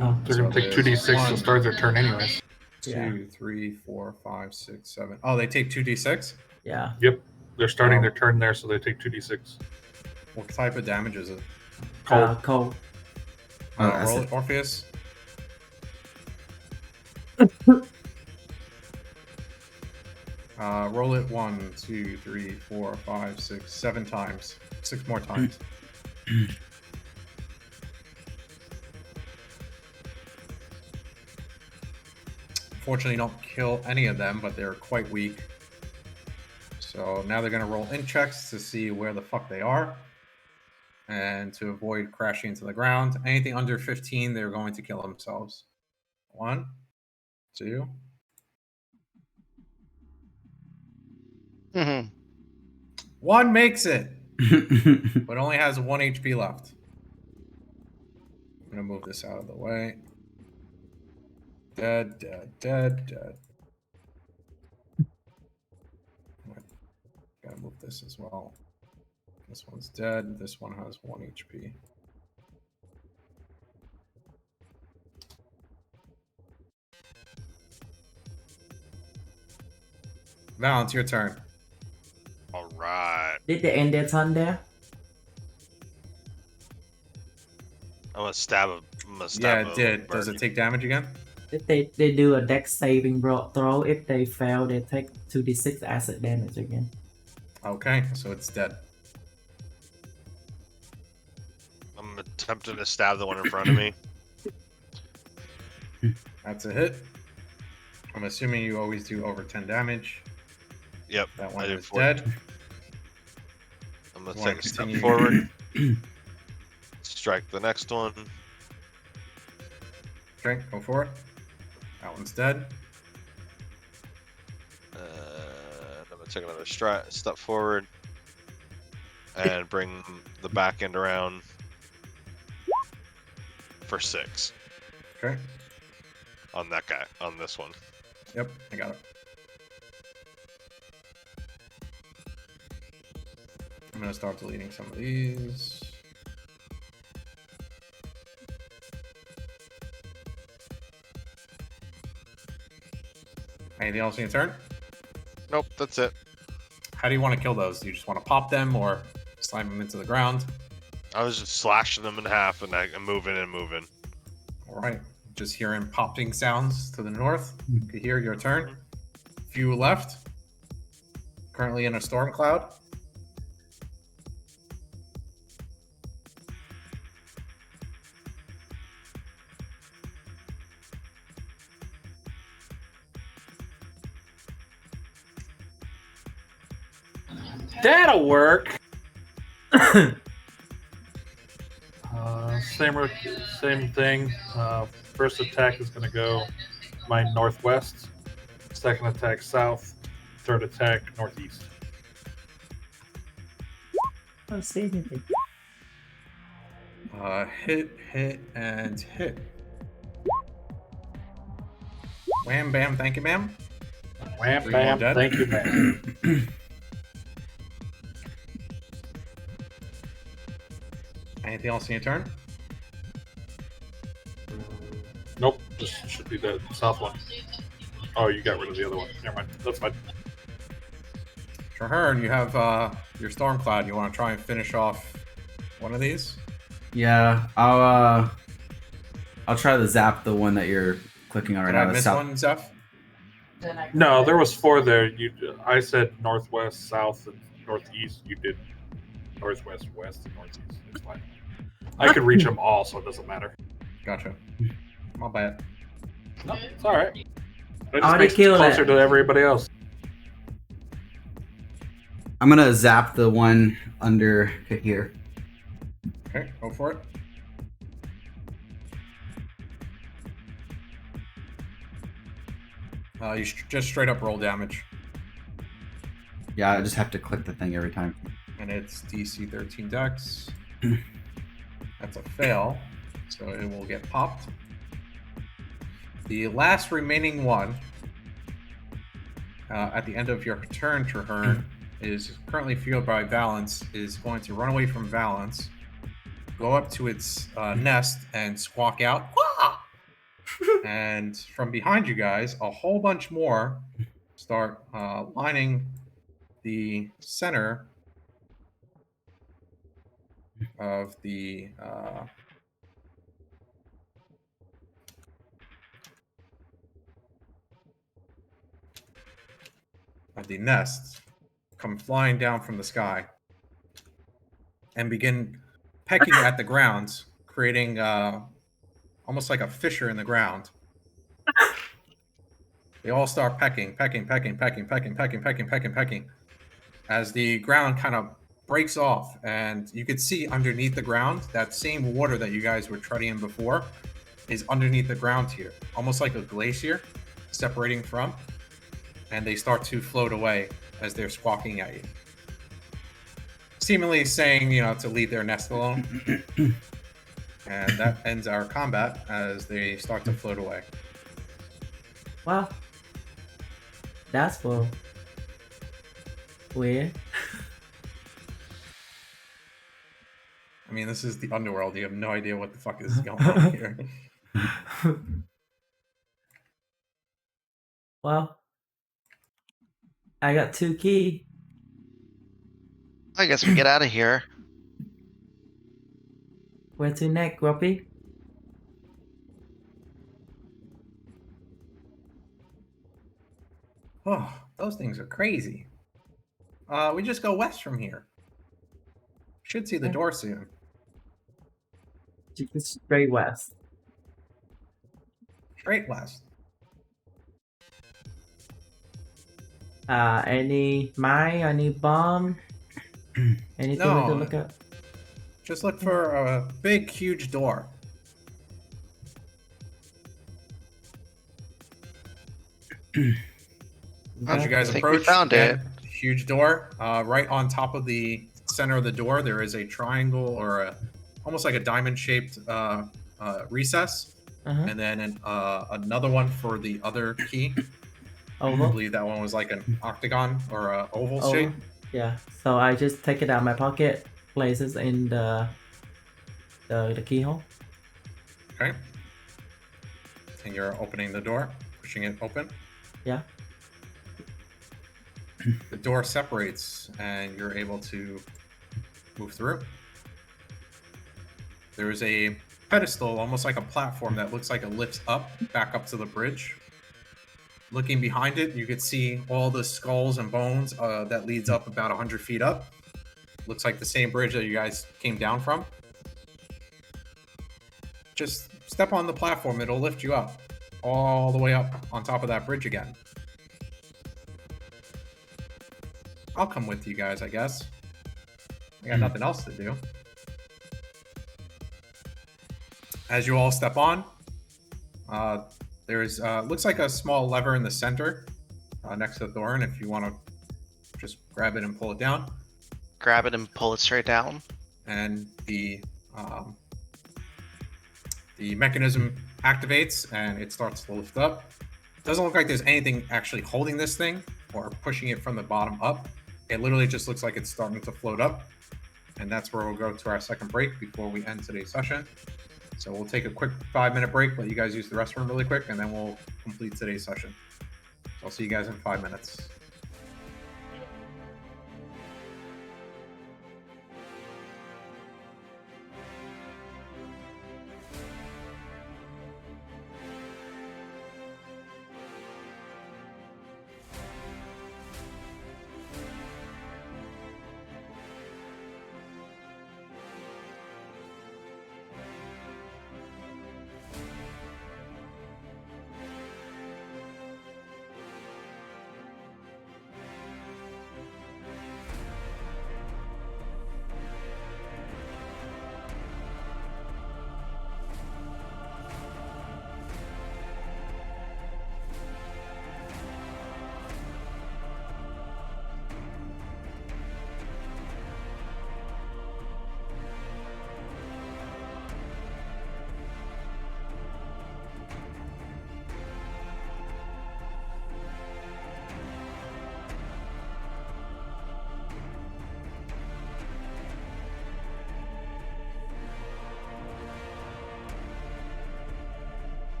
Oh, They're going to take 2d6 to start their turn anyways. 2, 3, 4, 5, 6, 7. Oh, they take 2d6? yeah. Yep. They're starting their turn there, so they take 2d6. What type of damage is it? Cold. Cold. Roll it, Orpheus. Roll it 1, 2, 3, 4, 5, 6, 7 times. 6 more times. Unfortunately, don't kill any of them, but they're quite weak. So now they're going to roll in checks to see where the fuck they are. And to avoid crashing into the ground. Anything under 15, they're going to kill themselves. 1, 2. Mhm. 1 makes it, but only has 1 HP left. I'm going to move this out of the way. Dead, dead, dead, dead. Gotta move this as well. This one's dead. This one has 1 HP. Val, it's your turn. All right. Did they end their turn there? I'm gonna stab a. Yeah, it did. Does it bird. take damage again? If they do a dex saving throw, if they fail, they take 2d6 acid damage again. Okay, so it's dead. I'm attempting to stab the one in front of me. That's a hit. I'm assuming you always do over 10 damage. Yep. That I one did is 14. dead. I'm gonna You wanna take a step continue? forward. Strike the next one. Okay, go for it. That one's dead. I'm gonna take another step forward and bring the back end around for 6 Okay. on that guy, on this one. Yep, I got it. I'm gonna start deleting some of these. Anything else in your turn? Nope, that's it. How do you want to kill those? Do you just want to pop them or slam them into the ground? I was just slashing them in half and I'm moving and moving. All right. Just hearing popping sounds to the north. You can hear your turn. Few left. Currently in a storm cloud. That'll work. Same thing. First attack is going to go my northwest. Second attack south. Third attack northeast. I don't see anything. Hit, hit, and hit. Wham, bam, thank you, ma'am. Wham, 3 more bam, dead. thank you, man. Anything else in your turn? Nope, this should be the south one. Oh, you got rid of the other one. Never mind. That's fine. Traherne, you have your storm cloud. You want to try and finish off one of these? Yeah, I'll try to zap the one that you're clicking on right Did now. I the miss south- one, Zeph? Then I No, there was 4 there. I said northwest, south, and northeast. You did northwest, west, and northeast. It's fine. I could reach them all, so it doesn't matter. Gotcha. My bad. No, it's all right. It How just to makes it kill closer it. to everybody else. I'm gonna zap the one under here. Okay, go for it. You just straight up roll damage, Yeah, I just have to click the thing every time. and it's DC 13 Dex. That's a fail, so it will get popped. The last remaining one at the end of your turn, Traherne, is currently fueled by Valence, is going to run away from Valence, go up to its nest, and squawk out. "Wah!" And from behind you guys, a whole bunch more start lining the center of the nest, come flying down from the sky and begin pecking at the ground, creating almost like a fissure in the ground. They all start pecking as the ground kind of breaks off, and you could see underneath the ground that same water that you guys were treading in before is underneath the ground here, almost like a glacier separating from, and they start to float away as they're squawking at you, seemingly saying, to leave their nest alone. And that ends our combat as they start to float away. Well, that's weird. I mean, this is the underworld. You have no idea what the fuck is going on here. Well, I got 2 key. I guess we get out of here. Where to next, Grumpy? Oh, those things are crazy. We just go west from here. Should see the door soon. Just straight west. Straight west. Any mine? Any bomb? Anything we No. can look at? Just look for a big, huge door. As you guys I think we approach, found again, huge door. Right on top of the center of the door, there is a triangle or almost like a diamond-shaped recess, and then another one for the other key. I Oval? believe that one was like an octagon or an oval Oval? shape. Yeah. So I just take it out of my pocket, place it in the keyhole. Okay. And you're opening the door, pushing it open. Yeah. The door separates, and you're able to move through. There is a pedestal, almost like a platform, that looks like it lifts up, back up to the bridge. Looking behind it, you could see all the skulls and bones that leads up about 100 feet up. Looks like the same bridge that you guys came down from. Just step on the platform, it'll lift you up, all the way up on top of that bridge again. I'll come with you guys, I guess. I got nothing else to do. As you all step on, there's looks like a small lever in the center next to the door, and if you want to just grab it and pull it down. Grab it and pull it straight down. And the mechanism activates, and it starts to lift up. Doesn't look like there's anything actually holding this thing or pushing it from the bottom up. It literally just looks like it's starting to float up. And that's where we'll go to our second break before we end today's session. So we'll take a quick 5-minute break, let you guys use the restroom really quick, and then we'll complete today's session. So I'll see you guys in 5 minutes.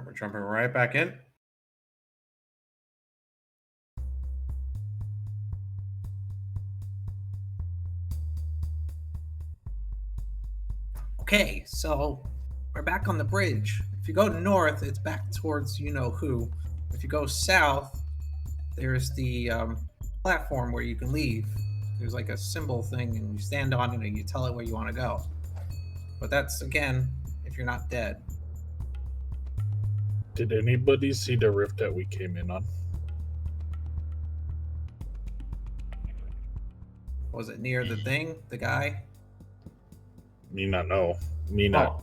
right, we're jumping right back in. Okay, so we're back on the bridge. If you go north, it's back towards you know who. If you go south, there's the platform where you can leave. There's like a symbol thing, and you stand on it and you tell it where you want to go. But that's again, if you're not dead. Did anybody see the rift that we came in on? Was it near the thing, the guy? Me not know. Me not Oh,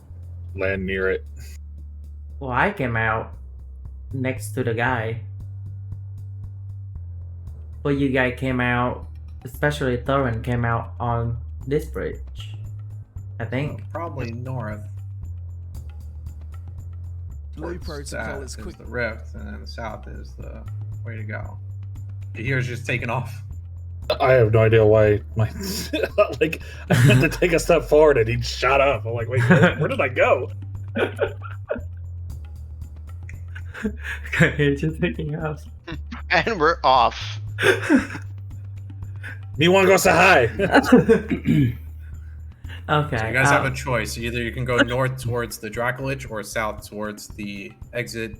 land near it. well, I came out next to the guy. But you guys came out, especially Thorin came out on this bridge. I think. Probably north. Blue Towards protocol that is quick. the rift, and then the south is the way to go. Here's just taking off. I have no idea why my like I meant to take a step forward and he shot up. I'm like, wait, where did I go? He's just taking off. And we're off. Me wanna go say hi. Okay. So you guys have a choice. Either you can go north towards the Dracolich or south towards the exit.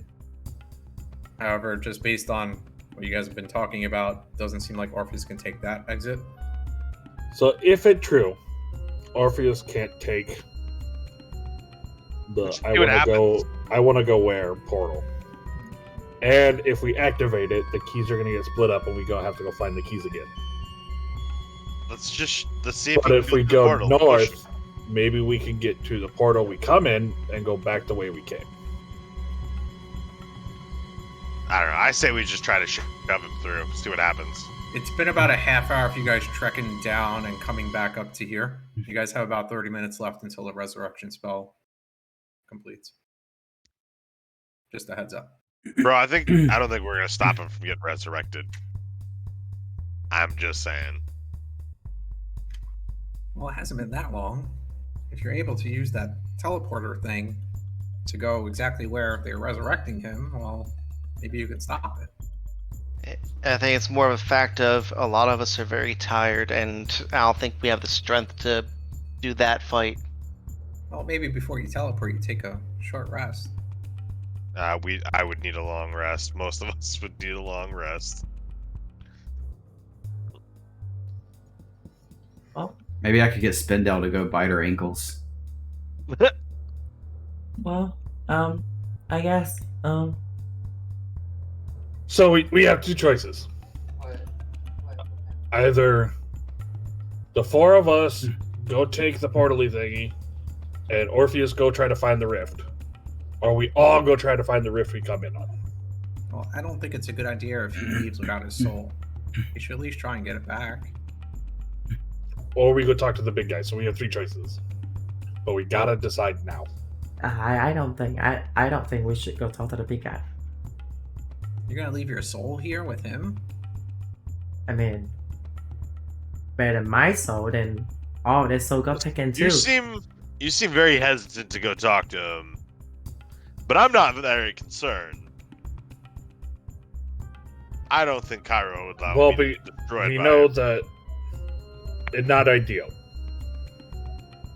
However, just based on what you guys have been talking about, doesn't seem like Orpheus can take that exit. So if it's true, Orpheus can't take the Let's see what I wanna go where portal. And if we activate it, the keys are gonna get split up and we have to go find the keys again. Let's see if But if we go portal. north, maybe we can get to the portal we come in and go back the way we came. I don't know. I say we just try to shove him through. See what happens. It's been about a half hour for you guys trekking down and coming back up to here. You guys have about 30 minutes left until the resurrection spell completes. Just a heads up. Bro, I don't think we're gonna stop him from getting resurrected. I'm just saying. Well, it hasn't been that long. If you're able to use that teleporter thing to go exactly where they're resurrecting him, well, maybe you can stop it. I think it's more of a fact of a lot of us are very tired, and I don't think we have the strength to do that fight. Well, maybe before you teleport, you take a short rest. I would need a long rest. Most of us would need a long rest. Well, Maybe I could get Spindel to go bite her ankles. well, I guess, So we have two choices. Either the four of us go take the portally thingy, and Orpheus go try to find the rift, or we all go try to find the rift we come in on. Well, I don't think it's a good idea if he leaves without his soul. He should at least try and get it back. Or we go talk to the big guy. So we have three choices, but we gotta decide now. I don't think we should go talk to the big guy. You're gonna leave your soul here with him? I mean, better than my soul, then all this soul got taken too. You seem very hesitant to go talk to him, but I'm not very concerned. I don't think Cairo would allow me to destroy it. We by know him. that it's not ideal,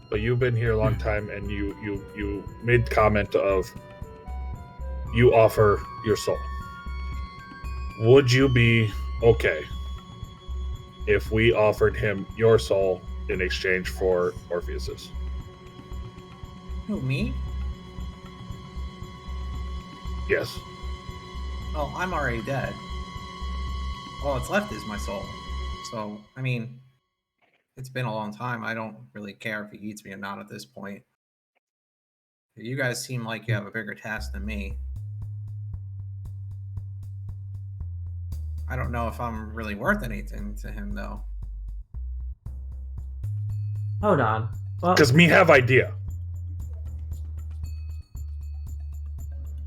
but you've been here a long time, and you made comment of you offer your soul. Would you be okay if we offered him your soul in exchange for Orpheus's? Who, me? Yes. Well, I'm already dead. All that's left is my soul. So, I mean, it's been a long time. I don't really care if he eats me or not at this point. You guys seem like you have a bigger task than me. I don't know if I'm really worth anything to him, though. Hold on. Well, Because me have idea.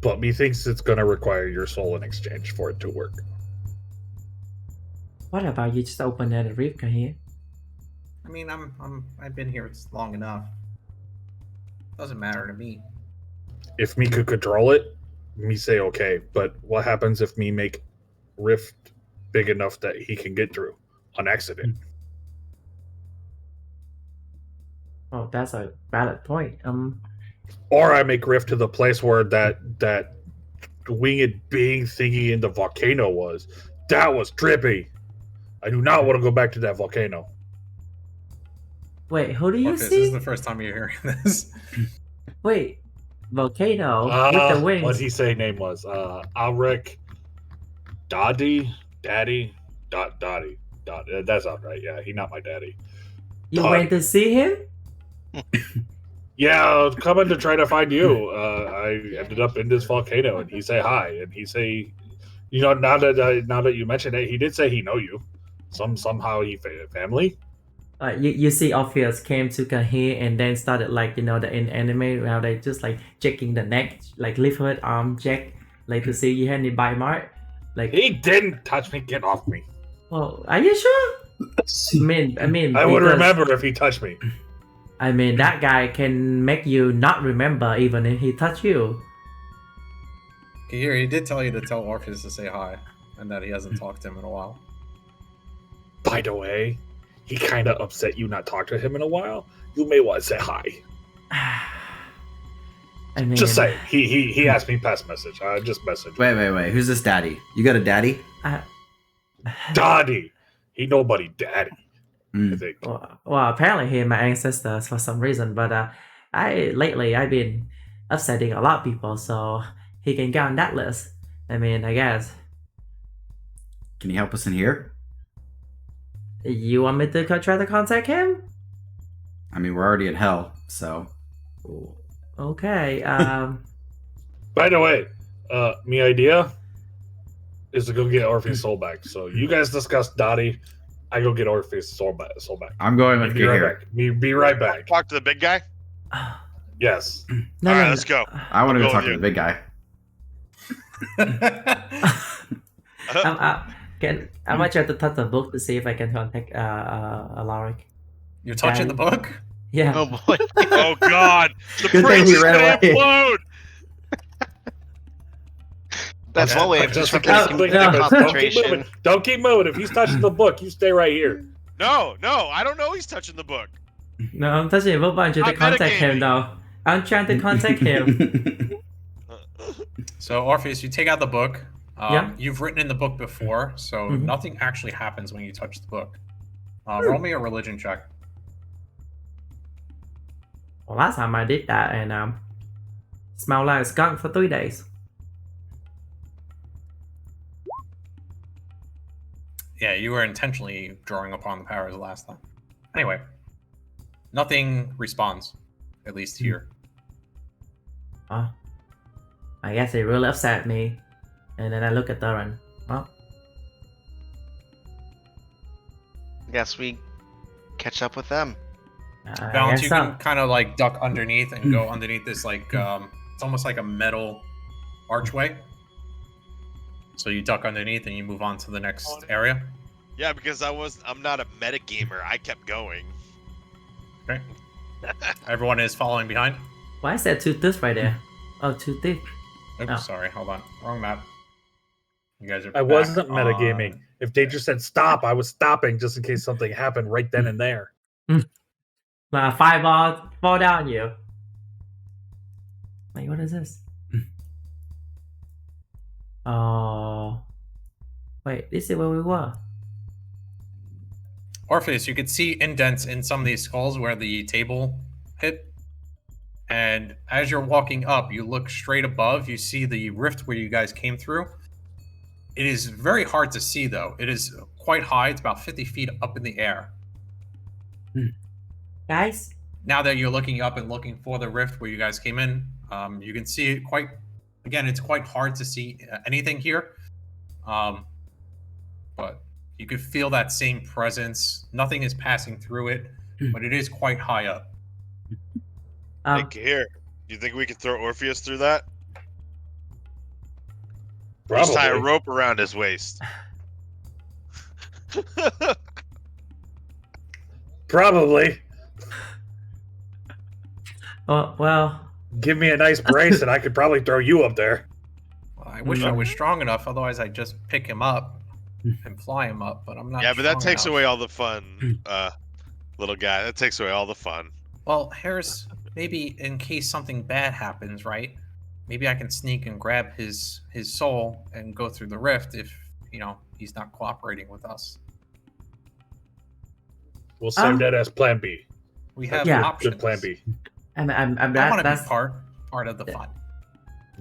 But me thinks it's going to require your soul in exchange for it to work. what about you just open the rift here? I mean, I've been here long enough. Doesn't matter to me. If me could control it, me say okay, but what happens if me make rift big enough that he can get through on accident? Oh, that's a valid point. Or I make rift to the place where that winged being thingy in the volcano was. That was trippy. I do not want to go back to that volcano. Wait, who do you Orpheus, see? this is the first time you're hearing this. Wait, volcano with the wings. What did he say name was? Alric Daddy? Dottie. That's not right. Yeah, he not my daddy. You Dottie. went to see him? Yeah, I was coming to try to find you. I ended up in this volcano, and he say hi, and he say, now that you mention it, he did say he know you. Somehow he family. You see Orpheus came to Kahir and then started like the in anime where they just like checking the neck, like lift her arm check, like to see you had any bite mark. Like He didn't touch me. Get off me. well, are you sure? I mean, I would because- remember if he touched me. I mean, that guy can make you not remember even if he touch you. Here, he did tell you to tell Orpheus to say hi, and that he hasn't talked to him in a while. By the way, he kind of upset you not talk to him in a while. You may want to say hi. I mean, Just say he asked me pass message. I just messaged. Wait. Who's this daddy? You got a daddy? Daddy. He nobody daddy. I Mm. think. Well, apparently he my ancestors for some reason, but I've been upsetting a lot of people, so he can get on that list. I mean, I guess. Can you help us in here? You want me to try to contact him? I mean, we're already in hell, so. Okay. By the way, my idea is to go get Orpheus' soul back. So you guys discuss Dottie. I go get Orpheus' soul back. I'm going with Be right Kahir. back. Be right back. Talk to the big guy. Yes. No, All right, no, let's go. I want to I'll go go talk to with the big guy. I might try to touch the book to see if I can contact Alaric. You're touching the book? Yeah. Oh boy. Oh God, the Good thing prince we is ran gonna away. implode. That's one way of Just just Oh, getting no. the concentration. Don't keep moving. If he's touching the book, you stay right here. No, I don't know. He's touching the book. No, I'm touching the book, but I'm trying to I'm contact him metagaming. though. I'm trying to contact him. So, Orpheus, you take out the book. Yeah. You've written in the book before, so Mhm. nothing actually happens when you touch the book. Roll me a religion check. Well, last time I did that and smelled like a skunk for 3 days. Yeah, you were intentionally drawing upon the powers last time. Anyway, nothing responds, at least here. Oh, I guess it really upset me. And then I look at Thurin. Well, Guess we catch up with them. I Balance, guess you so. can kind of like duck underneath and go underneath this like it's almost like a metal archway. So you duck underneath and you move on to the next area. Yeah, because I'm not a metagamer. I kept going. Okay. Everyone is following behind. Why is that 2 teeth right there? Oh, 2 teeth. Oops, Oh. sorry, hold on. Wrong map. You guys are I back wasn't on- metagaming. If they just said stop, I was stopping just in case something happened right then and there. Fireball fall down on you. Wait, what is this? Oh. Wait, this is where we were. Orpheus, you could see indents in some of these skulls where the table hit. And as you're walking up, you look straight above, you see the rift where you guys came through. It is very hard to see, though. It is quite high. It's about 50 feet up in the air. Guys? Now that you're looking up and looking for the rift where you guys came in, you can see it quite... Again, it's quite hard to see anything here. But you could feel that same presence. Nothing is passing through it, but it is quite high up. Here, do you think we could throw Orpheus through that? Probably. Just tie a rope around his waist. Probably. well, Give me a nice brace and I could probably throw you up there. I wish I was strong enough. Otherwise, I'd just pick him up and fly him up. But I'm not. Yeah, but that strong takes enough. away all the fun, little guy. That takes away all the fun. Well, Harris, maybe in case something bad happens, right? Maybe I can sneak and grab his soul and go through the rift if he's not cooperating with us. We'll save that as Plan B. We have Yeah. options. Good Plan B. I'm I want to that's be part of the fun.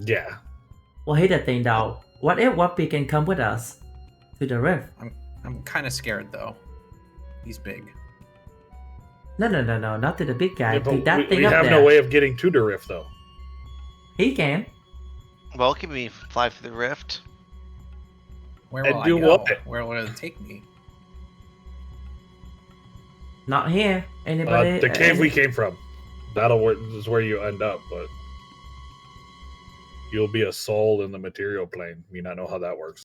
Yeah. well. Here's the thing, though. What if Whoopi can come with us to the rift? I'm kind of scared though. He's big. No, not to the big guy. Yeah, but to that thing we up have there. no way of getting to the rift, though. He can. Well, can we fly through the rift? Where And will do I go? what? Where will it take me? Not here. Anybody? The cave we came from. Is where you end up, but you'll be a soul in the material plane. You not know how that works.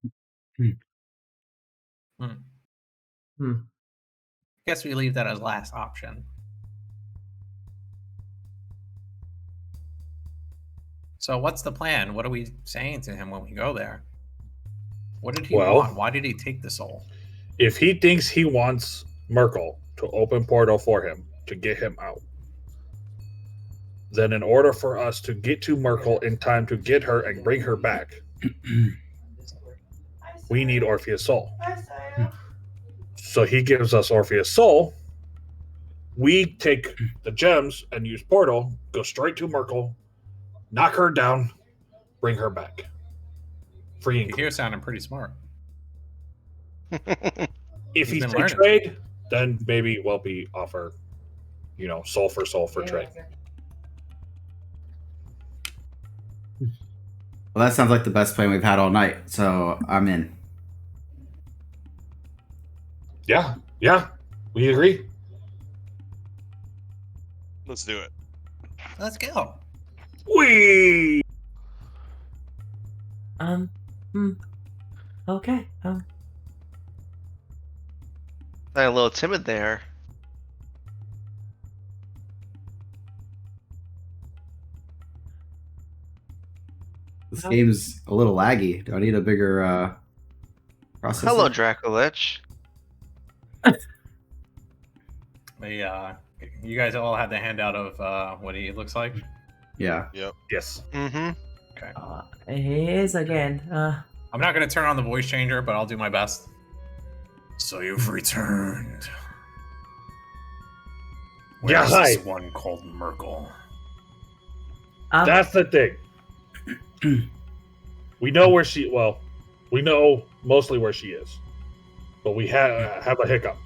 Guess we leave that as last option. So what's the plan? What are we saying to him when we go there? What did he want? Why did he take the soul? If he thinks he wants Merkel to open portal for him to get him out, then in order for us to get to Merkel in time to get her and bring her back, we need Orpheus' soul. So he gives us Orpheus' soul. We take the gems and use portal, go straight to Merkel, knock her down, bring her back. Free and You clear. hear sounding pretty smart. If He's he been say learning. trade, then maybe Welpy offer, soul for trade. Well, that sounds like the best plan we've had all night. So I'm in. Yeah, we agree. Let's do it. Let's go. We. Okay. I'm a little timid there. This game's a little laggy. Do I need a bigger processor? Hello, Dracolich. You guys all had the handout of what he looks like. Yeah. Yes. Mm-hmm. Okay. He is again. I'm not going to turn on the voice changer, but I'll do my best. So you've returned. Yeah, Where's hi. this one called Merkel? That's the thing. We know where she. Well, we know mostly where she is, but we have a hiccup.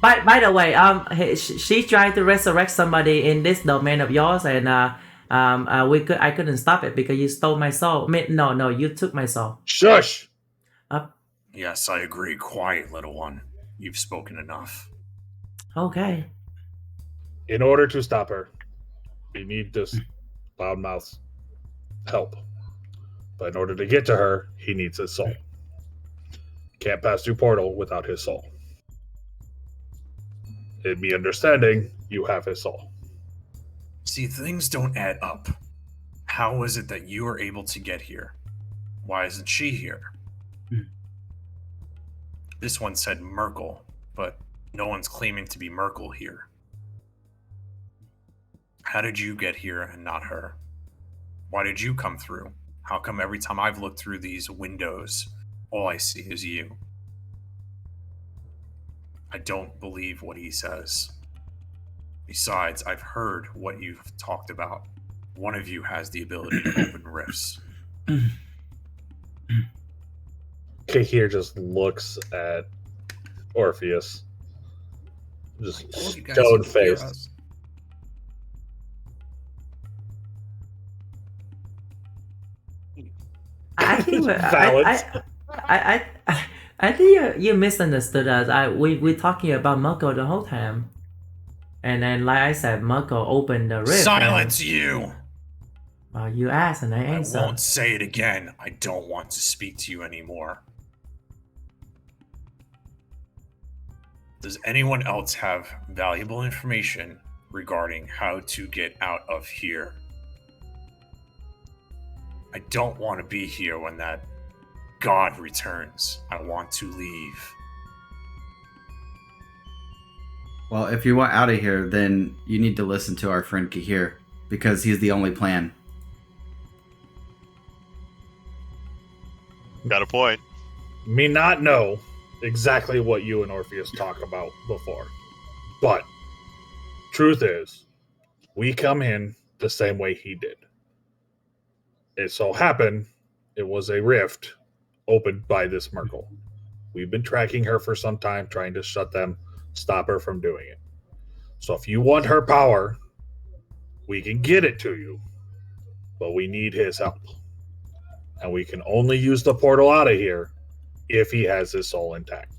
By the way, she tried to resurrect somebody in this domain of yours, and I couldn't stop it because you stole my soul. No, you took my soul. Shush. Yes, I agree. Quiet, little one. You've spoken enough. Okay. In order to stop her, we need this loudmouth's help. But in order to get to her, he needs his soul. Can't pass through portal without his soul. In me understanding, you have his soul. See, things don't add up. How is it that you are able to get here? Why isn't she here? This one said Merkel, but no one's claiming to be Merkel here. How did you get here and not her? Why did you come through? How come every time I've looked through these windows, all I see is you? I don't believe what he says. Besides, I've heard what you've talked about. One of you has the ability to open rifts. Kahir just looks at Orpheus. Just I told you guys stone you could hear faced. us. I think Valid. I think you misunderstood us. We talking about Mako the whole time, and then like I said, Mako opened the rift. Silence you! Well, you asked and I I answered. won't say it again. I don't want to speak to you anymore. Does anyone else have valuable information regarding how to get out of here? I don't want to be here when that god returns. I want to leave. Well, if you want out of here, then you need to listen to our friend Kahir, because he's the only plan. Got a point. Me not know exactly what you and Orpheus talk about before, but truth is, we come in the same way he did. It so happened it was a rift opened by this Merkel. We've been tracking her for some time, trying to stop her from doing it. So if you want her power, we can get it to you, but we need his help. And we can only use the portal out of here if he has his soul intact.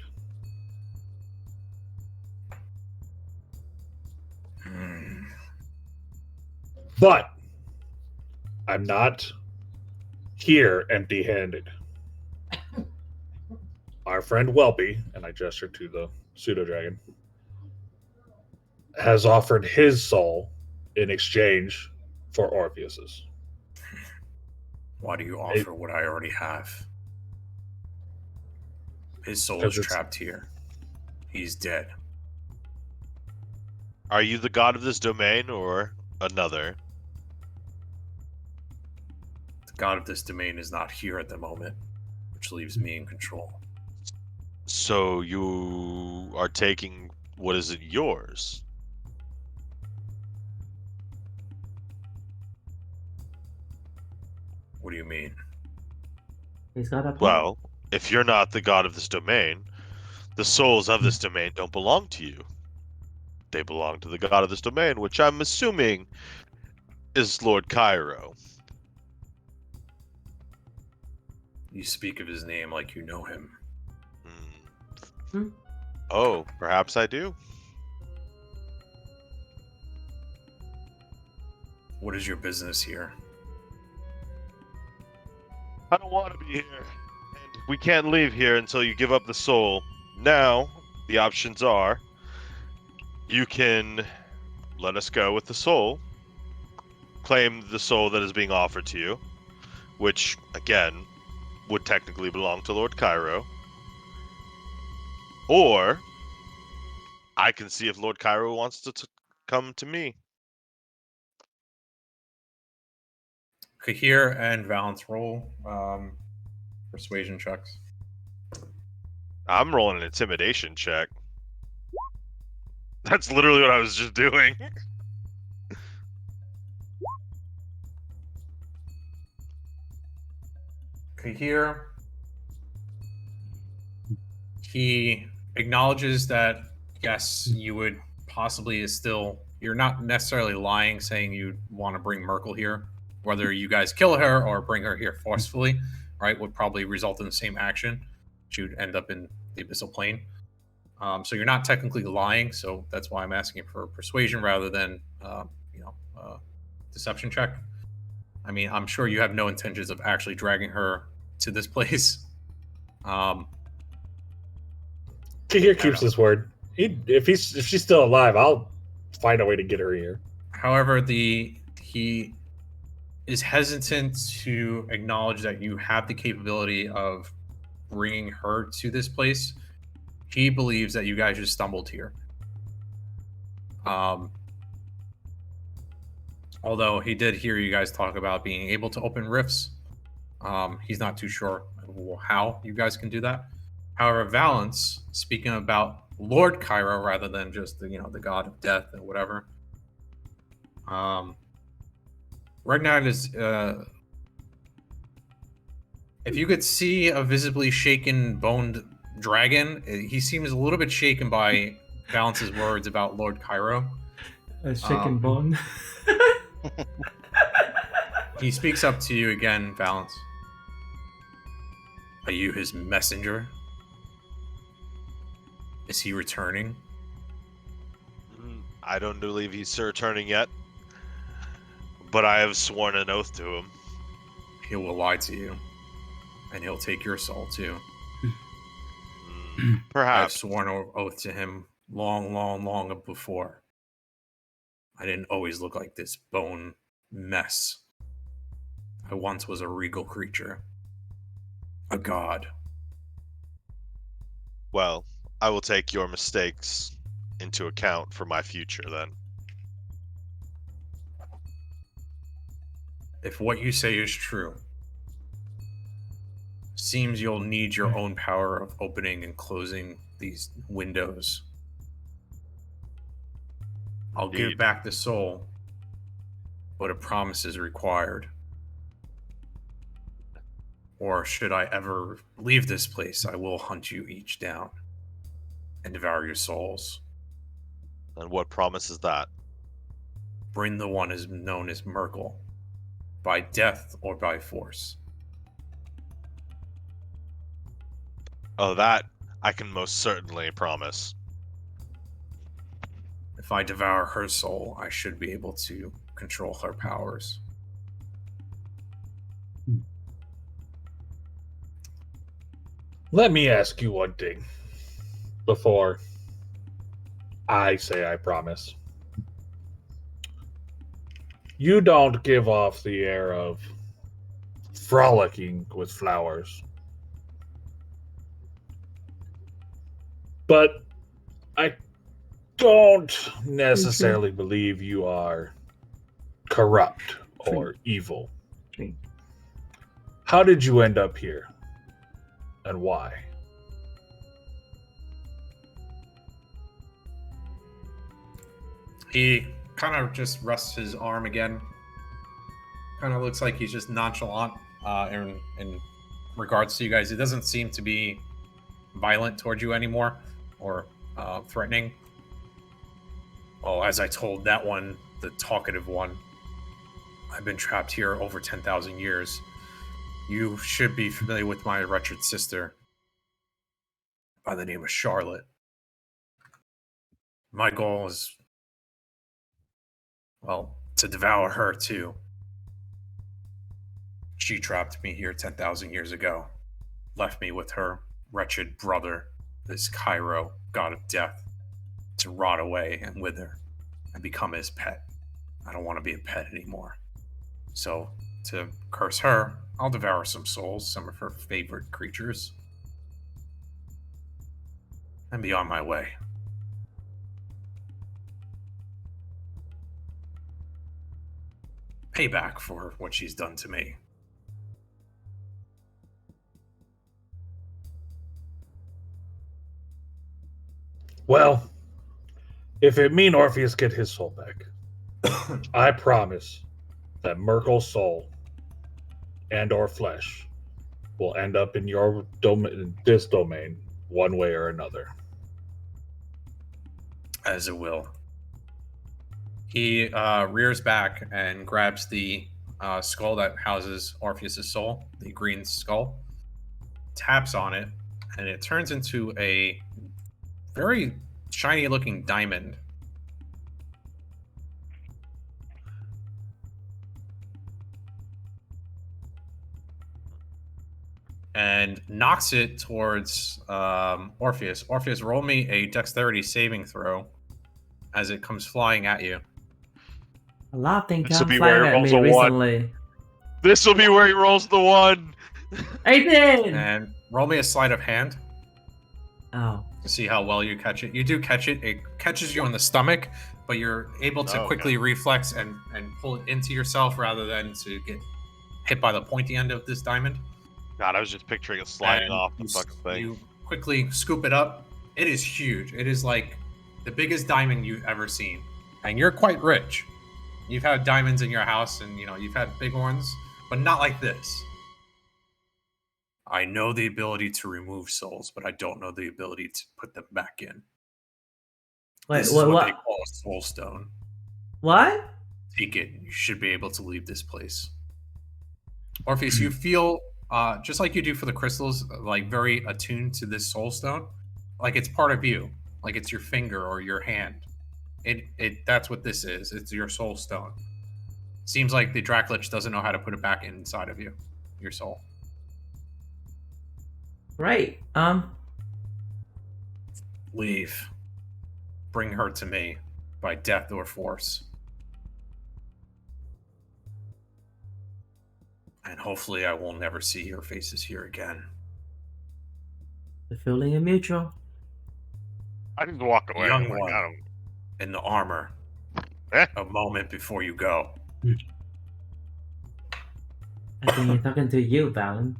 But I'm not here empty-handed. Our friend Welpy, and I gesture to the pseudo-dragon, has offered his soul in exchange for Orpheus's. Why do you offer what I already have? His soul is trapped here. He's dead. Are you the god of this domain or another? The god of this domain is not here at the moment, which leaves me in control. So you are taking what isn't yours? What do you mean? He's got a point. Well, if you're not the god of this domain, the souls of this domain don't belong to you. They belong to the god of this domain, which I'm assuming is Lord Cairo. You speak of his name like you know him. Oh, perhaps I do. What is your business here? I don't want to be here. And we can't leave here until you give up the soul. Now, the options are you can let us go with the soul, claim the soul that is being offered to you, which, again, would technically belong to Lord Cairo. Or I can see if Lord Cairo wants to come to me. Kahir and Valence roll persuasion checks. I'm rolling an intimidation check. That's literally what I was just doing. Kahir, he acknowledges that, yes, you would possibly you're not necessarily lying saying you want to bring Merkel here. Whether you guys kill her or bring her here forcefully, right, would probably result in the same action. She would end up in the Abyssal Plane. So you're not technically lying, so that's why I'm asking for persuasion rather than, deception check. I mean, I'm sure you have no intentions of actually dragging her to this place. Kahir keeps his word. If she's still alive, I'll find a way to get her here. However, he is hesitant to acknowledge that you have the capability of bringing her to this place. He believes that you guys just stumbled here. Although he did hear you guys talk about being able to open rifts, he's not too sure how you guys can do that. However, Valence, speaking about Lord Cairo rather than just the god of death and whatever, recognizes if you could see a visibly shaken, boned dragon, he seems a little bit shaken by Valence's words about Lord Cairo. A shaken bone. He speaks up to you again, Valence. Are you his messenger? Is he returning? I don't believe he's returning yet, but I have sworn an oath to him. He will lie to you, and he'll take your soul too. Perhaps. I've sworn an oath to him long before. I didn't always look like this bone mess. I once was a regal creature. A god. Well, I will take your mistakes into account for my future then. If what you say is true, seems you'll need your own power of opening and closing these windows. I'll give Indeed. back the soul, but a promise is required. Or should I ever leave this place, I will hunt you each down and devour your souls. And what promise is that? Bring the one is known as Merkel, by death or by force. Oh, that I can most certainly promise. If I devour her soul, I should be able to control her powers. Let me ask you one thing before I say I promise. You don't give off the air of frolicking with flowers. But I don't necessarily believe you are corrupt or evil. How did you end up here? And why? He kind of just rests his arm again. Kind of looks like he's just nonchalant in regards to you guys. He doesn't seem to be violent towards you anymore or threatening. Well, as I told that one, the talkative one, I've been trapped here over 10,000 years. You should be familiar with my wretched sister by the name of Charlotte. My goal is, well, to devour her too. She trapped me here 10,000 years ago, left me with her wretched brother, this Cairo, god of death, to rot away and wither and become his pet. I don't want to be a pet anymore. So, to curse her, I'll devour some souls, some of her favorite creatures, and be on my way. Payback for what she's done to me. Well, if it mean Orpheus get his soul back, I promise that Merkel's soul and or flesh will end up in your this domain one way or another. As it will. He rears back and grabs the skull that houses Orpheus's soul, the green skull, taps on it, and it turns into a very shiny looking diamond. And knocks it towards Orpheus. Orpheus, roll me a dexterity saving throw as it comes flying at you. A lot of things This will come be where flying he at rolls me a 1. recently. This will be where he rolls the 1. 18! And roll me a sleight of hand Oh. to see how well you catch it. You do catch it. It catches you in the stomach, but you're able to Oh, quickly okay. reflex and pull it into yourself rather than to get hit by the pointy end of this diamond. God, I was just picturing it sliding And off the you, fucking thing. you quickly scoop it up. It is huge. It is like the biggest diamond you've ever seen. And you're quite rich. You've had diamonds in your house and you've had big ones, but not like this. I know the ability to remove souls, but I don't know the ability to put them back in. Wait, This is what? what they call a soul stone. What? Take it. You should be able to leave this place. Orpheus, you feel just like you do for the crystals, like very attuned to this soul stone, like it's part of you, like it's your finger or your hand. That's what this is. It's your soul stone. Seems like the Dracolich doesn't know how to put it back inside of you, your soul. Right. Leave. Bring her to me by death or force. And hopefully I will never see your faces here again. The feeling is mutual. I just walk away. Young I'm like, one. I don't. In the armor. Eh? A moment before you go. I think he's talking to you, Balance.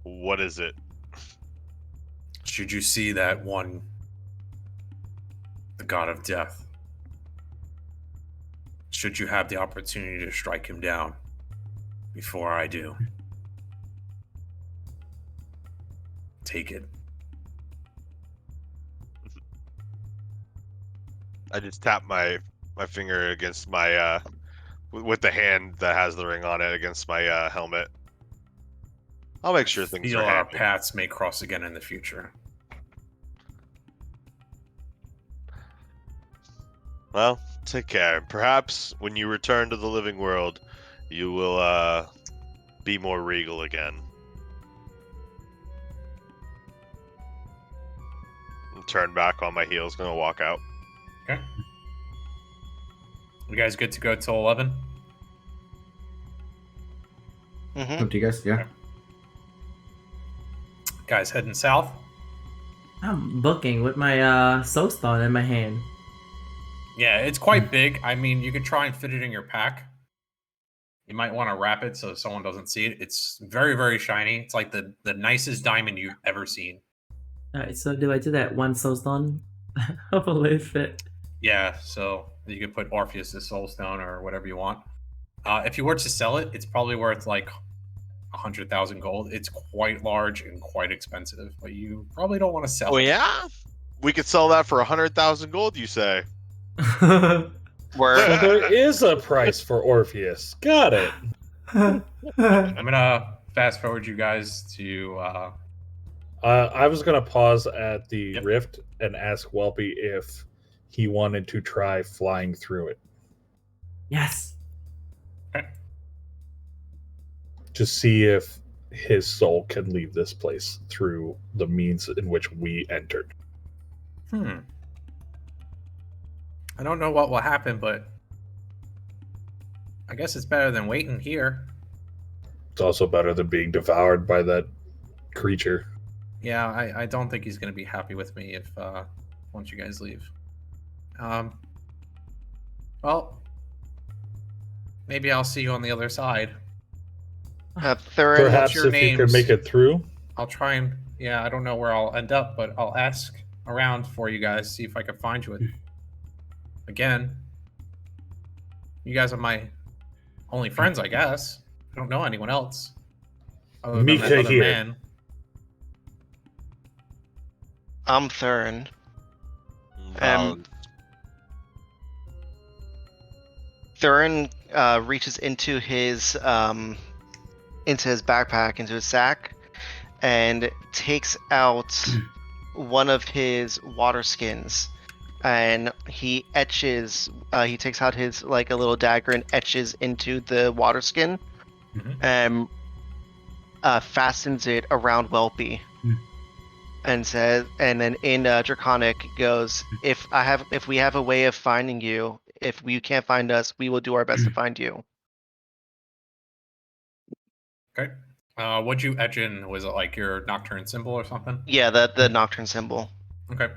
What is it? Should you see that one, the god of death, should you have the opportunity to strike him down before I do, take it. I just tap my finger against my with the hand that has the ring on it against my helmet. I'll make sure things Feel are our handled. paths may cross again in the future. Well, take care. Perhaps when you return to the living world, you will be more regal again. And turn back on my heels, gonna walk out. Okay. You guys good to go till 11? Mm-hmm. Up to you guys. Yeah. Guys heading south? I'm booking with my soul stone in my hand. Yeah, it's quite big. I mean, you could try and fit it in your pack. You might want to wrap it so someone doesn't see it. It's very, very shiny. It's like the nicest diamond you've ever seen. Alright, so do I do that one soul stone? I believe it. Yeah, so you could put Orpheus' soul stone or whatever you want. If you were to sell it, it's probably worth like 100,000 gold. It's quite large and quite expensive, but you probably don't want to sell Oh it. yeah, we could sell that for 100,000 gold. You say? Where So there is a price for Orpheus. Got it. I'm gonna fast forward you guys to I was gonna pause at the Yep. rift and ask Welpy if he wanted to try flying through it Yes. to see if his soul can leave this place through the means in which we entered. I don't know what will happen, but I guess it's better than waiting here. It's also better than being devoured by that creature. Yeah, I don't think he's gonna be happy with me if once you guys leave. Well, maybe I'll see you on the other side. Thurin, Perhaps your if you can names? make it through. I'll try and I don't know where I'll end up, but I'll ask around for you guys, see if I can find you again. You guys are my only friends, I guess. I don't know anyone else. Other than Mika that other here. man. I'm Thurin. Thurin reaches into his backpack, into his sack, and takes out one of his water skins, and he etches. He takes out his like a little dagger and etches into the water skin, and fastens it around Welpy, and says, and then in Draconic goes, "If we have a way of finding you, if you can't find us, we will do our best to find you." Okay. What'd you etch in? Was it like your nocturne symbol or something? Yeah, the nocturne symbol. Okay.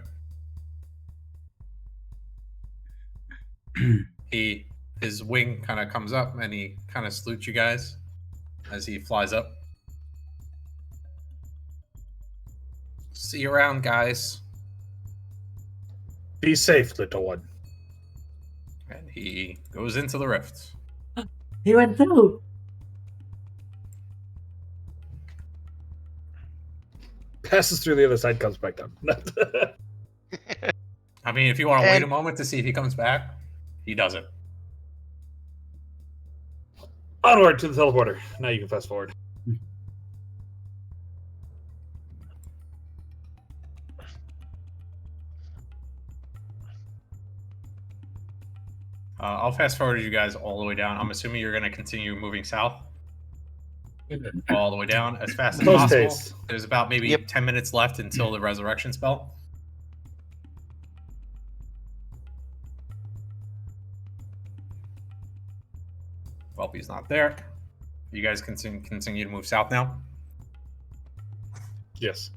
His wing kind of comes up and he kind of salutes you guys as he flies up. See you around, guys. Be safe, little one. And he goes into the rift. He went through. Passes through the other side, comes back down. I mean, if you want to wait And- a moment to see if he comes back, he doesn't. Onward to the teleporter. Now you can fast forward. I'll fast forward you guys all the way down. I'm assuming you're going to continue moving south. All the way down as fast as Post possible. haste. There's about maybe Yep. 10 minutes left until the resurrection spell. Whelpy's not there. You guys can continue to move south now. Yes.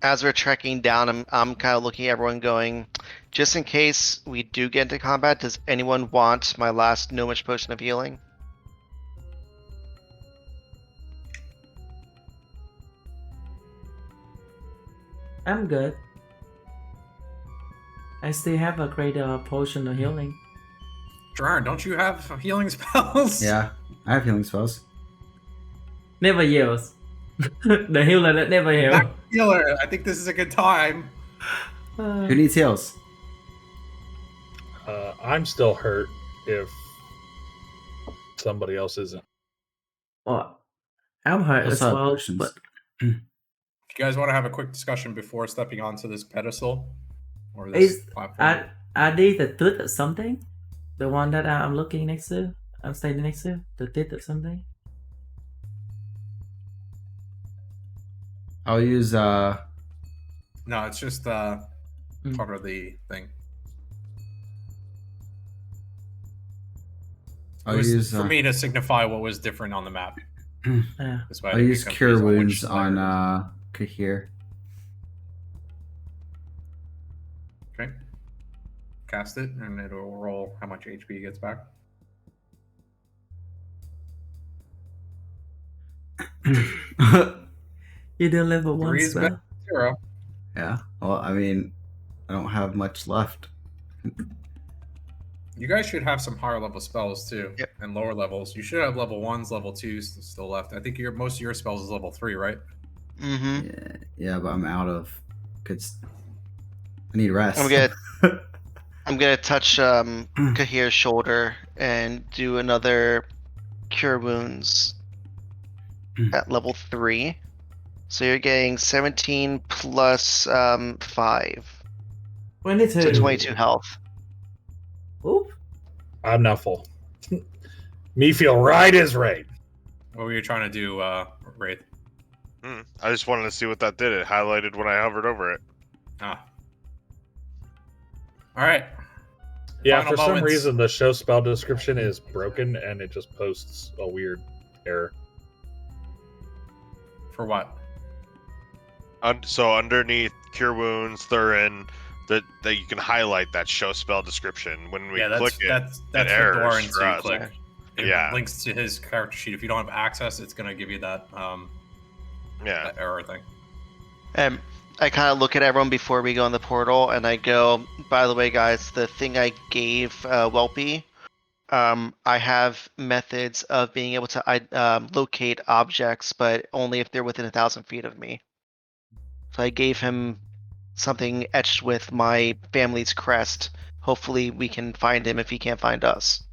As we're trekking down, I'm kind of looking at everyone going, just in case we do get into combat, does anyone want my last gnomish potion of healing? I'm good. I still have a great potion of healing. Gerard, don't you have healing spells? Yeah, I have healing spells. Never use. The healer that never heal. Back healer, I think this is a good time. Who needs heals? I'm still hurt if somebody else isn't. Well, I'm hurt What's as up, well, potions? but Do you guys want to have a quick discussion before stepping onto this pedestal or this platform? I need the tooth or something. The one that I'm looking next to, I'm standing next to, the tooth or something. I'll use No, it's just part of the thing. I'll It was use for me to signify what was different on the map. Yeah. This way I I'll didn't use get cure confused on which wounds on layer Kahir. Okay. Cast it, and it'll roll how much HP he gets back. You did level 1 3 is better spell. than 0. Yeah. Well, I mean, I don't have much left. You guys should have some higher level spells too, Yep. and lower levels. You should have level 1s, level 2s still left. I think most of your spells is level 3, right? Mm-hmm. Yeah, but I'm out of good. I need rest. I'm gonna touch Kahir's shoulder and do another cure wounds at level 3. So you're getting 17 plus 5. 22. So 22 health. Oop. I'm not full. Me feel right is right. What were you trying to do, Wraith? I just wanted to see what that did. It highlighted when I hovered over it. Ah. All right. Yeah, Final for some moments. reason the show spell description is broken and it just posts a weird error. For what? So underneath Cure Wounds, Thurin, that you can highlight that show spell description. When we click it, that's it for errors Doran for to us. click. It Yeah. links to his character sheet. If you don't have access, it's gonna give you that Yeah. that error thing. And I kind of look at everyone before we go in the portal, and I go, by the way, guys, the thing I gave Welpy, I have methods of being able to locate objects, but only if they're within 1,000 feet of me. So I gave him something etched with my family's crest. Hopefully we can find him if he can't find us.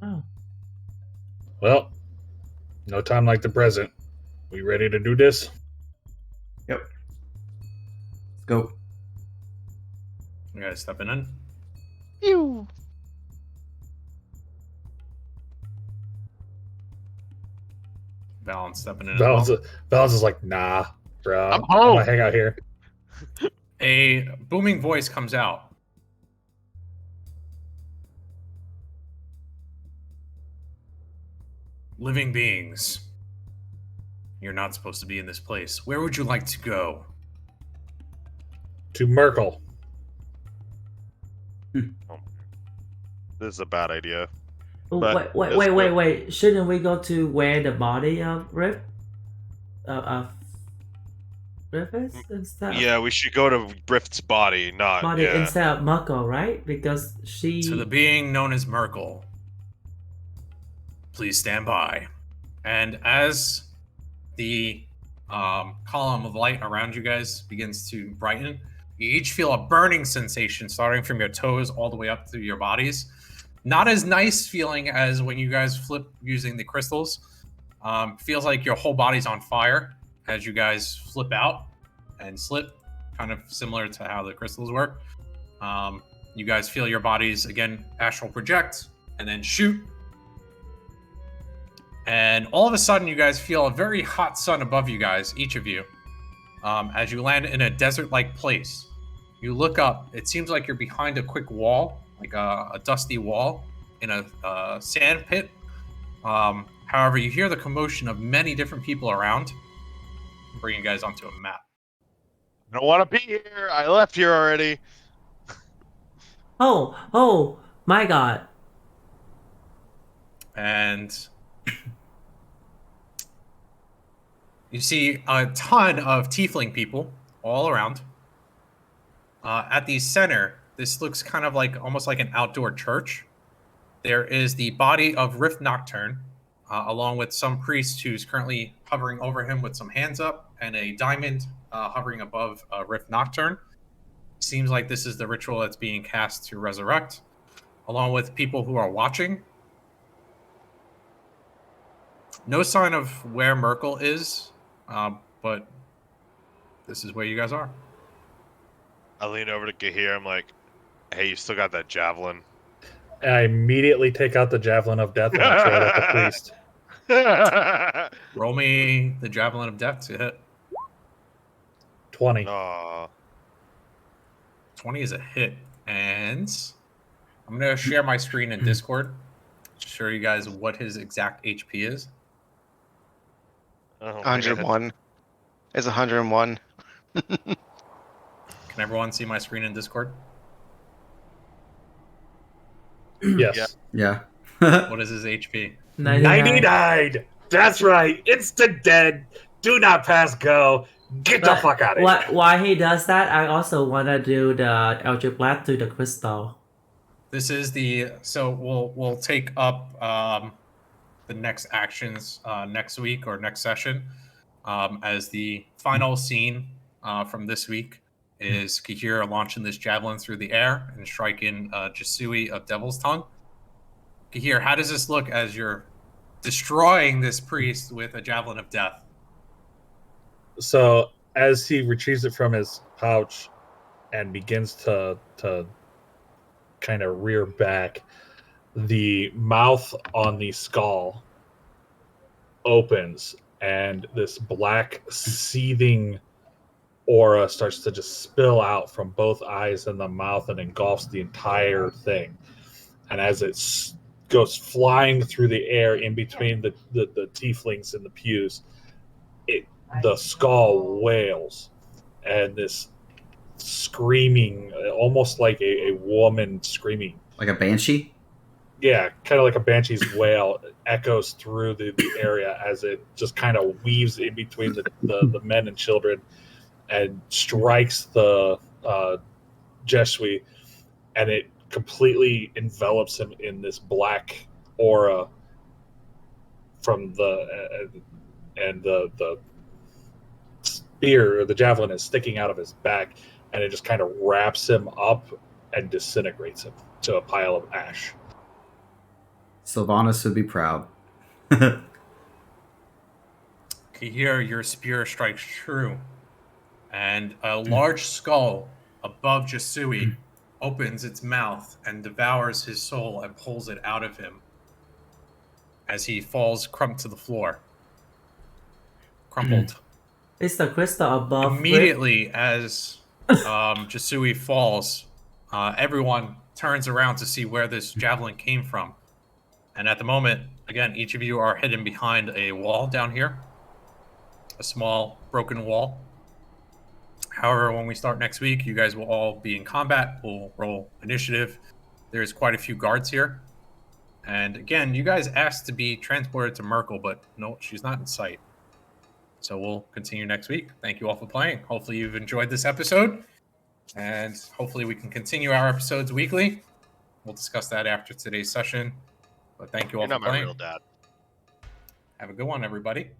Oh. Well, no time like the present. We ready to do this? Let's go. You guys stepping in? Ew. Balance stepping in. as well. Balance is like, nah, bro. I'm I'm home. gonna hang out here. A booming voice comes out. Living beings. You're not supposed to be in this place. Where would you like to go? To Merkel. This is a bad idea. Oh, But wait, it's wait, wait, good. wait. Shouldn't we go to where the body of Rip? Rip is? Instead of Yeah, we should go to Rift's body, not body yeah. instead of Mako, right? Because she. To the being known as Merkel. Please stand by. And as the column of light around you guys begins to brighten, you each feel a burning sensation starting from your toes all the way up through your bodies. Not as nice feeling as when you guys flip using the crystals. Feels like your whole body's on fire as you guys flip out and slip, kind of similar to how the crystals work. You guys feel your bodies again astral project and then shoot. And all of a sudden, you guys feel a very hot sun above you guys, each of you, as you land in a desert-like place. You look up. It seems like you're behind a quick wall, like a dusty wall in a sand pit. However, you hear the commotion of many different people around. I'll bring you guys onto a map. I don't want to be here. I left here already. Oh my god. And you see a ton of tiefling people all around. At the center, this looks kind of like almost like an outdoor church. There is the body of Rift Nocturne, along with some priest who's currently hovering over him with some hands up and a diamond hovering above Rift Nocturne. Seems like this is the ritual that's being cast to resurrect, along with people who are watching. No sign of where Merkel is, but this is where you guys are. I lean over to Gahir. I'm like, hey, you still got that javelin? And I immediately take out the javelin of death and I throw it at the priest. Roll me the Javelin of Death to hit. 20. Aw. 20 is a hit. And I'm going to share my screen in Discord to show you guys what his exact HP is. Oh, man. 101. It's 101. Can everyone see my screen in Discord? Yes. Yeah. What is his HP? 99! That's right. Instant dead. Do not pass go. Get the But fuck out of here. Why he does that, I also want to do the Eldritch Blast to the crystal. This is the so we'll take up the next actions next week or next session as the final scene from this week is Kahira launching this javelin through the air and striking Jasui of Devil's Tongue. Kahir, how does this look as you're destroying this priest with a javelin of death? So as he retrieves it from his pouch and begins to kind of rear back, the mouth on the skull opens and this black seething aura starts to just spill out from both eyes and the mouth and engulfs the entire thing. And as it goes flying through the air in between the tieflings and the pews, the skull wails, and this screaming, almost like a woman screaming. Like a banshee? Yeah, kind of like a banshee's wail, echoes through the area as it just kind of weaves in between the men and children and strikes the Jesui, and it completely envelops him in this black aura from the spear or the javelin is sticking out of his back, and it just kind of wraps him up and disintegrates him to a pile of ash. Sylvanas would be proud. Kahir, your spear strikes true, and a large skull above Jasui opens its mouth and devours his soul and pulls it out of him as he falls crumped to the floor. Crumpled. It's the crystal above. Immediately as Jasui falls, everyone turns around to see where this javelin came from. And at the moment, again, each of you are hidden behind a wall down here. A small broken wall. However, when we start next week, you guys will all be in combat. We'll roll initiative. There's quite a few guards here. And again, you guys asked to be transported to Merkel, but no, she's not in sight. So we'll continue next week. Thank you all for playing. Hopefully you've enjoyed this episode. And hopefully we can continue our episodes weekly. We'll discuss that after today's session. But thank you all You're for not my playing. real dad. Have a good one, everybody.